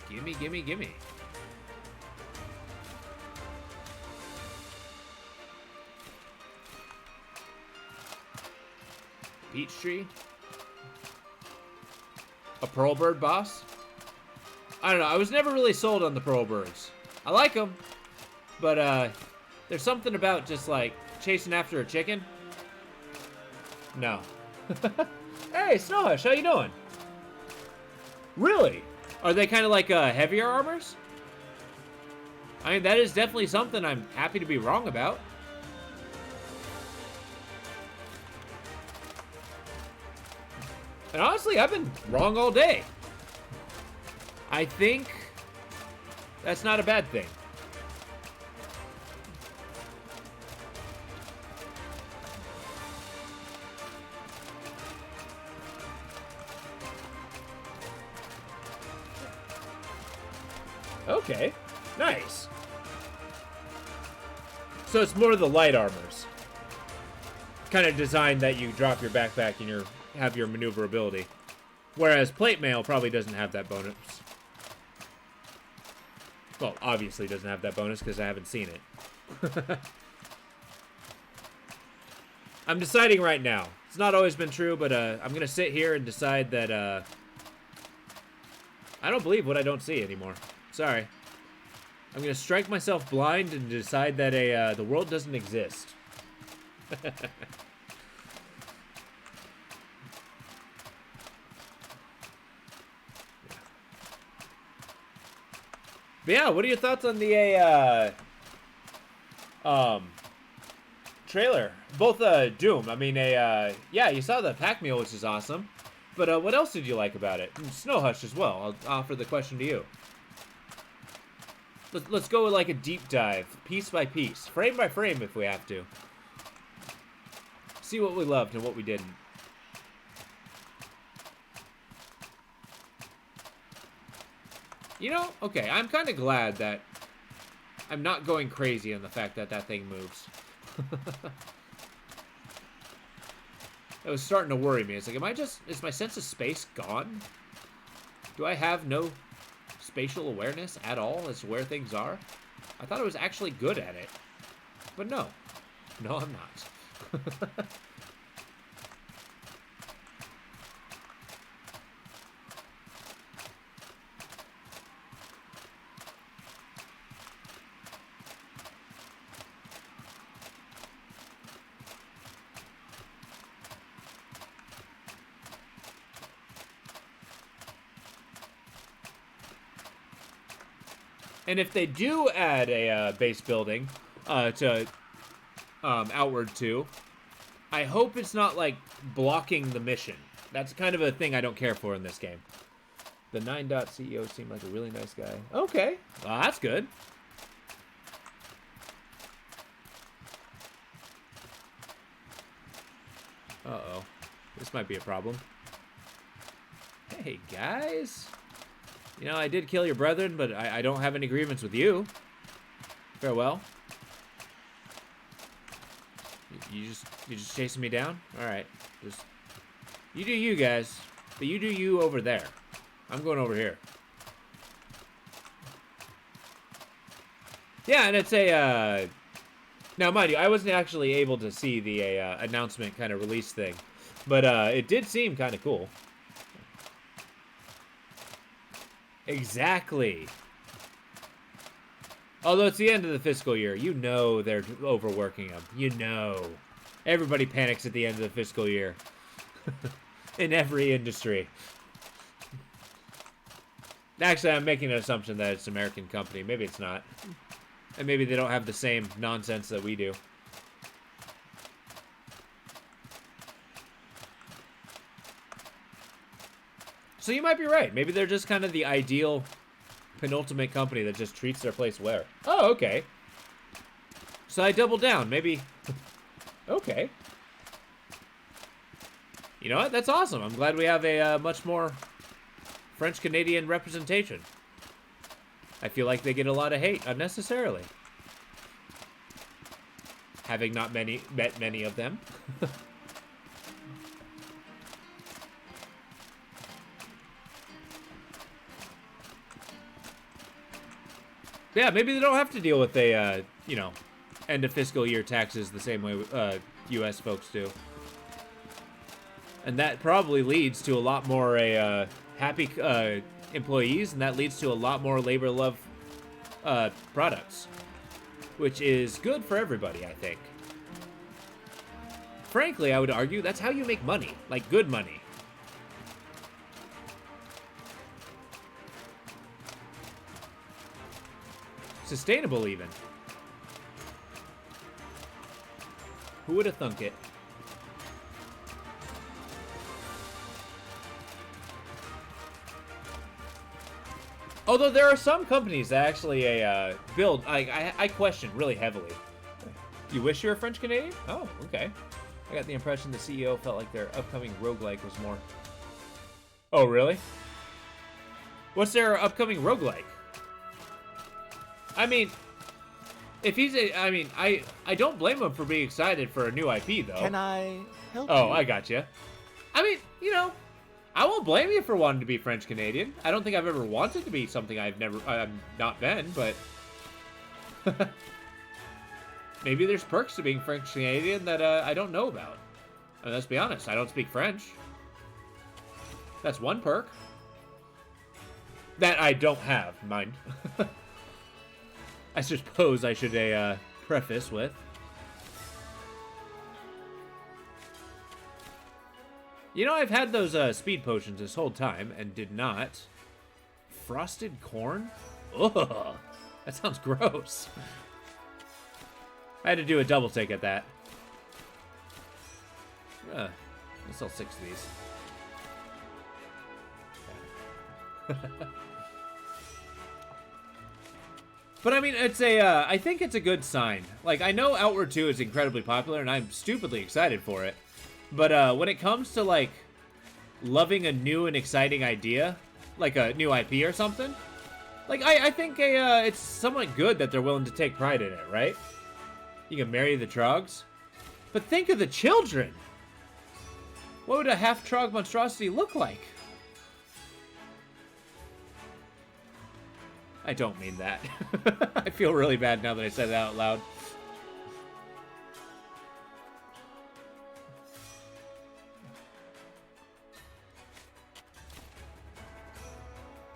Gimme, gimme, gimme. Peach tree? A pearl bird boss? I don't know. I was never really sold on the pearl birds. I like them, but there's something about just like chasing after a chicken. No. Hey, Snowhush, how you doing? Really? Are they kind of like heavier armors? I mean, that is definitely something I'm happy to be wrong about. And honestly, I've been wrong all day. I think that's not a bad thing. Okay, nice. So it's more of the light armors. Kind of designed that you drop your backpack and have your maneuverability. Whereas plate mail probably doesn't have that bonus. Well, obviously doesn't have that bonus because I haven't seen it. I'm deciding right now. It's not always been true, but I'm going to sit here and decide that I don't believe what I don't see anymore. Sorry. I'm going to strike myself blind and decide that the world doesn't exist. But yeah, what are your thoughts on the trailer? Both Doom. I mean, yeah, you saw the pack meal, which is awesome. But what else did you like about it? And Snowhush as well. I'll offer the question to you. Let's go with like a deep dive, piece by piece, frame by frame if we have to. See what we loved and what we didn't. You know, okay, I'm kind of glad that I'm not going crazy on the fact that that thing moves. It was starting to worry me. It's like, is my sense of space gone? Do I have no spatial awareness at all as to where things are? I thought I was actually good at it. But no. No, I'm not. And if they do add a base building to Outward 2, I hope it's not, like, blocking the mission. That's kind of a thing I don't care for in this game. The 9-Dot CEO seemed like a really nice guy. Okay. Well, that's good. Uh-oh. This might be a problem. Hey, guys. You know, I did kill your brethren, but I don't have any grievance with you. Farewell. You just chasing me down? Alright. Just you do you, guys. But you do you over there. I'm going over here. Yeah, and it's a now mind you, I wasn't actually able to see the announcement kind of release thing. But it did seem kind of cool. Exactly. Although it's the end of the fiscal year, you know they're overworking them. You know. Everybody panics at the end of the fiscal year. In every industry. Actually, I'm making an assumption that it's an American company. Maybe it's not. And maybe they don't have the same nonsense that we do. So you might be right. Maybe they're just kind of the ideal penultimate company that just treats their place well. Oh, okay. So I double down. Maybe... Okay. You know what? That's awesome. I'm glad we have a much more French-Canadian representation. I feel like they get a lot of hate unnecessarily. Having not met many of them. Yeah, maybe they don't have to deal with a, you know, end of fiscal year taxes the same way U.S. folks do. And that probably leads to a lot more happy employees, and that leads to a lot more labor love products, which is good for everybody, I think. Frankly, I would argue that's how you make money, like good money. Sustainable, even. Who would have thunk it? Although there are some companies that actually build, I question really heavily. You wish you were French Canadian? Oh, okay. I got the impression the CEO felt like their upcoming roguelike was more. Oh, really? What's their upcoming roguelike? I mean, if he's I mean, I don't blame him for being excited for a new IP, though. Can I help you? Oh, I got you. I mean, you know, I won't blame you for wanting to be French Canadian. I don't think I've ever wanted to be something I've not been, but maybe there's perks to being French Canadian that I don't know about. And let's be honest, I don't speak French. That's one perk that I don't have, mind. I suppose I should preface with. You know, I've had those speed potions this whole time and did not. Frosted corn? Ugh, that sounds gross. I had to do a double take at that. I'll sell 6 of these. But I mean, it's a, I think it's a good sign. Like, I know Outward 2 is incredibly popular, and I'm stupidly excited for it. But when it comes to, like, loving a new and exciting idea, like a new IP or something, like, I think it's somewhat good that they're willing to take pride in it, right? You can marry the Trogs. But think of the children! What would a half-Trog monstrosity look like? I don't mean that. I feel really bad now that I said that out loud.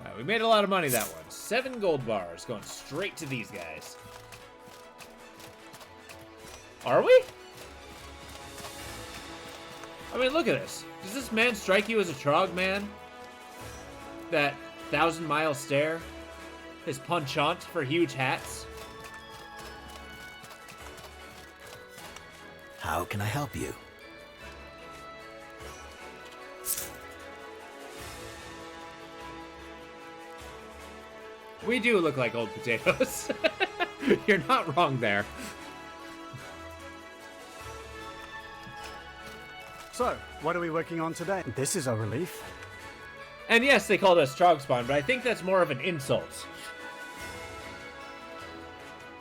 Alright, we made a lot of money that one. 7 gold bars going straight to these guys. Are we? I mean, look at this. Does this man strike you as a Trog man? That 1,000-mile stare? His penchant for huge hats? How can I help you? We do look like old potatoes. You're not wrong there. So, what are we working on today? This is a relief. And yes, they called us Trog spawn, but I think that's more of an insult.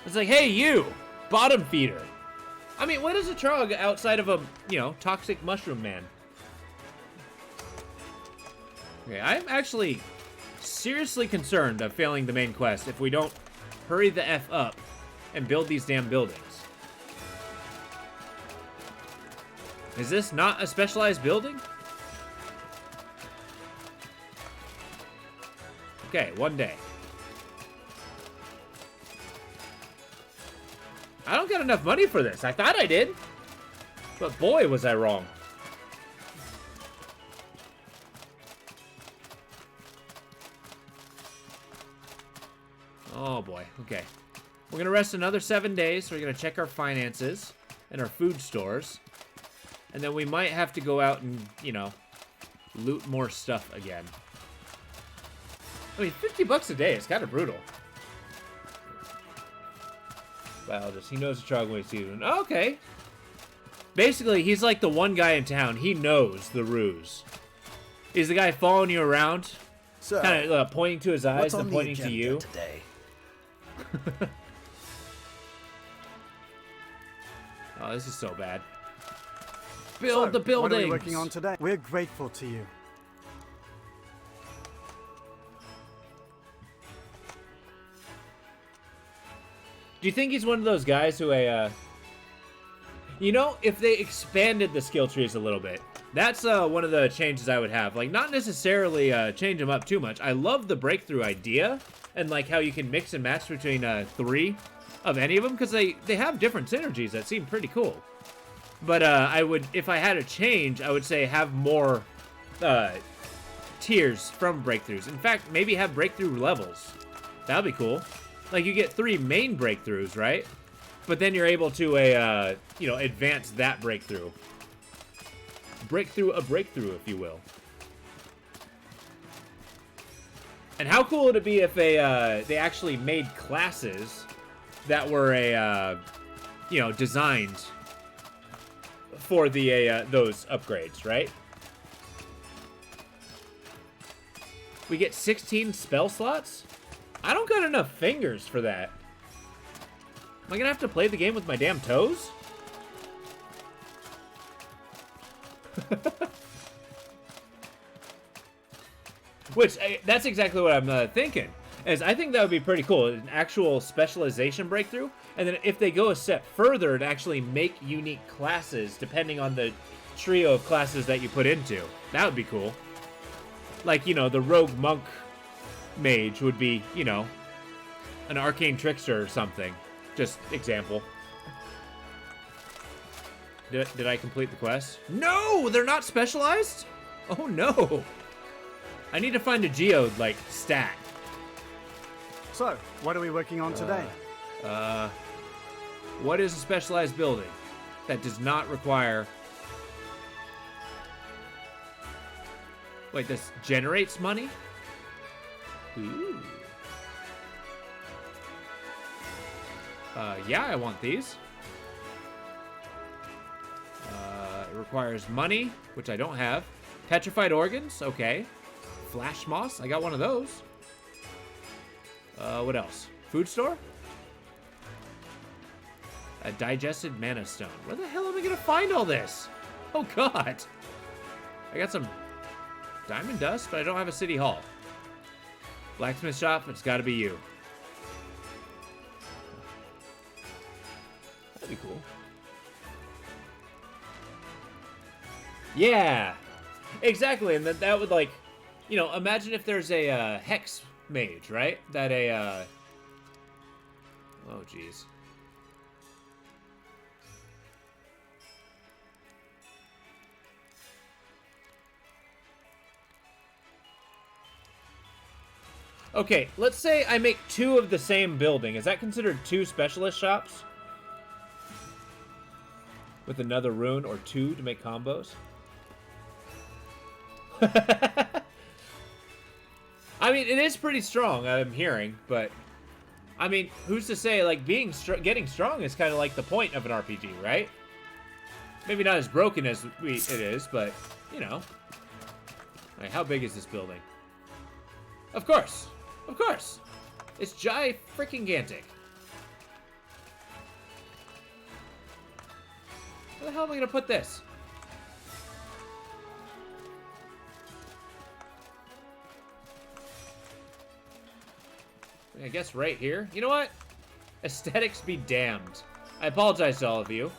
It's like, hey, you, bottom feeder. I mean, what is a Trog outside of a, you know, toxic mushroom man? Okay, I'm actually seriously concerned of failing the main quest if we don't hurry the F up and build these damn buildings. Is this not a specialized building? Okay, 1 day. I don't got enough money for this. I thought I did. But boy, was I wrong. Oh boy, okay. We're gonna rest another 7 days. So we're gonna check our finances and our food stores. And then we might have to go out and, you know, loot more stuff again. I mean, 50 bucks a day is kind of brutal. Biologist, he knows the truck when he sees one. Okay. Basically, he's like the one guy in town. He knows the ruse. He's the guy following you around, So, kind of pointing to his eyes what's on and the pointing to agenda you. today? Oh, this is so bad. So, Build the buildings. what are we working on today? We're grateful to you. Do you think he's one of those guys who you know, if they expanded the skill trees a little bit, that's one of the changes I would have. Like, not necessarily change them up too much. I love the breakthrough idea and like how you can mix and match between 3 of any of them because they have different synergies that seem pretty cool. But I would, if I had a change, I would say have more tiers from breakthroughs. In fact, maybe have breakthrough levels. That'd be cool. Like, you get 3 main breakthroughs, right? But then you're able to, you know, advance that breakthrough. Breakthrough a breakthrough, if you will. And how cool would it be if they actually made classes that were you know, designed for the those upgrades, right? We get 16 spell slots? I don't got enough fingers for that. Am I gonna have to play the game with my damn toes? Which, that's exactly what I'm thinking. Is I think that would be pretty cool. An actual specialization breakthrough. And then if they go a step further and actually make unique classes depending on the trio of classes that you put into. That would be cool. Like, you know, the rogue monk mage would be, you know, an arcane trickster or something. Just example. Did I complete the quest? No, they're not specialized? Oh no. I need to find a geode, like, stat. So, what are we working on today? What is a specialized building that does not require... Wait, this generates money? Ooh. Yeah, I want these. It requires money, which I don't have. Petrified organs, okay. Flash moss, I got one of those. What else? Food store? A digested mana stone. Where the hell am I gonna find all this? Oh god. I got some diamond dust, but I don't have a city hall. Blacksmith shop, it's gotta be you. That'd be cool. Yeah! Exactly, and that would, like, you know, imagine if there's a hex mage, right? That oh jeez. Okay, let's say I make 2 of the same building. Is that considered 2 specialist shops? With another rune or 2 to make combos? I mean, it is pretty strong, I'm hearing, but... I mean, who's to say, like, getting strong is kind of like the point of an RPG, right? Maybe not as broken as it is, but, you know. Like, how big is this building? Of course! Of course! It's freaking-gantic. Where the hell am I gonna put this? I guess right here. You know what? Aesthetics be damned. I apologize to all of you.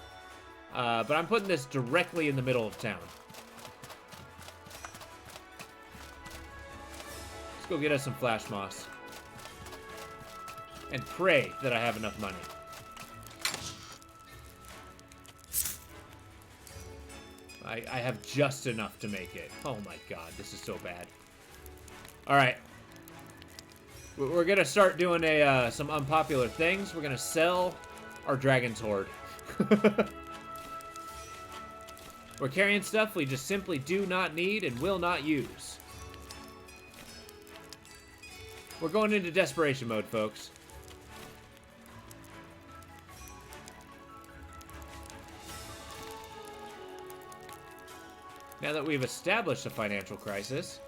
But I'm putting this directly in the middle of town. Let's go get us some flash moss. And pray that I have enough money. I have just enough to make it. Oh my god, this is so bad. Alright. We're gonna start doing some unpopular things. We're gonna sell our Dragon's Horde. We're carrying stuff we just simply do not need and will not use. We're going into desperation mode, folks. Now that we've established a financial crisis,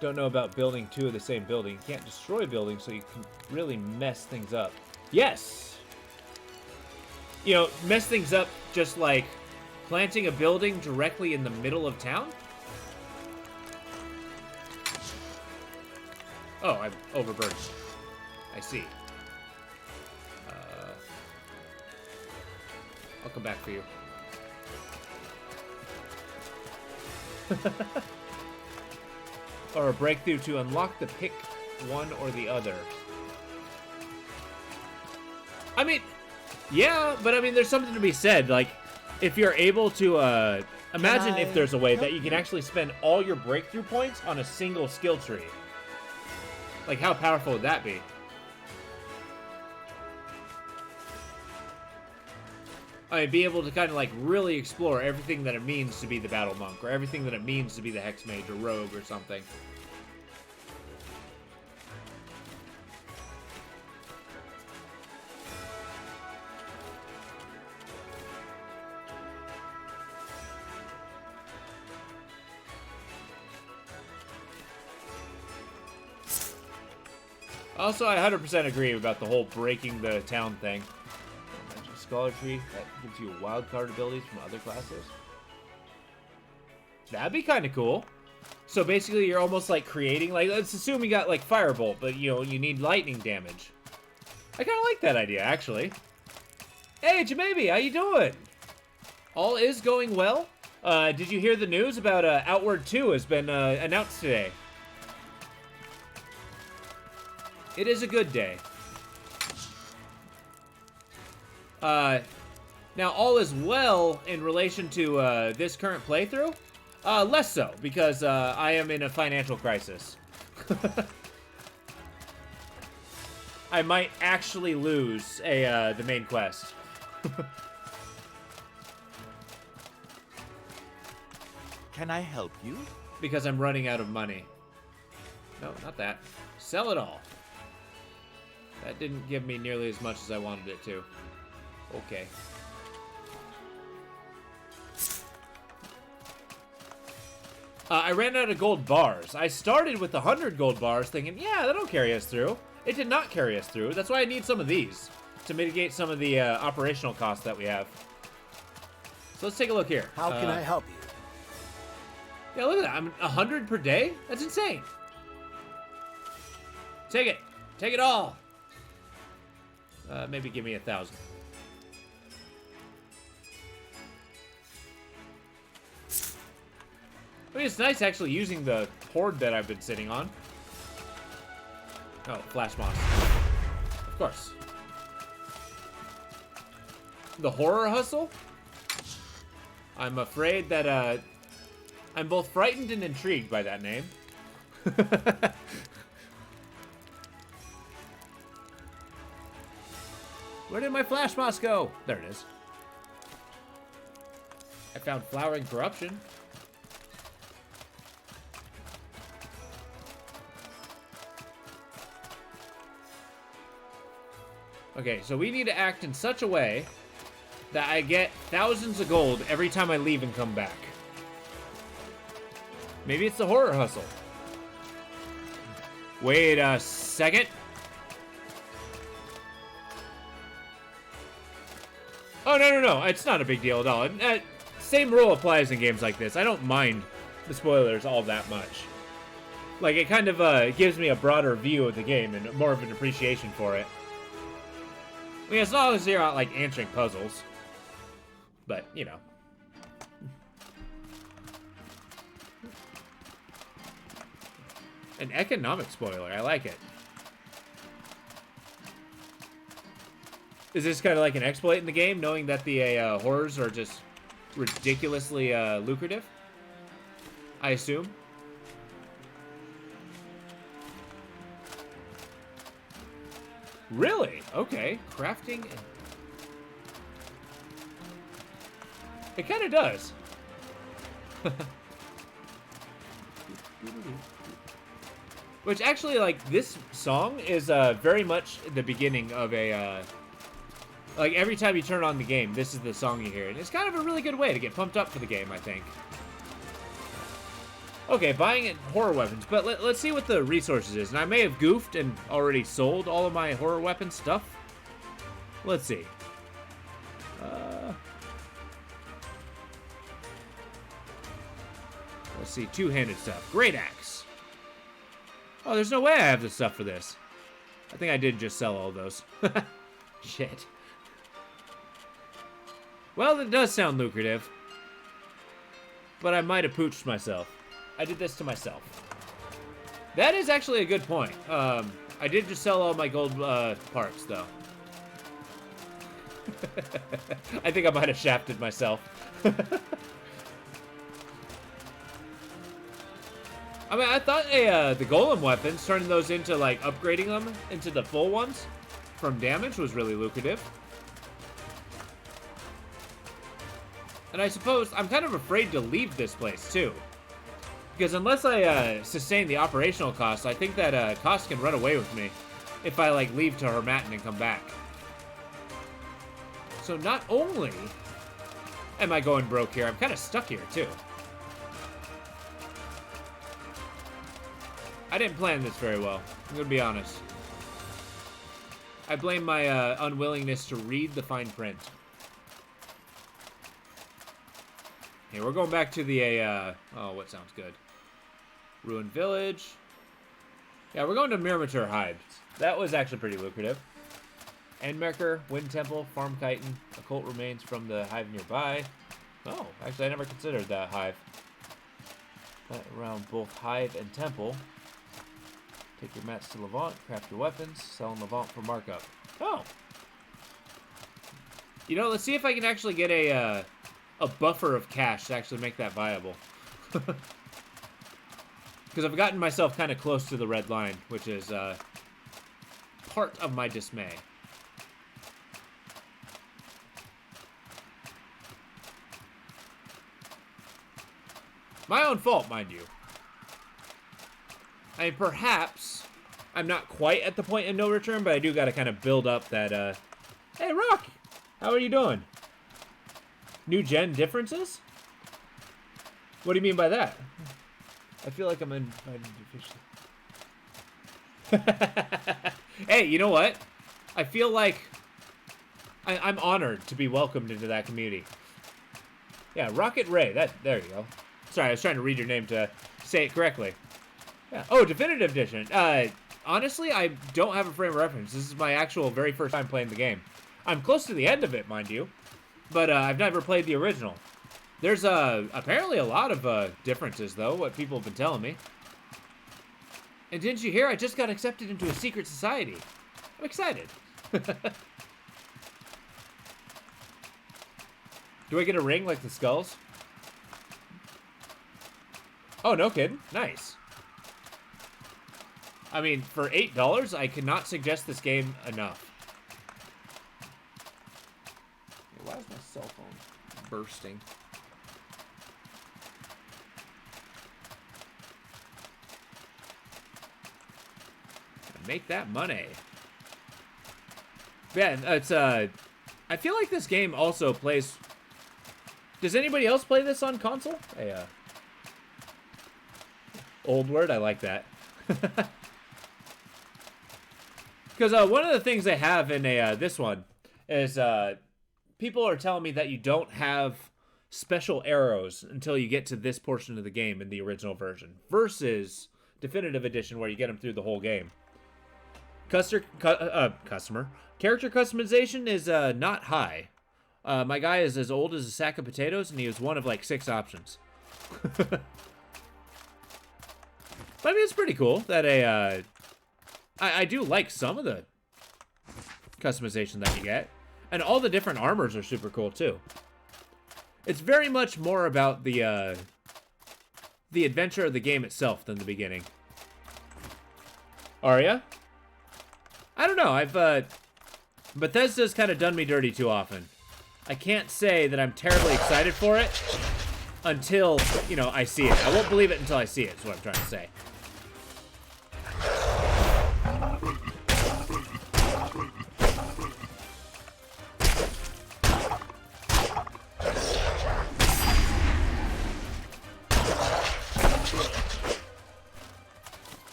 don't know about building two of the same building. You can't destroy buildings, so you can really mess things up. Yes! You know, mess things up just like planting a building directly in the middle of town? Oh, I'm overburdened. I see. I'll come back for you. Or a breakthrough to unlock the pick one or the other. I mean, yeah, but I mean, there's something to be said. Like, if you're able to, imagine if there's a way that you can actually spend all your breakthrough points on a single skill tree. Like, how powerful would that be? I mean, be able to kind of like really explore everything that it means to be the Battle Monk, or everything that it means to be the Hex Mage or Rogue or something. Also, I 100% agree about the whole breaking the town thing. Scholar tree that gives you wildcard abilities from other classes. That'd be kind of cool. So basically, you're almost like creating, like, let's assume you got like Firebolt, but you know, you need lightning damage. I kind of like that idea, actually. Hey, Jamebi, how you doing? All is going well. Did you hear the news about Outward 2 has been announced today? It is a good day. Now all is well in relation to this current playthrough. Less so, because I am in a financial crisis. I might actually lose the main quest. Can I help you? Because I'm running out of money. No, not that. Sell it all. That didn't give me nearly as much as I wanted it to. Okay. I ran out of gold bars. I started with 100 gold bars thinking, yeah, that'll carry us through. It did not carry us through. That's why I need some of these to mitigate some of the operational costs that we have. So let's take a look here. How can I help you? Yeah, look at that. I'm 100 per day? That's insane. Take it. Take it all. Maybe give me 1,000. I mean, it's nice actually using the horde that I've been sitting on. Oh, Flash Moss. Of course. The Horror Hustle? I'm afraid that, I'm both frightened and intrigued by that name. Where did my Flash Moss go? There it is. I found Flowering Corruption. Okay, so we need to act in such a way that I get thousands of gold every time I leave and come back. Maybe it's the Horror Hustle. Wait a second. Oh, no. It's not a big deal at all. Same rule applies in games like this. I don't mind the spoilers all that much. Like, it kind of gives me a broader view of the game and more of an appreciation for it. I mean, as long as you're not, like, answering puzzles. But, you know. An economic spoiler. I like it. Is this kind of like an exploit in the game, knowing that the horrors are just ridiculously lucrative? I assume. Really? Okay. Crafting. It kind of does. Which actually, like, this song is very much the beginning of a, like, every time you turn on the game, this is the song you hear. And it's kind of a really good way to get pumped up for the game, I think. Okay, buying it horror weapons, but let's see what the resources is. And I may have goofed and already sold all of my horror weapon stuff. Let's see. Let's see, two-handed stuff. Great axe. Oh, there's no way I have the stuff for this. I think I did just sell all those. Shit. Well, it does sound lucrative. But I might have pooched myself. I did this to myself. That is actually a good point. I did just sell all my gold parts, though. I think I might have shafted myself. I mean, I thought the golem weapons, turning those into, like, upgrading them into the full ones from damage was really lucrative. And I suppose I'm kind of afraid to leave this place, too. Because unless I sustain the operational costs, I think that cost can run away with me if I, like, leave to Hermatin and come back. So not only am I going broke here, I'm kind of stuck here, too. I didn't plan this very well. I'm gonna be honest. I blame my unwillingness to read the fine print. Okay, we're going back to the, oh, what sounds good? Ruined Village. Yeah, we're going to Miramatur Hives. That was actually pretty lucrative. Endmaker, Wind Temple, Farm Chitin, occult remains from the hive nearby. Oh, actually, I never considered that hive. Plant around both hive and temple. Take your mats to Levant, craft your weapons, sell in Levant for markup. Oh. You know, let's see if I can actually get a buffer of cash to actually make that viable. Because I've gotten myself kind of close to the red line, which is part of my dismay. My own fault, mind you. I mean, perhaps I'm not quite at the point of no return, but I do got to kind of build up that, Hey, Rock! How are you doing? New gen differences? What do you mean by that? I feel like I'm invited officially. Hey, you know what? I feel like I'm honored to be welcomed into that community. Yeah, Rocket Ray. There you go. Sorry, I was trying to read your name to say it correctly. Yeah. Oh, Definitive Edition. Honestly, I don't have a frame of reference. This is my actual very first time playing the game. I'm close to the end of it, mind you, but I've never played the original. There's apparently a lot of differences, though, what people have been telling me. And didn't you hear? I just got accepted into a secret society. I'm excited. Do I get a ring like the skulls? Oh, no kidding. Nice. I mean, for $8, I cannot suggest this game enough. Why is my cell phone bursting? Make that money. Yeah, it's I feel like this game also plays. Does anybody else play this on console? Hey, old word, I like that. Because one of the things they have in this one is people are telling me that you don't have special arrows until you get to this portion of the game in the original version, versus Definitive Edition where you get them through the whole game. Character customization is not high. My guy is as old as a sack of potatoes, and he was one of like 6 options. But I mean, it's pretty cool that I do like some of the customization that you get. And all the different armors are super cool, too. It's very much more about the adventure of the game itself than the beginning. Arya? I don't know. Bethesda's kind of done me dirty too often. I can't say that I'm terribly excited for it until, you know, I see it. I won't believe it until I see it, is what I'm trying to say.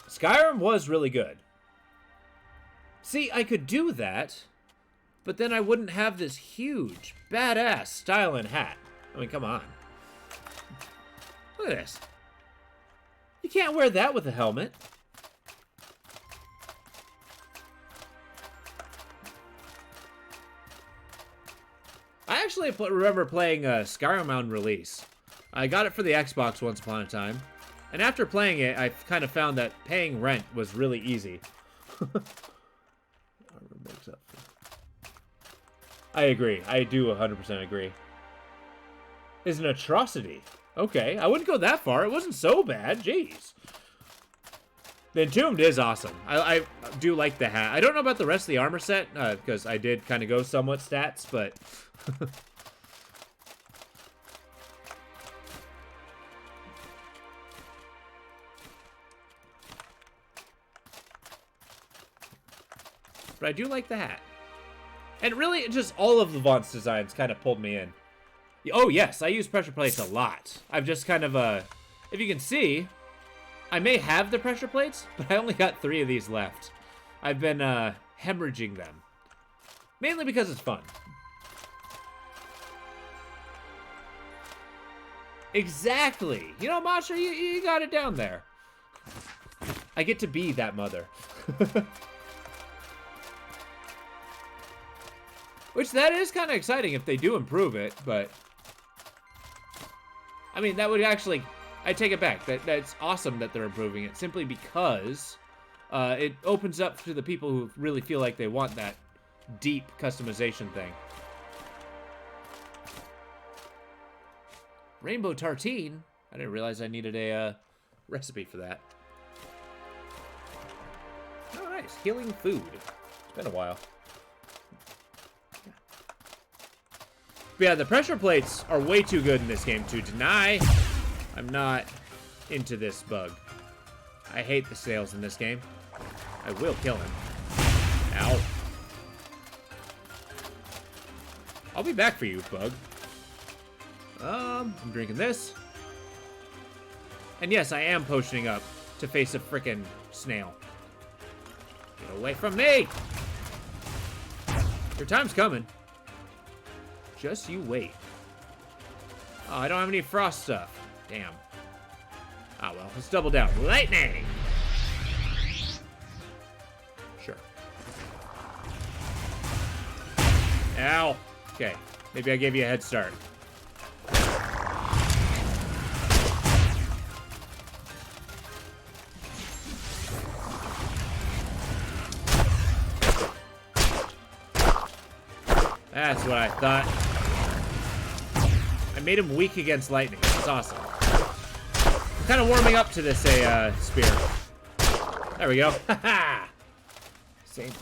Skyrim was really good. See, I could do that, but then I wouldn't have this huge, badass styling hat. I mean, come on. Look at this. You can't wear that with a helmet. I actually remember playing Skyrim on release. I got it for the Xbox once upon a time. And after playing it, I kind of found that paying rent was really easy. I agree. I do 100% agree. Is an atrocity. Okay, I wouldn't go that far. It wasn't so bad. Jeez. The Entombed is awesome. I do like the hat. I don't know about the rest of the armor set, because I did kind of go somewhat stats, but... But I do like the hat. And really, just all of Levant's designs kind of pulled me in. Oh, yes, I use pressure plates a lot. I've just kind of, if you can see, I may have the pressure plates, but I only got 3 of these left. I've been, hemorrhaging them. Mainly because it's fun. Exactly. You know, Masha, you got it down there. I get to be that mother. Which, that is kind of exciting if they do improve it, but... I mean, that would actually... I take it back. That's awesome that they're improving it, simply because it opens up to the people who really feel like they want that deep customization thing. Rainbow Tartine? I didn't realize I needed a recipe for that. Oh, nice. Healing food. It's been a while. But yeah, the pressure plates are way too good in this game to deny. I'm not into this bug. I hate the snails in this game. I will kill him. Ow. I'll be back for you, bug. I'm drinking this. And yes, I am potioning up to face a frickin' snail. Get away from me! Your time's coming. Just you wait. Oh, I don't have any frost stuff. Damn. Ah, well, let's double down. Lightning! Sure. Ow. Okay. Maybe I gave you a head start. That's what I thought. I made him weak against lightning. That's awesome. I'm kind of warming up to this spear. There we go. Haha. Same.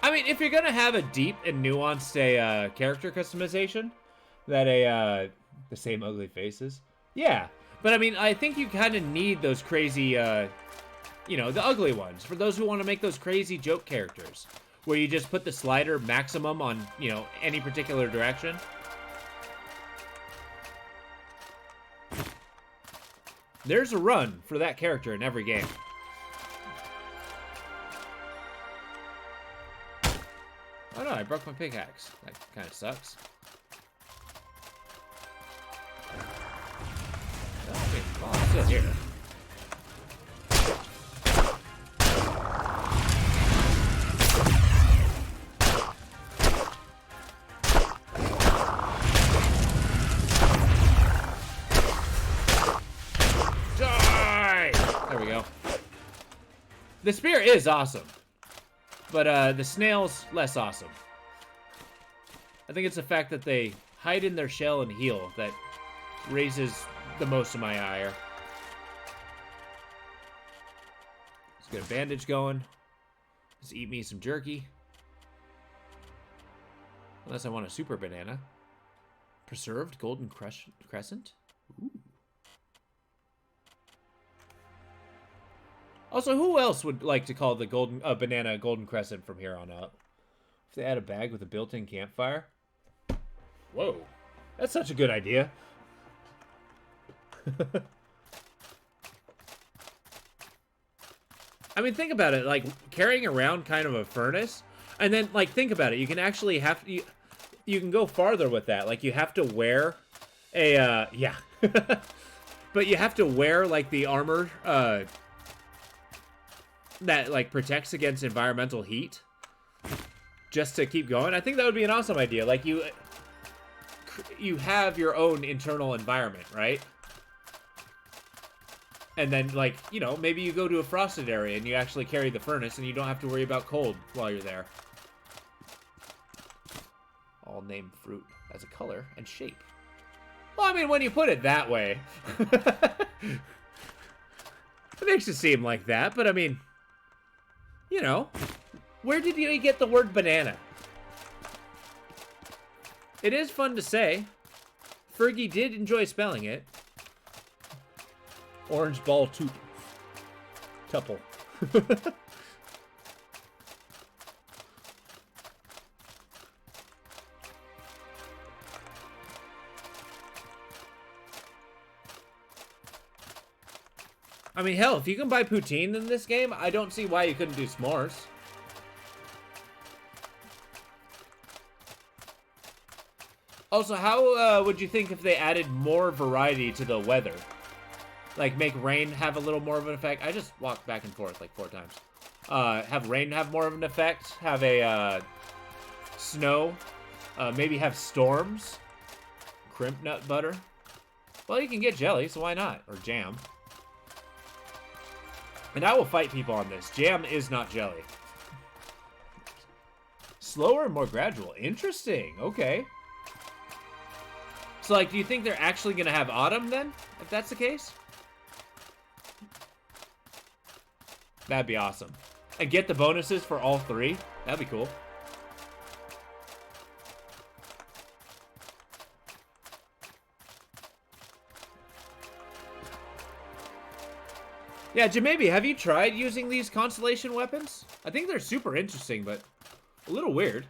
I mean, if you're gonna have a deep and nuanced character customization, that the same ugly faces, yeah. But I mean, I think you kind of need those crazy, you know, the ugly ones for those who want to make those crazy joke characters, where you just put the slider maximum on, you know, any particular direction. There's a run for that character in every game. Oh no, I broke my pickaxe. That kind of sucks. Oh, wait, well, I'm still here. There we go. The spear is awesome. But the snail's less awesome. I think it's the fact that they hide in their shell and heal that raises the most of my ire. Let's get a bandage going. Let's eat me some jerky. Unless I want a super banana. Preserved golden crescent? Ooh. Also, who else would like to call the banana golden crescent from here on out? If they add a bag with a built-in campfire? Whoa. That's such a good idea. I mean, think about it. Like, carrying around kind of a furnace. And then, like, think about it. You can actually you can go farther with that. Like, you have to wear a, yeah. But you have to wear, like, the armor, that, like, protects against environmental heat. Just to keep going. I think that would be an awesome idea. Like, you have your own internal environment, right? And then, like, you know, maybe you go to a frosted area and you actually carry the furnace and you don't have to worry about cold while you're there. All name fruit as a color and shape. Well, I mean, when you put it that way, it makes it seem like that, but I mean, you know, where did you get the word banana? It is fun to say. Fergie did enjoy spelling it. Orange ball tuple. I mean, hell, if you can buy poutine in this game, I don't see why you couldn't do s'mores. Also, how would you think if they added more variety to the weather? Like, make rain have a little more of an effect? I just walked back and forth like 4 times. Have rain have more of an effect? Have a, snow? Maybe have storms? Crimp nut butter? Well, you can get jelly, so why not? Or jam. And I will fight people on this. Jam is not jelly. Slower and more gradual. Interesting. Okay. So, like, do you think they're actually going to have autumn, then? If that's the case? That'd be awesome. And get the bonuses for all 3? That'd be cool. Yeah, Jamabi, have you tried using these constellation weapons? I think they're super interesting, but a little weird.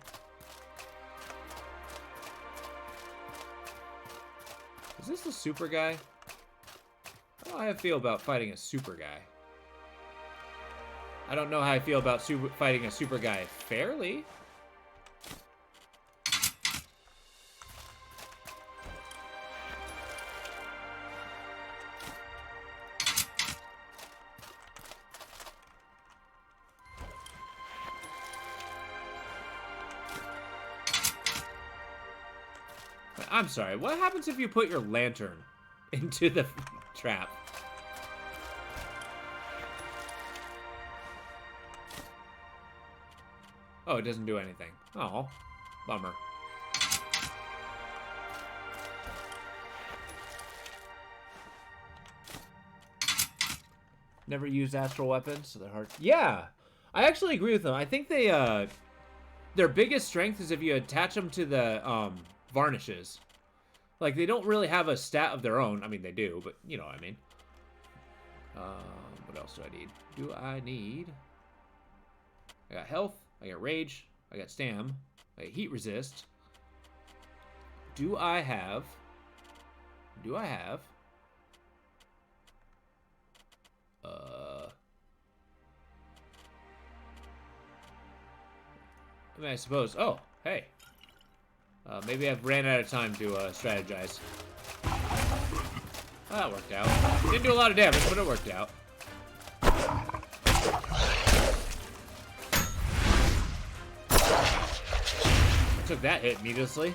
Is this the super guy? How do I feel about fighting a super guy? I don't know how I feel about fighting a super guy fairly. I'm sorry, what happens if you put your lantern into the trap? Oh, it doesn't do anything. Oh, bummer. Never used astral weapons, so they're hard. Yeah, I actually agree with them. I think they, their biggest strength is if you attach them to the, varnishes. Like, they don't really have a stat of their own. I mean, they do, but you know what I mean. What else do I need? I got health. I got rage. I got stam. I got heat resist. Do I have... I mean, I suppose... Oh, hey. Maybe I've ran out of time to strategize. Oh, that worked out. Didn't do a lot of damage, but it worked out. I took that hit needlessly.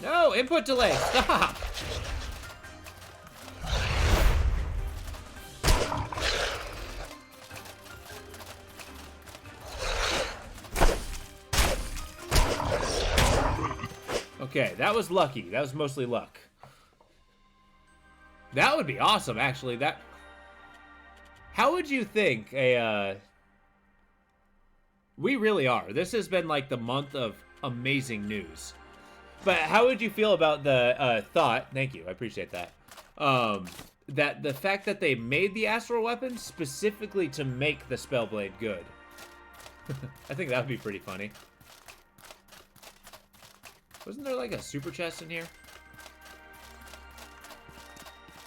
No! No, input delay. Stop. Okay, that was lucky. That was mostly luck. That would be awesome, actually. How would you think we really are. This has been like the month of amazing news. But how would you feel about the thought, thank you, I appreciate that, that the fact that they made the astral weapon specifically to make the Spellblade good? I think that would be pretty funny. Wasn't there like a super chest in here?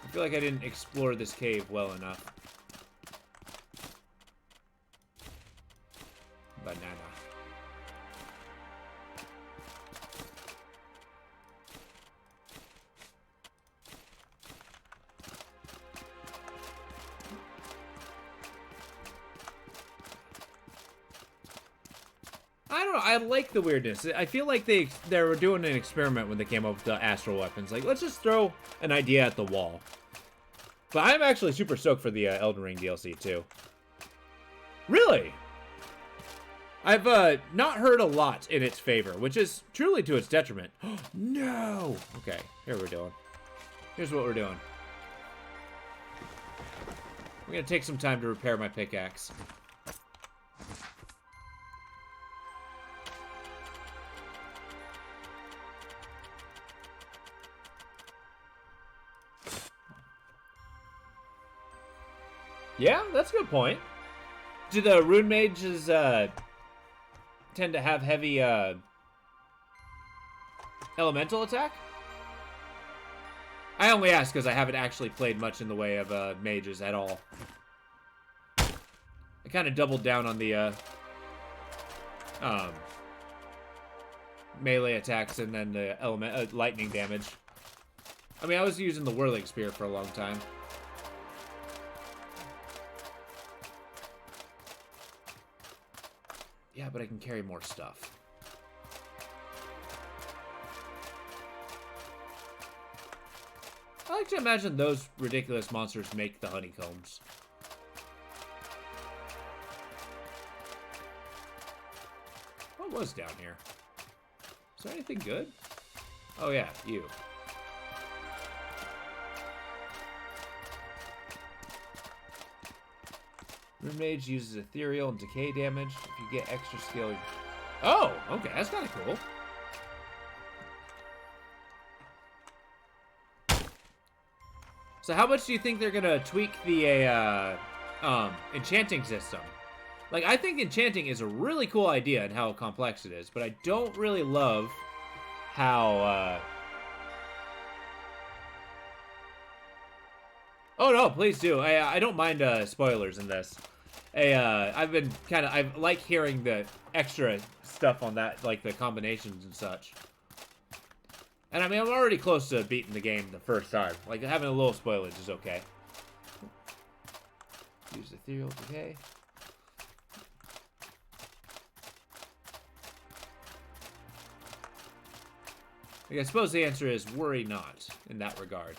I feel like I didn't explore this cave well enough. Banana. I don't know. I like the weirdness. I feel like they were doing an experiment when they came up with the astral weapons. Like, let's just throw an idea at the wall. But I'm actually super stoked for the Elden Ring DLC too. Really? I've not heard a lot in its favor, which is truly to its detriment. No! Okay, here we're doing. Here's what we're doing. We're gonna take some time to repair my pickaxe. Yeah, that's a good point. Do the rune mages tend to have heavy elemental attack? I only ask because I haven't actually played much in the way of mages at all. I kind of doubled down on the melee attacks and then the lightning damage. I mean, I was using the whirling spear for a long time. Yeah, but I can carry more stuff. I like to imagine those ridiculous monsters make the honeycombs. What was down here? Is there anything good? Oh yeah, you. Rune Mage uses ethereal and decay damage. If you get extra skill... Oh, okay, that's kind of cool. So how much do you think they're gonna tweak the enchanting system? Like, I think enchanting is a really cool idea and how complex it is, but I don't really love how... Oh no, please do. I don't mind spoilers in this. I like hearing the extra stuff on that, like the combinations and such. And I mean, I'm already close to beating the game the first time. Like, having a little spoilage is okay. Use ethereal decay. Like, I suppose the answer is worry not in that regard.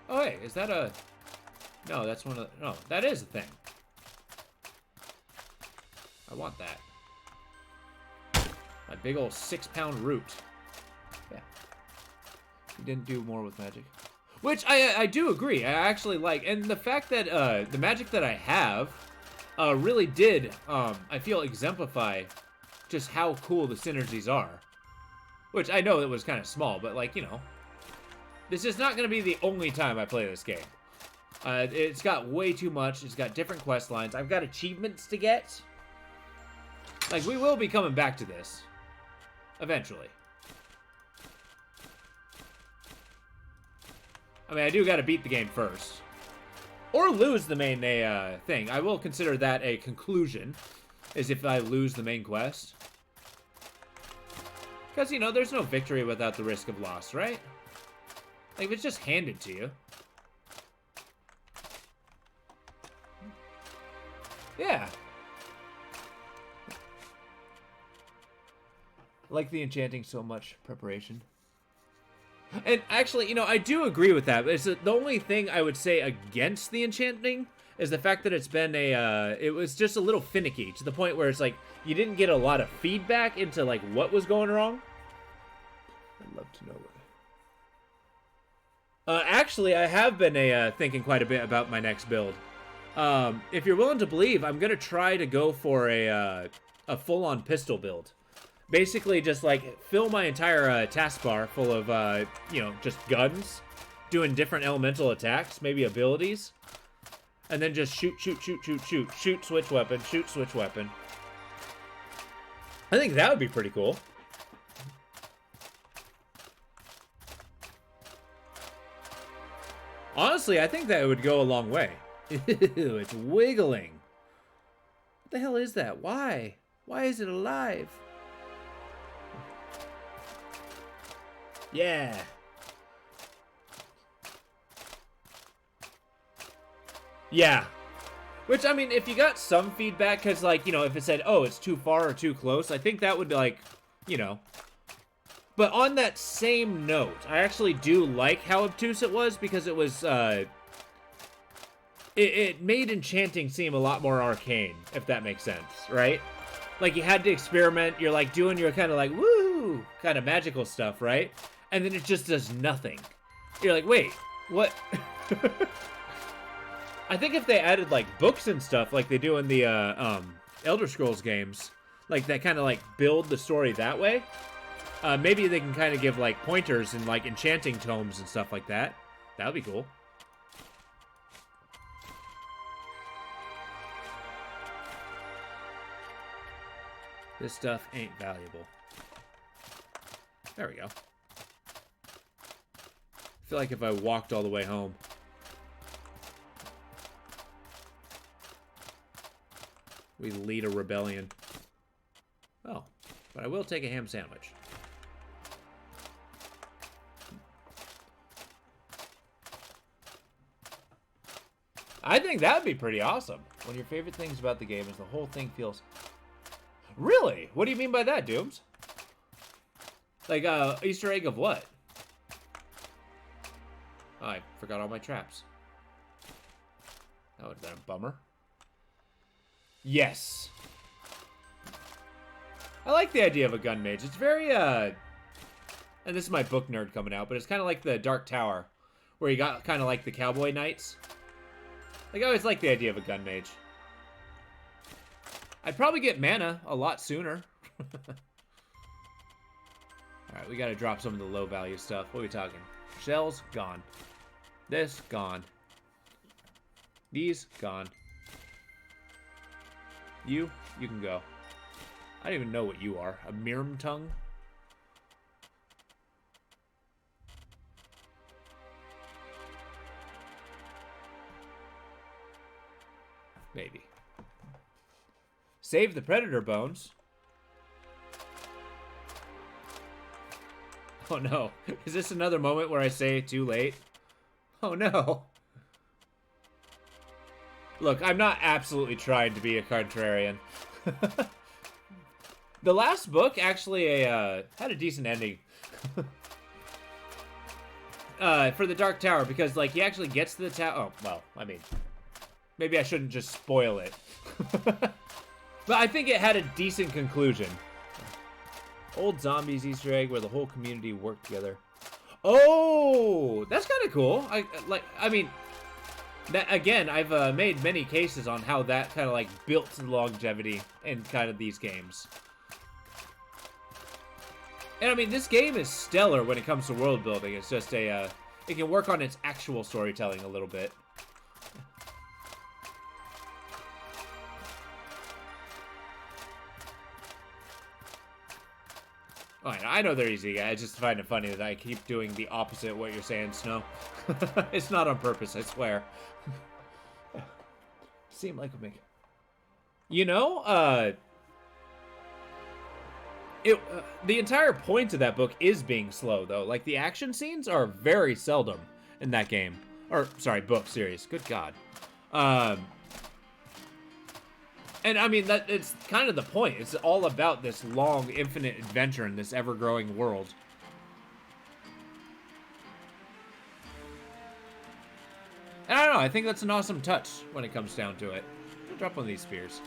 Oh, hey, is that a... No, that's one of the... No, that is a thing. I want that. My big old 6-pound root. Yeah. You didn't do more with magic. Which, I do agree. I actually like... And the fact that the magic that I have really did, I feel, exemplify just how cool the synergies are. Which, I know it was kind of small, but, like, you know... This is not going to be the only time I play this game. It's got way too much. It's got different quest lines. I've got achievements to get. Like, we will be coming back to this. Eventually. I mean, I do got to beat the game first. Or lose the main thing. I will consider that a conclusion. Is if I lose the main quest. Because, you know, there's no victory without the risk of loss, right? Like, if it's just handed to you. Yeah. I like the enchanting so much. Preparation. And actually, you know, I do agree with that. It's the only thing I would say against the enchanting is the fact that it's been it was just a little finicky to the point where it's like you didn't get a lot of feedback into like what was going wrong. I'd love to know what. Actually, I have been thinking quite a bit about my next build. If you're willing to believe, I'm gonna try to go for a full-on pistol build. Basically, just like fill my entire taskbar full of you know, just guns, doing different elemental attacks, maybe abilities, and then just shoot, switch weapon, shoot, switch weapon. I think that would be pretty cool. Honestly, I think that would go a long way. Ew, it's wiggling. What the hell is that? Why? Why is it alive? Yeah. Yeah. Which, I mean, if you got some feedback, because, like, you know, if it said, oh, it's too far or too close, I think that would, like, you know. But on that same note, I actually do like how obtuse it was, because it was, it made enchanting seem a lot more arcane, if that makes sense, right? Like, you had to experiment, you're, like, doing your kind of, like, woo, kind of magical stuff, right? And then it just does nothing. You're like, wait, what? I think if they added, like, books and stuff like they do in the Elder Scrolls games, like, that kind of, like, build the story that way, maybe they can kind of give, like, pointers and, like, enchanting tomes and stuff like that. That would be cool. This stuff ain't valuable. There we go. I feel like if I walked all the way home. We lead a rebellion. Oh, but I will take a ham sandwich. I think that would be pretty awesome. One of your favorite things about the game is the whole thing feels... Really? What do you mean by that, Dooms? Like, Easter egg of what? Oh, I forgot all my traps. That would have been a bummer. Yes. I like the idea of a gun mage. It's very, and this is my book nerd coming out, but it's kind of like the Dark Tower, where you got kind of like the cowboy knights. Like, I always like the idea of a gun mage. I'd probably get mana a lot sooner. Alright, we gotta drop some of the low value stuff. What are we talking? Shells, gone. This, gone. These, gone. You can go. I don't even know what you are. A Mirim tongue? Maybe. Save the predator bones. Oh no. Is this another moment where I say too late? Oh no. Look, I'm not absolutely trying to be a contrarian. The last book actually had a decent ending. For the Dark Tower, because like he actually gets to the tower. Oh, well, I mean, maybe I shouldn't just spoil it. But I think it had a decent conclusion. Old Zombies Easter egg where the whole community worked together. Oh, that's kind of cool. I mean, that again, I've made many cases on how that kind of like built longevity in kind of these games. And I mean, this game is stellar when it comes to world building. It's just it can work on its actual storytelling a little bit. Oh, I know they're easy. I just find it funny that I keep doing the opposite of what you're saying, Snow. It's not on purpose, I swear. Seem like a make. You know, the entire point of that book is being slow, though. Like, the action scenes are very seldom in that game. Or, sorry, book series. Good God. And I mean, that it's kind of the point. It's all about this long, infinite adventure in this ever-growing world. And I don't know, I think that's an awesome touch when it comes down to it. I'll drop one of these spears.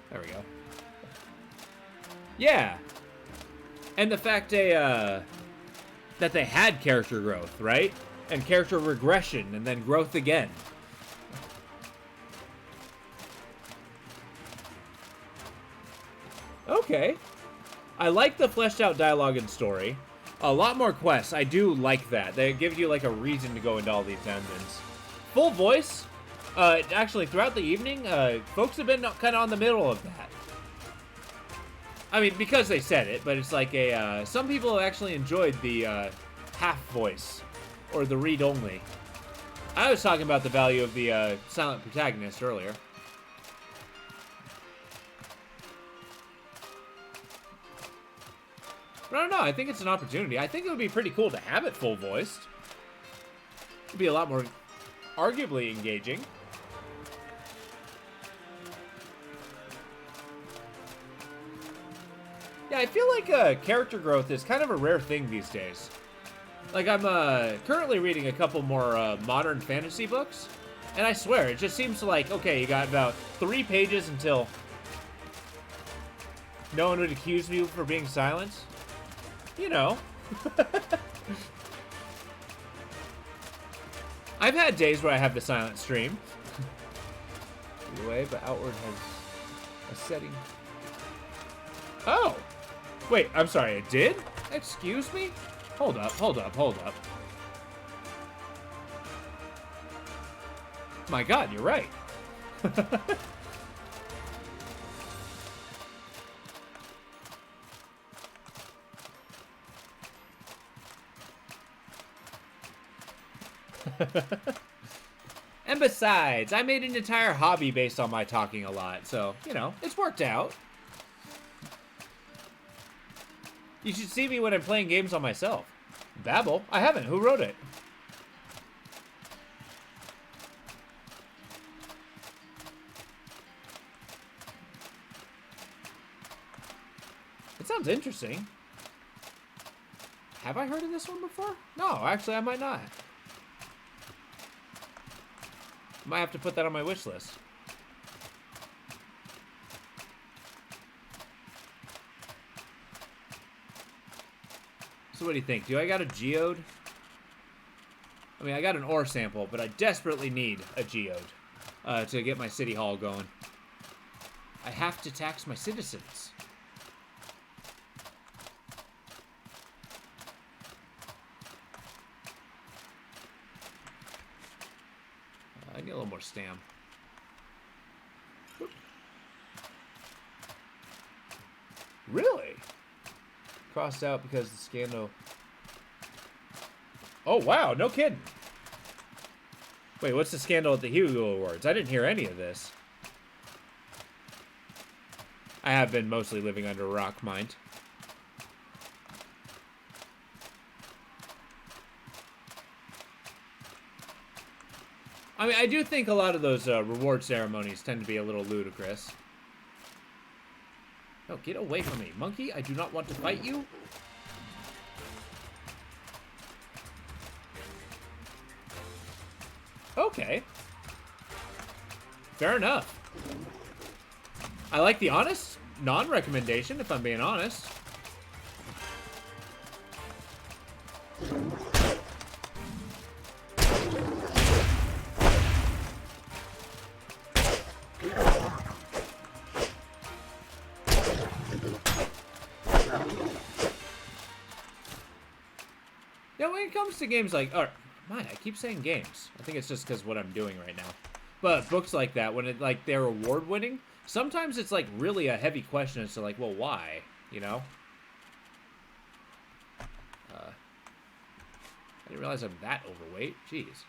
There we go. Yeah. And the fact that they had character growth, right? And character regression, and then growth again. Okay. I like the fleshed out dialogue and story. A lot more quests. I do like that. They give you like a reason to go into all these dungeons. Full voice. Actually, throughout the evening, folks have been kind of on the middle of that. I mean, because they said it, but it's like a, some people have actually enjoyed the half voice or the read only. I was talking about the value of the silent protagonist earlier. But I don't know, I think it's an opportunity. I think it would be pretty cool to have it full voiced. It'd be a lot more arguably engaging. Yeah, I feel like character growth is kind of a rare thing these days. Like, I'm currently reading a couple more modern fantasy books, and I swear, it just seems like, okay, you got about 3 pages until no one would accuse you for being silent. You know. I've had days where I have the silent stream. Anyway, but Outward has a setting. Oh! Wait, I'm sorry, it did? Excuse me? Hold up, hold up, hold up. My god, you're right. And besides, I made an entire hobby based on my talking a lot, so, you know, it's worked out. You should see me when I'm playing games on myself. Babel? I haven't. Who wrote it? It sounds interesting. Have I heard of this one before? No, actually, I might not. Might have to put that on my wish list. So what do you think? Do I got a geode? I mean, I got an ore sample, but I desperately need a geode to get my city hall going. I have to tax my citizens. I need a little more stam. Oop. Really? Crossed out because the scandal. Oh wow, no kidding. Wait, what's the scandal at the Hugo Awards? I didn't hear any of this. I have been mostly living under a rock, mind. I mean, I do think a lot of those reward ceremonies tend to be a little ludicrous. No, get away from me, monkey. I do not want to fight you. Okay. Fair enough. I like the honest non-recommendation, if I'm being honest. Yeah, when it comes to games like, or man, I keep saying games. I think it's just because what I'm doing right now. But books like that, when it like they're award winning, sometimes it's like really a heavy question as to like, well, why? You know? I didn't realize I'm that overweight. Jeez.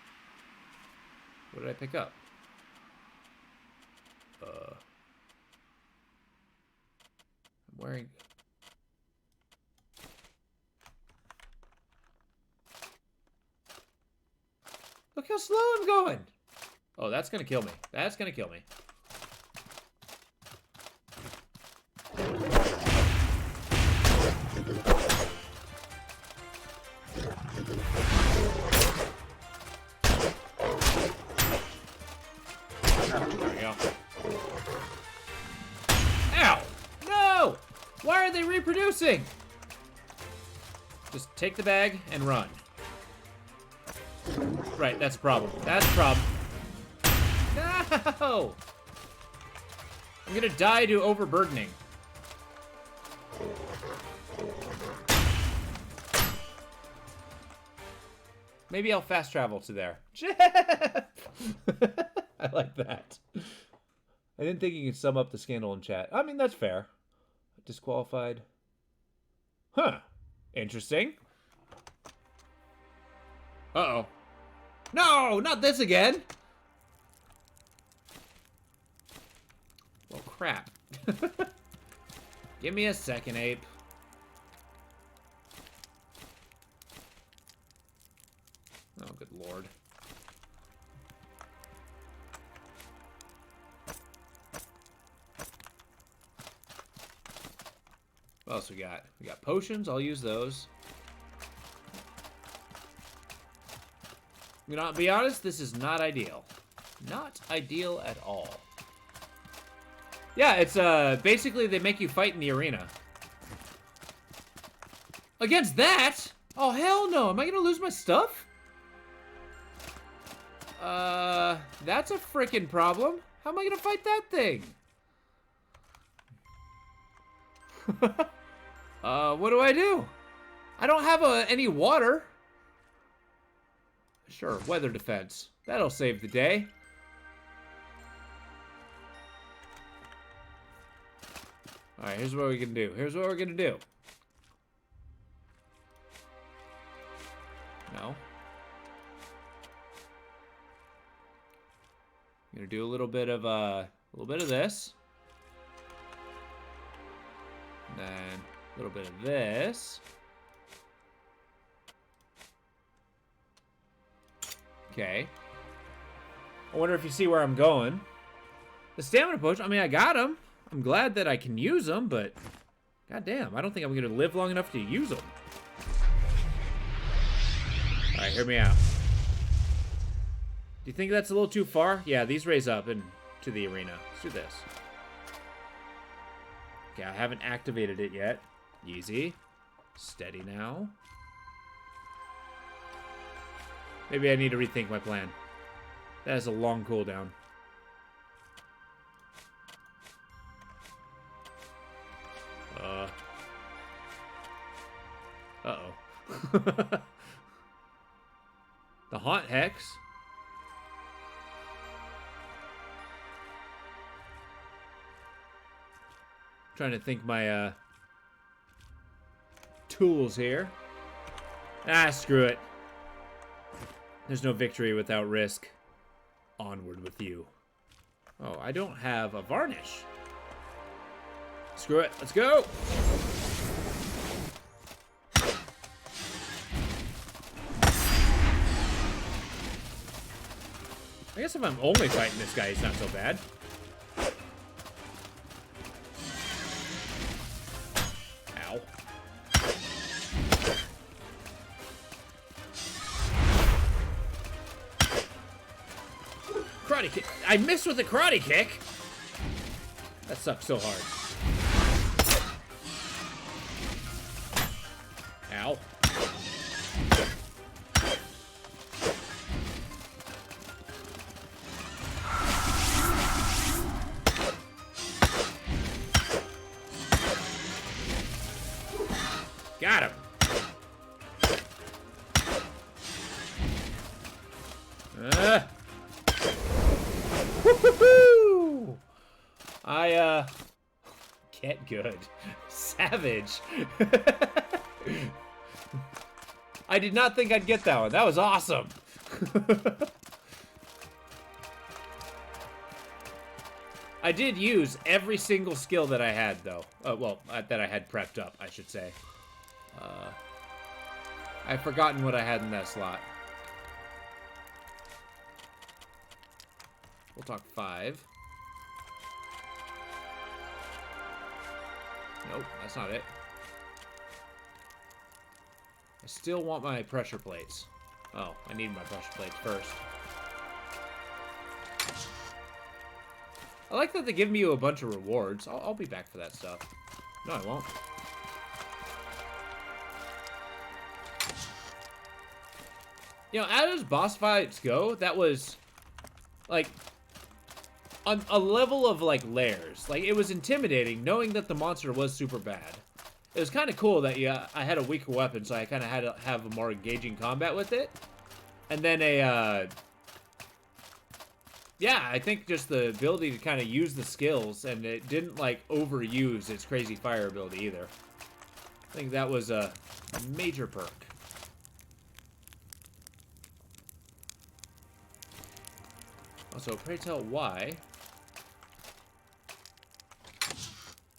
What did I pick up? I'm wearing. Look how slow I'm going. Oh, that's gonna kill me. That's gonna kill me. producing? Just take the bag and run. Right, that's a problem. That's a problem. No! I'm gonna die to overburdening. Maybe I'll fast travel to there. I like that. I didn't think you could sum up the scandal in chat. I mean, that's fair. Disqualified. Huh. Interesting. Uh-oh. No, not this again. Well, crap. Give me a second, ape. Oh, good lord. What else we got? We got potions. I'll use those. You know, to be honest, this is not ideal. Not ideal at all. Yeah, it's basically they make you fight in the arena. Against that? Oh hell no! Am I gonna lose my stuff? That's a frickin' problem. How am I gonna fight that thing? What do I do? I don't have any water. Sure, weather defense. That'll save the day. Alright, here's what we can do. Here's what we're gonna do. No. I'm gonna do a little bit of this. And then a little bit of this. Okay. I wonder if you see where I'm going. The stamina potion, I mean, I got them. I'm glad that I can use them, but goddamn, I don't think I'm gonna live long enough to use them. All right, hear me out. Do you think that's a little too far? Yeah, these raise up into the arena. Let's do this. Okay, I haven't activated it yet. Easy. Steady now. Maybe I need to rethink my plan. That is a long cooldown. Uh-oh. The Haunt Hex. Trying to think my tools here. Ah, screw it. There's no victory without risk. Onward with you. Oh, I don't have a varnish. Screw it. Let's go. I guess if I'm only fighting this guy, he's not so bad. Ow. Karate kick. I missed with the karate kick. That sucks so hard. Ow. Got him. Woo-hoo-hoo! I get good. Savage. I did not think I'd get that one. That was awesome. I did use every single skill that I had, though. That I had prepped up, I should say. I've forgotten what I had in that slot. We'll talk 5. Nope, that's not it. I still want my pressure plates. Oh, I need my pressure plates first. I like that they give me a bunch of rewards. I'll be back for that stuff. No, I won't. You know, as boss fights go, that was, like, on a level of, like, layers. Like, it was intimidating knowing that the monster was super bad. It was kind of cool that, yeah, I had a weaker weapon, so I kind of had to have a more engaging combat with it. And then yeah, I think just the ability to kind of use the skills, and it didn't, like, overuse its crazy fire ability either. I think that was a major perk. Also, pray tell why.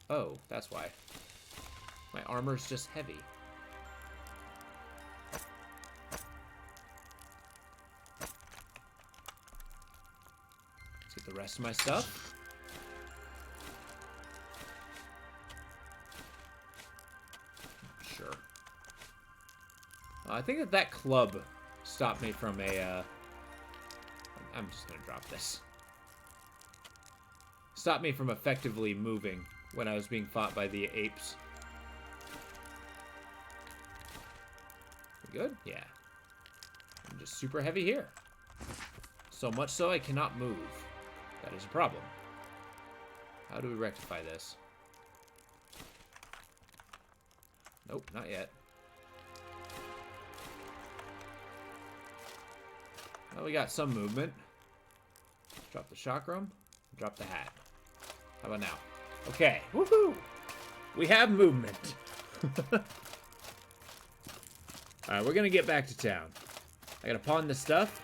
Oh, that's why. My armor's just heavy. Let's get the rest of my stuff. Sure. I think that club stopped me from a, I'm just gonna drop this. Stopped me from effectively moving when I was being fought by the apes. We good? Yeah. I'm just super heavy here. So much so I cannot move. That is a problem. How do we rectify this? Nope, not yet. Well, we got some movement. Drop the chakram. Drop the hat. How about now? Okay. Woohoo! We have movement. Alright, we're gonna get back to town. I gotta pawn this stuff.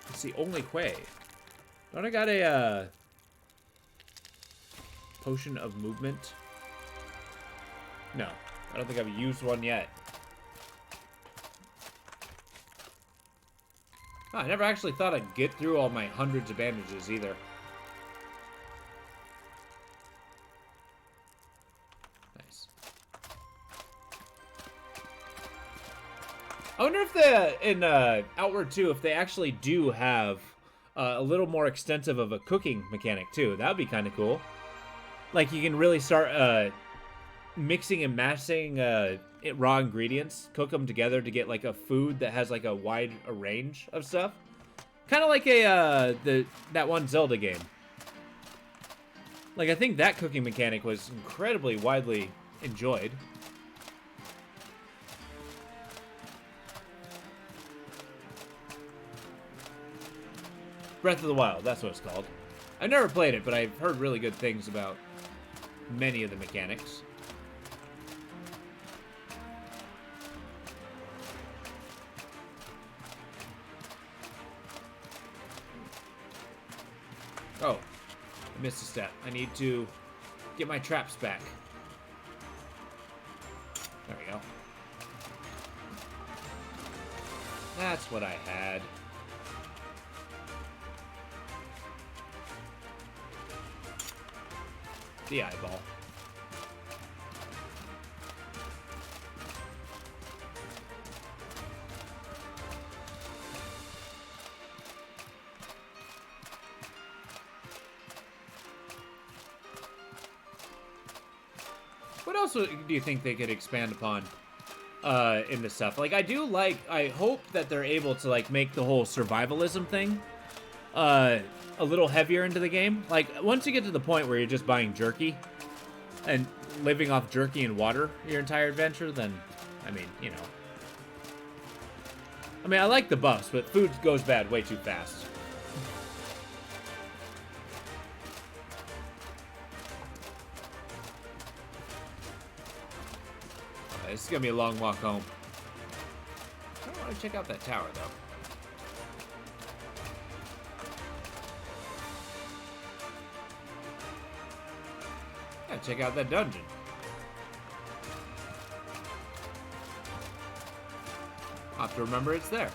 It's the only way. Don't I got a, potion of movement? No. I don't think I've used one yet. Oh, I never actually thought I'd get through all my hundreds of bandages either. Nice. I wonder if in Outward 2, if they actually do have a little more extensive of a cooking mechanic too. That would be kind of cool. Like you can really start mixing and mashing raw ingredients, cook them together to get like a food that has like a wide range of stuff. Kind of like a that one Zelda game. Like I think that cooking mechanic was incredibly widely enjoyed. Breath of the Wild, that's what it's called. I've never played it, but I've heard really good things about many of the mechanics. Oh, I missed a step. I need to get my traps back. There we go. That's what I had. The eyeball. What else do you think they could expand upon in this stuff? Like, I hope that they're able to, like, make the whole survivalism thing a little heavier into the game. Like, once you get to the point where you're just buying jerky and living off jerky and water your entire adventure, then, I mean, you know. I mean, I like the buffs, but food goes bad way too fast. This is gonna be a long walk home. I don't want to check out that tower, though. Yeah, check out that dungeon. I'll have to remember it's there.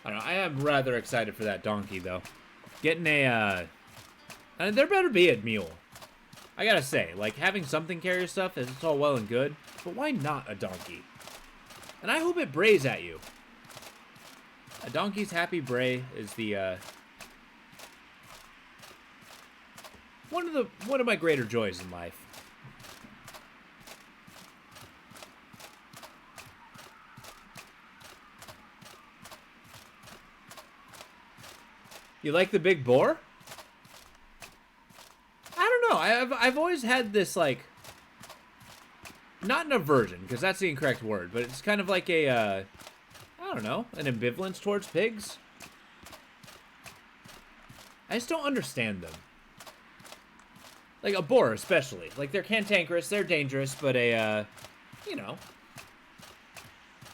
I don't know. I am rather excited for that donkey, though. Getting a, and there better be a mule. I gotta say, like, having something carry stuff, it's all well and good, but why not a donkey? And I hope it brays at you. A donkey's happy bray is the, one of my greater joys in life. You like the big boar? I don't know. I've always had this, like, not an aversion, because that's the incorrect word, but it's kind of like a, I don't know, an ambivalence towards pigs. I just don't understand them. Like a boar, especially. Like, they're cantankerous, they're dangerous, but you know,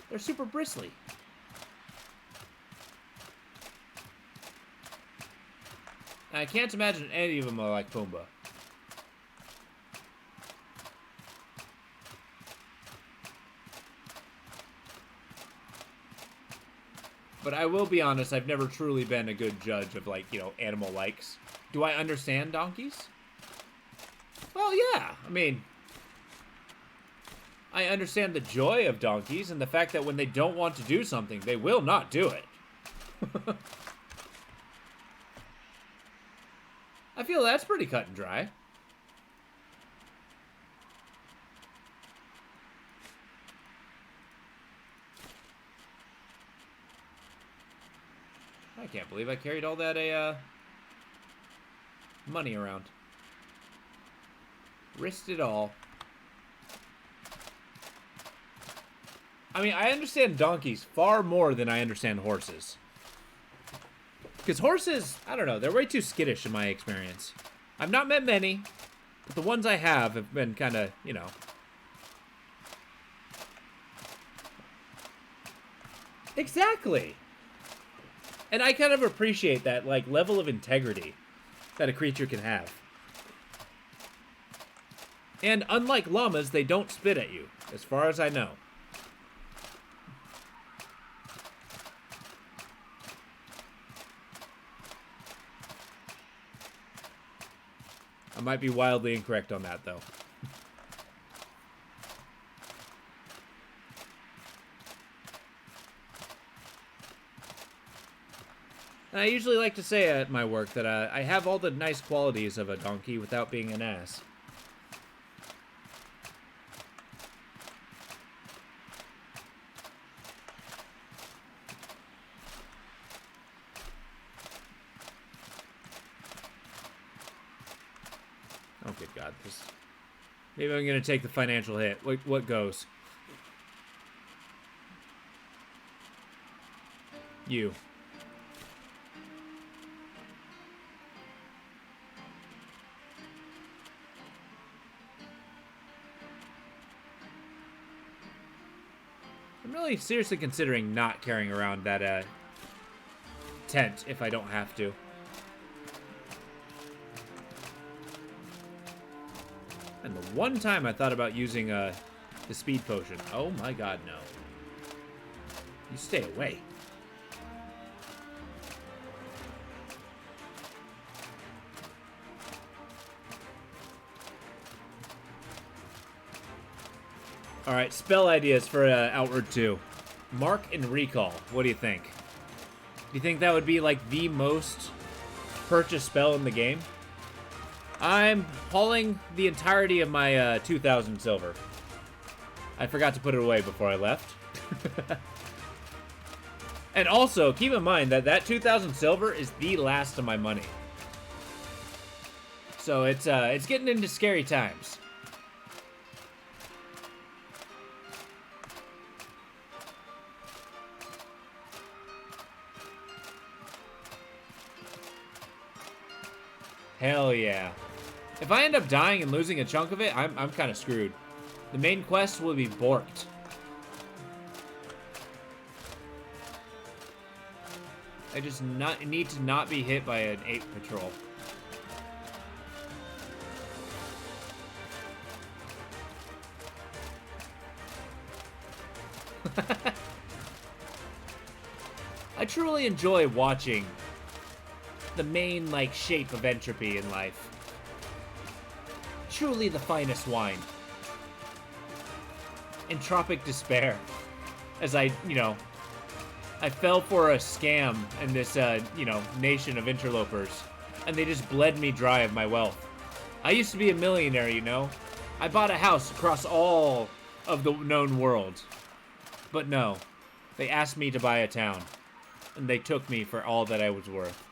they're super bristly. I can't imagine any of them are like Pumbaa. But I will be honest, I've never truly been a good judge of, like, you know, animal likes. Do I understand donkeys? Well, yeah. I mean, I understand the joy of donkeys and the fact that when they don't want to do something, they will not do it. I feel that's pretty cut and dry. I can't believe I carried all that money around. Risked it all. I mean, I understand donkeys far more than I understand horses. Because horses, I don't know, they're way too skittish in my experience. I've not met many, but the ones I have been kind of, you know. Exactly. And I kind of appreciate that, like, level of integrity that a creature can have. And unlike llamas, they don't spit at you, as far as I know. I might be wildly incorrect on that, though. And I usually like to say at my work that I have all the nice qualities of a donkey without being an ass. Oh, good God. Maybe I'm going to take the financial hit. What goes? You. I'm really seriously considering not carrying around that tent if I don't have to. And the one time I thought about using the speed potion. Oh my God, no. You stay away. Alright, spell ideas for Outward 2. Mark and Recall. What do you think? Do you think that would be like the most purchased spell in the game? I'm hauling the entirety of my 2,000 silver. I forgot to put it away before I left. And also, keep in mind that 2,000 silver is the last of my money. So it's getting into scary times. Hell yeah. If I end up dying and losing a chunk of it, I'm kind of screwed. The main quest will be borked. I just need to not be hit by an ape patrol. I truly enjoy watching the main, like, shape of entropy in life. Truly the finest wine. Entropic despair. As I fell for a scam in this, nation of interlopers. And they just bled me dry of my wealth. I used to be a millionaire, you know? I bought a house across all of the known world. But no. They asked me to buy a town. And they took me for all that I was worth.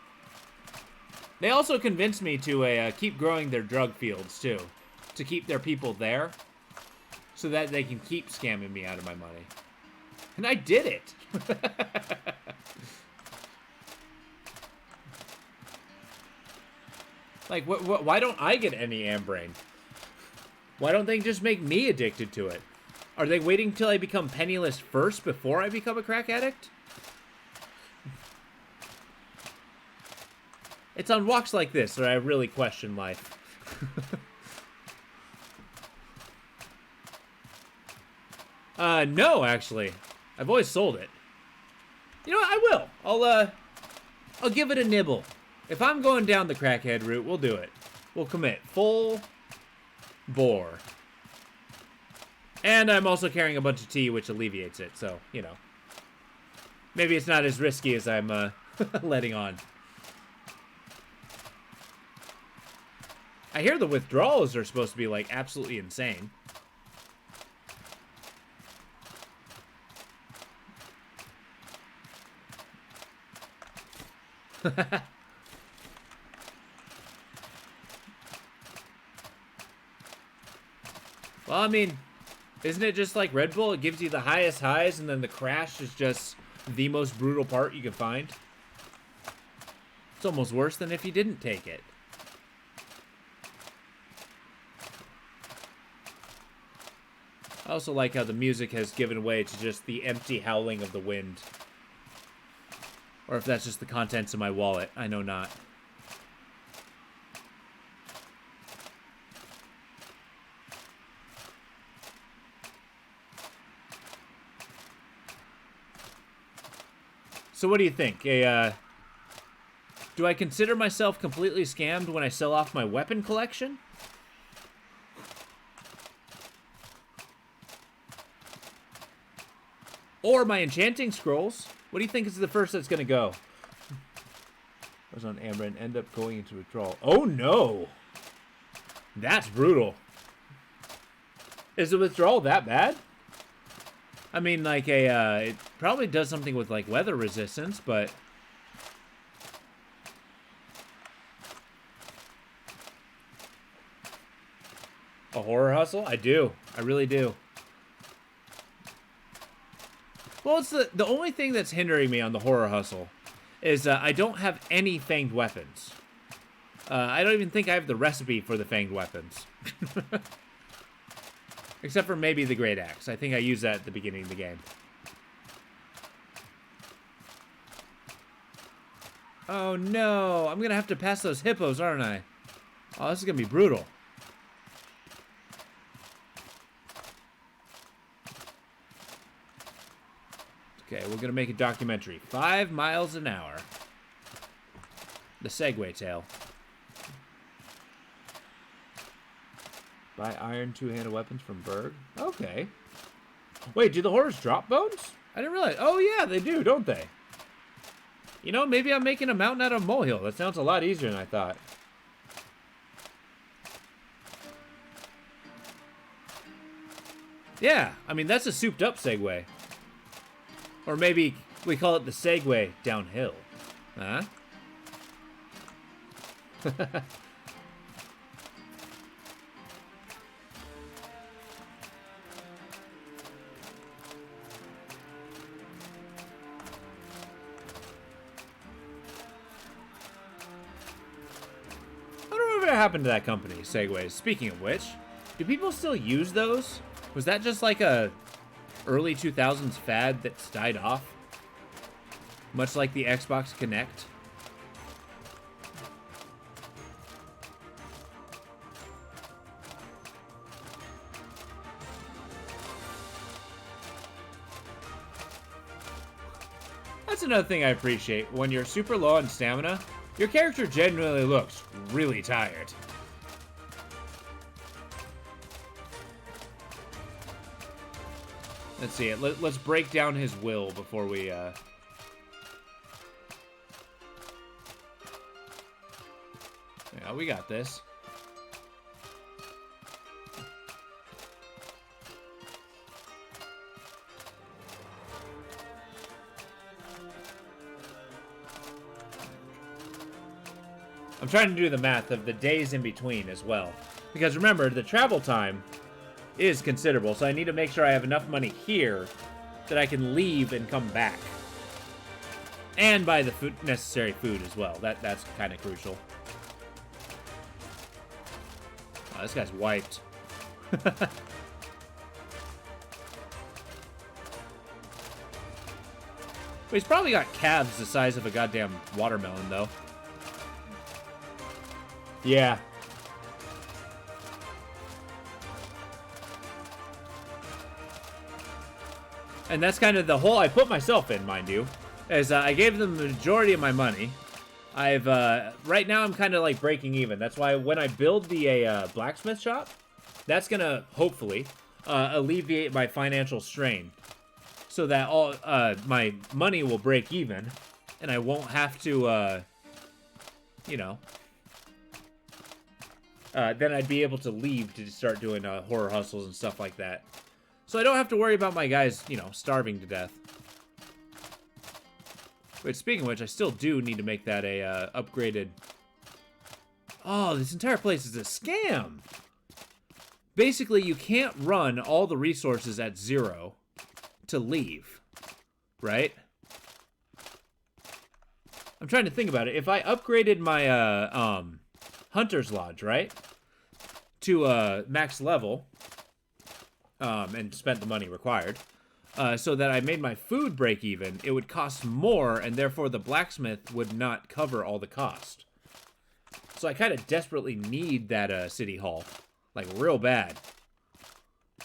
They also convinced me to keep growing their drug fields, too. To keep their people there. So that they can keep scamming me out of my money. And I did it! Like, why don't I get any Ambrain? Why don't they just make me addicted to it? Are they waiting till I become penniless first before I become a crack addict? It's on walks like this that I really question life. No, actually. I've always sold it. You know what? I will. I'll give it a nibble. If I'm going down the crackhead route, we'll do it. We'll commit full bore. And I'm also carrying a bunch of tea, which alleviates it. So, you know. Maybe it's not as risky as I'm letting on. I hear the withdrawals are supposed to be, like, absolutely insane. Well, I mean, isn't it just like Red Bull? It gives you the highest highs, and then the crash is just the most brutal part you can find. It's almost worse than if you didn't take it. I also like how the music has given way to just the empty howling of the wind. Or if that's just the contents of my wallet, I know not. So what do you think? Do I consider myself completely scammed when I sell off my weapon collection? Or my enchanting scrolls? What do you think is the first that's gonna go? I was on Amber and end up going into withdrawal. Oh no! That's brutal. Is the withdrawal that bad? I mean, like it probably does something with like weather resistance, but a horror hustle? I do. I really do. Well, it's the only thing that's hindering me on the horror hustle is I don't have any fanged weapons. I don't even think I have the recipe for the fanged weapons. Except for maybe the Great Axe. I think I used that at the beginning of the game. Oh no, I'm going to have to pass those hippos, aren't I? Oh, this is going to be brutal. Okay, we're going to make a documentary. 5 miles an hour. The Segway Tale. Buy iron two-handed weapons from Berg. Okay. Wait, do the horrors drop bones? I didn't realize. Oh, yeah, they do, don't they? You know, maybe I'm making a mountain out of a molehill. That sounds a lot easier than I thought. Yeah, I mean, that's a souped-up Segway. Or maybe we call it the Segway downhill. Huh? What happened to that company, Segways? Speaking of which, do people still use those? Was that just like a early 2000s fad that's died off? Much like the Xbox Kinect? That's another thing I appreciate. When you're super low on stamina, your character genuinely looks really tired. Let's see it. Let's break down his will before we, Yeah, we got this. I'm trying to do the math of the days in between as well. Because remember, the travel time is considerable, so I need to make sure I have enough money here that I can leave and come back. And buy the necessary food as well. That's kind of crucial. Oh, this guy's wiped. But he's probably got calves the size of a goddamn watermelon, though. Yeah. And that's kind of the hole I put myself in, mind you. Is I gave them the majority of my money. I've, right now I'm kind of like breaking even. That's why when I build the blacksmith shop, that's gonna, hopefully, alleviate my financial strain. So that all, my money will break even, and I won't have to, you know, then I'd be able to leave to start doing horror hustles and stuff like that. So I don't have to worry about my guys, you know, starving to death. But speaking of which, I still do need to make that a upgraded... Oh, this entire place is a scam! Basically, you can't run all the resources at 0 to leave, right? I'm trying to think about it. If I upgraded my Hunter's Lodge, right, to max level, and spent the money required, so that I made my food break even, it would cost more, and therefore the blacksmith would not cover all the cost. So I kind of desperately need that city hall, like real bad.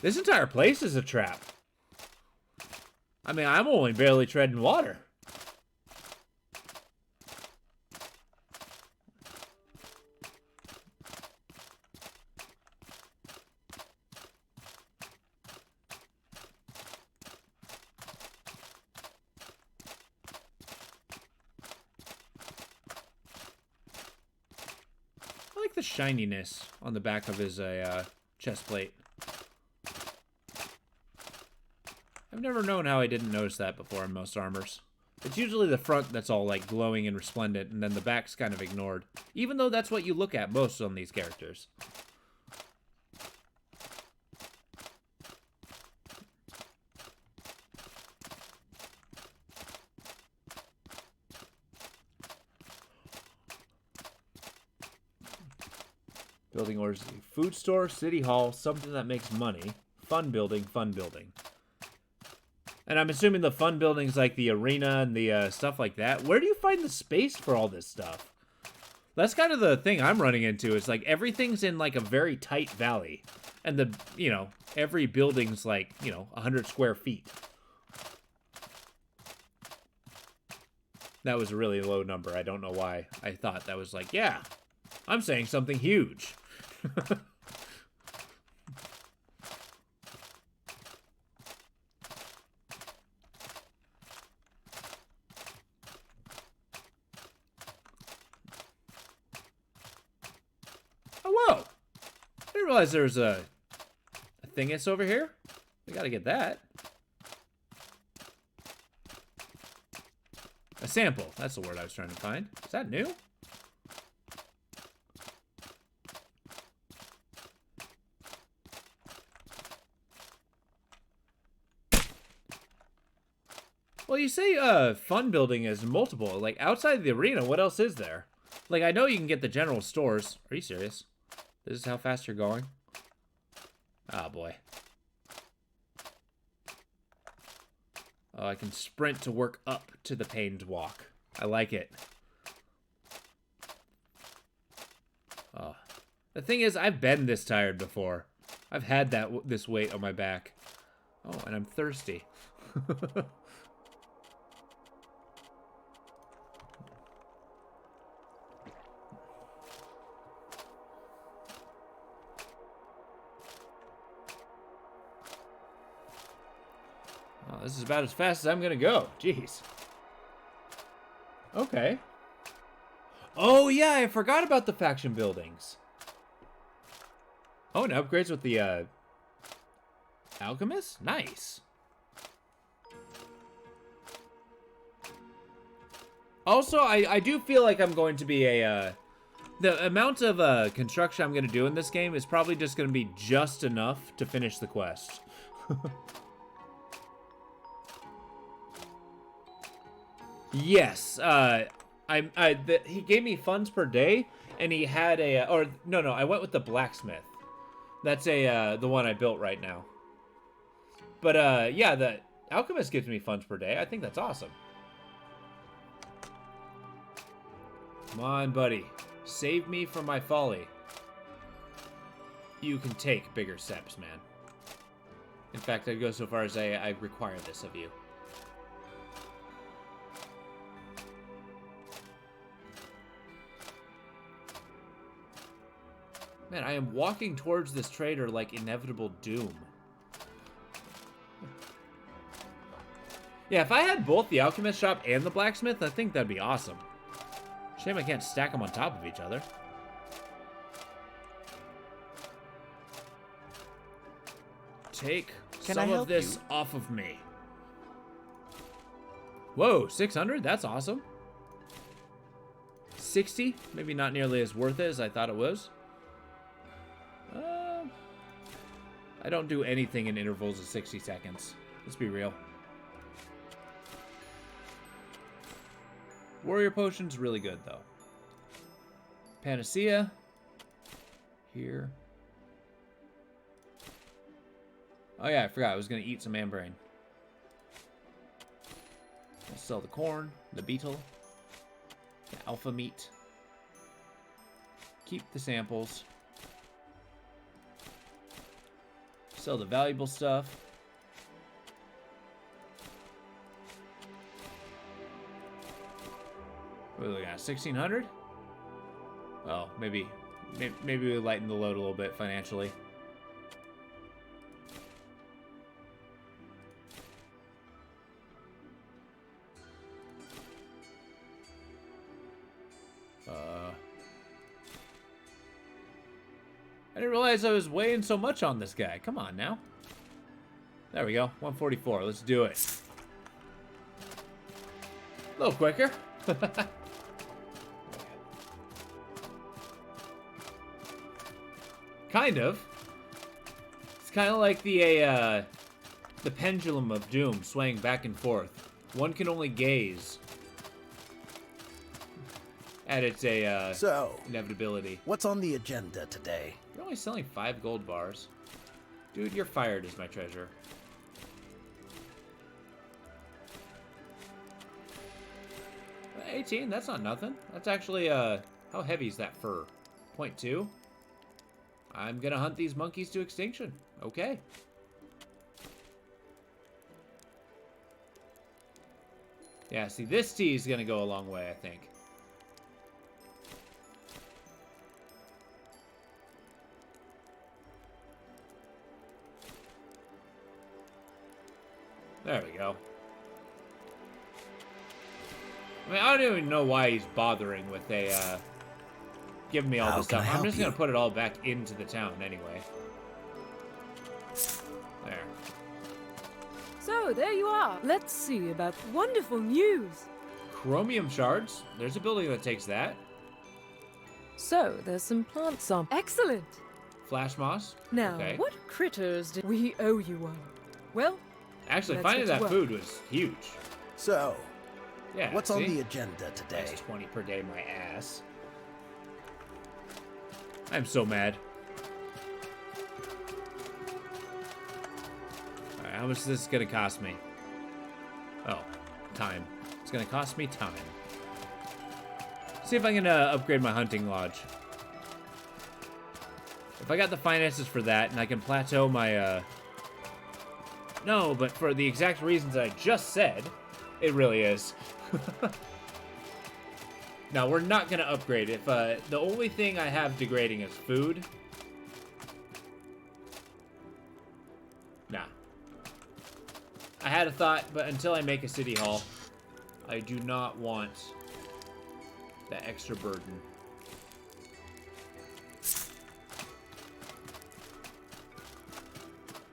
This entire place is a trap. I mean, I'm only barely treading water. I like the shininess on the back of his chest plate. I've never known how I didn't notice that before in most armors. It's usually the front that's all like glowing and resplendent, and then the back's kind of ignored. Even though that's what you look at most on these characters. Building orders, food store, city hall, something that makes money. Fun building, fun building. And I'm assuming the fun buildings like the arena and the stuff like that. Where do you find the space for all this stuff? That's kind of the thing I'm running into. It's like everything's in like a very tight valley. And the, you know, every building's like, you know, 100 square feet. That was a really low number. I don't know why I thought that was like, yeah, I'm saying something huge. Oh, whoa! I didn't realize there was a thingus over here. We gotta get that. A sample. That's the word I was trying to find. Is that new? Well, you say fun building is multiple. Like, outside the arena, what else is there? Like, I know you can get the general stores. Are you serious? This is how fast you're going? Oh, boy. Oh, I can sprint to work up to the pained walk. I like it. Oh. The thing is, I've been this tired before. I've had this weight on my back. Oh, and I'm thirsty. this is about as fast as I'm gonna go. Jeez. Okay. Oh, yeah, I forgot about the faction buildings. Oh, and upgrades with the, Alchemist? Nice. Also, I do feel like I'm going to be a, the amount of, construction I'm going to do in this game is probably just going to be just enough to finish the quest. Yes, he gave me funds per day, and he had a, or no, I went with the blacksmith. That's the one I built right now. But yeah, the alchemist gives me funds per day. I think that's awesome. Come on, buddy, save me from my folly. You can take bigger steps, man. In fact, I'd go so far as I require this of you. Man, I am walking towards this trader like inevitable doom. Yeah, if I had both the alchemist shop and the blacksmith, I think that'd be awesome. Shame I can't stack them on top of each other. Take some of this off of me. Whoa, 600? That's awesome. 60? Maybe not nearly as worth it as I thought it was. I don't do anything in intervals of 60 seconds. Let's be real. Warrior potion's really good, though. Panacea. Here. Oh, yeah, I forgot. I was going to eat some Ambrain. I'll sell the corn, the beetle, the alpha meat. Keep the samples. Sell the valuable stuff. What are we looking at? 1,600? Well, maybe we lighten the load a little bit financially. I didn't realize I was weighing so much on this guy. Come on now. There we go. 144. Let's do it. A little quicker. Kind of. It's kind of like the pendulum of doom swaying back and forth. One can only gaze at its So, inevitability. what's on the agenda today? You're only selling 5 gold bars. Dude, you're fired as my treasure. Uh, 18, that's not nothing. That's actually, how heavy is that fur? 0.2? I'm gonna hunt these monkeys to extinction. Okay. Yeah, see, this tea is gonna go a long way, I think. There we go. I mean, I don't even know why he's bothering with giving me all this stuff. I'm just gonna put it all back into the town anyway. There. So, there you are. Let's see about wonderful news. Chromium shards. There's a building that takes that. So, there's some plant samples. Excellent. Flash moss. Now, Okay. what critters did we owe you one? Well, Actually, let's finding get to that work. food was huge. So, Yeah. what's on see? the agenda today? That's 20 per day, my ass. I'm so mad. Alright, how much is this gonna cost me? Oh, time. It's gonna cost me time. See if I can upgrade my hunting lodge. If I got the finances for that, and I can plateau my, No, but for the exact reasons I just said, it really is. Now, we're not going to upgrade. If the only thing I have degrading is food. Nah. I had a thought, but until I make a city hall, I do not want that extra burden.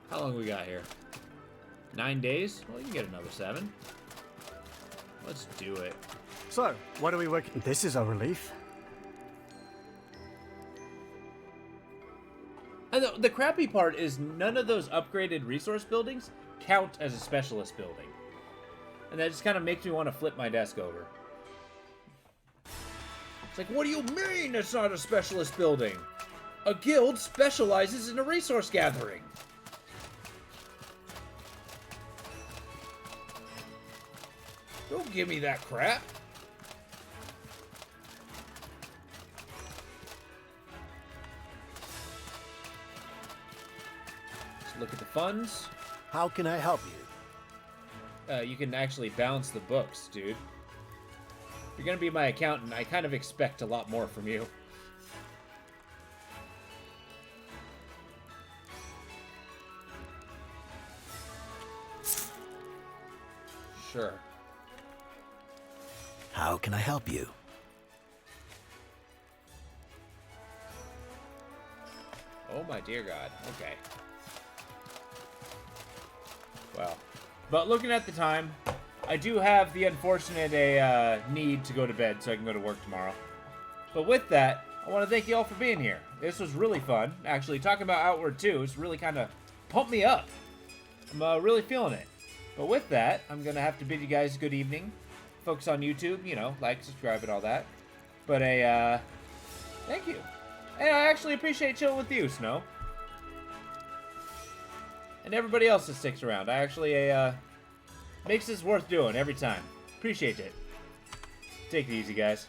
How long we got here? 9 days? Well, you can get another 7. Let's do it. So, what are we working? This is a relief. And the crappy part is none of those upgraded resource buildings count as a specialist building. And that just kind of makes me want to flip my desk over. It's like, what do you mean it's not a specialist building? A guild specializes in a resource gathering. Don't give me that crap. Let's look at the funds. How can I help you? You can actually balance the books, dude. If you're gonna be my accountant, I kind of expect a lot more from you. Sure. How can I help you? Oh my dear God. Okay. Well, but looking at the time, I do have the unfortunate need to go to bed so I can go to work tomorrow. But with that, I want to thank you all for being here. This was really fun. Actually, talking about Outward 2 has really kind of pumped me up. I'm really feeling it. But with that, I'm going to have to bid you guys good evening. Folks on YouTube, you know, like, subscribe, and all that. But thank you. And I actually appreciate chilling with you, Snow. And everybody else that sticks around. I actually, makes this worth doing every time. Appreciate it. Take it easy, guys.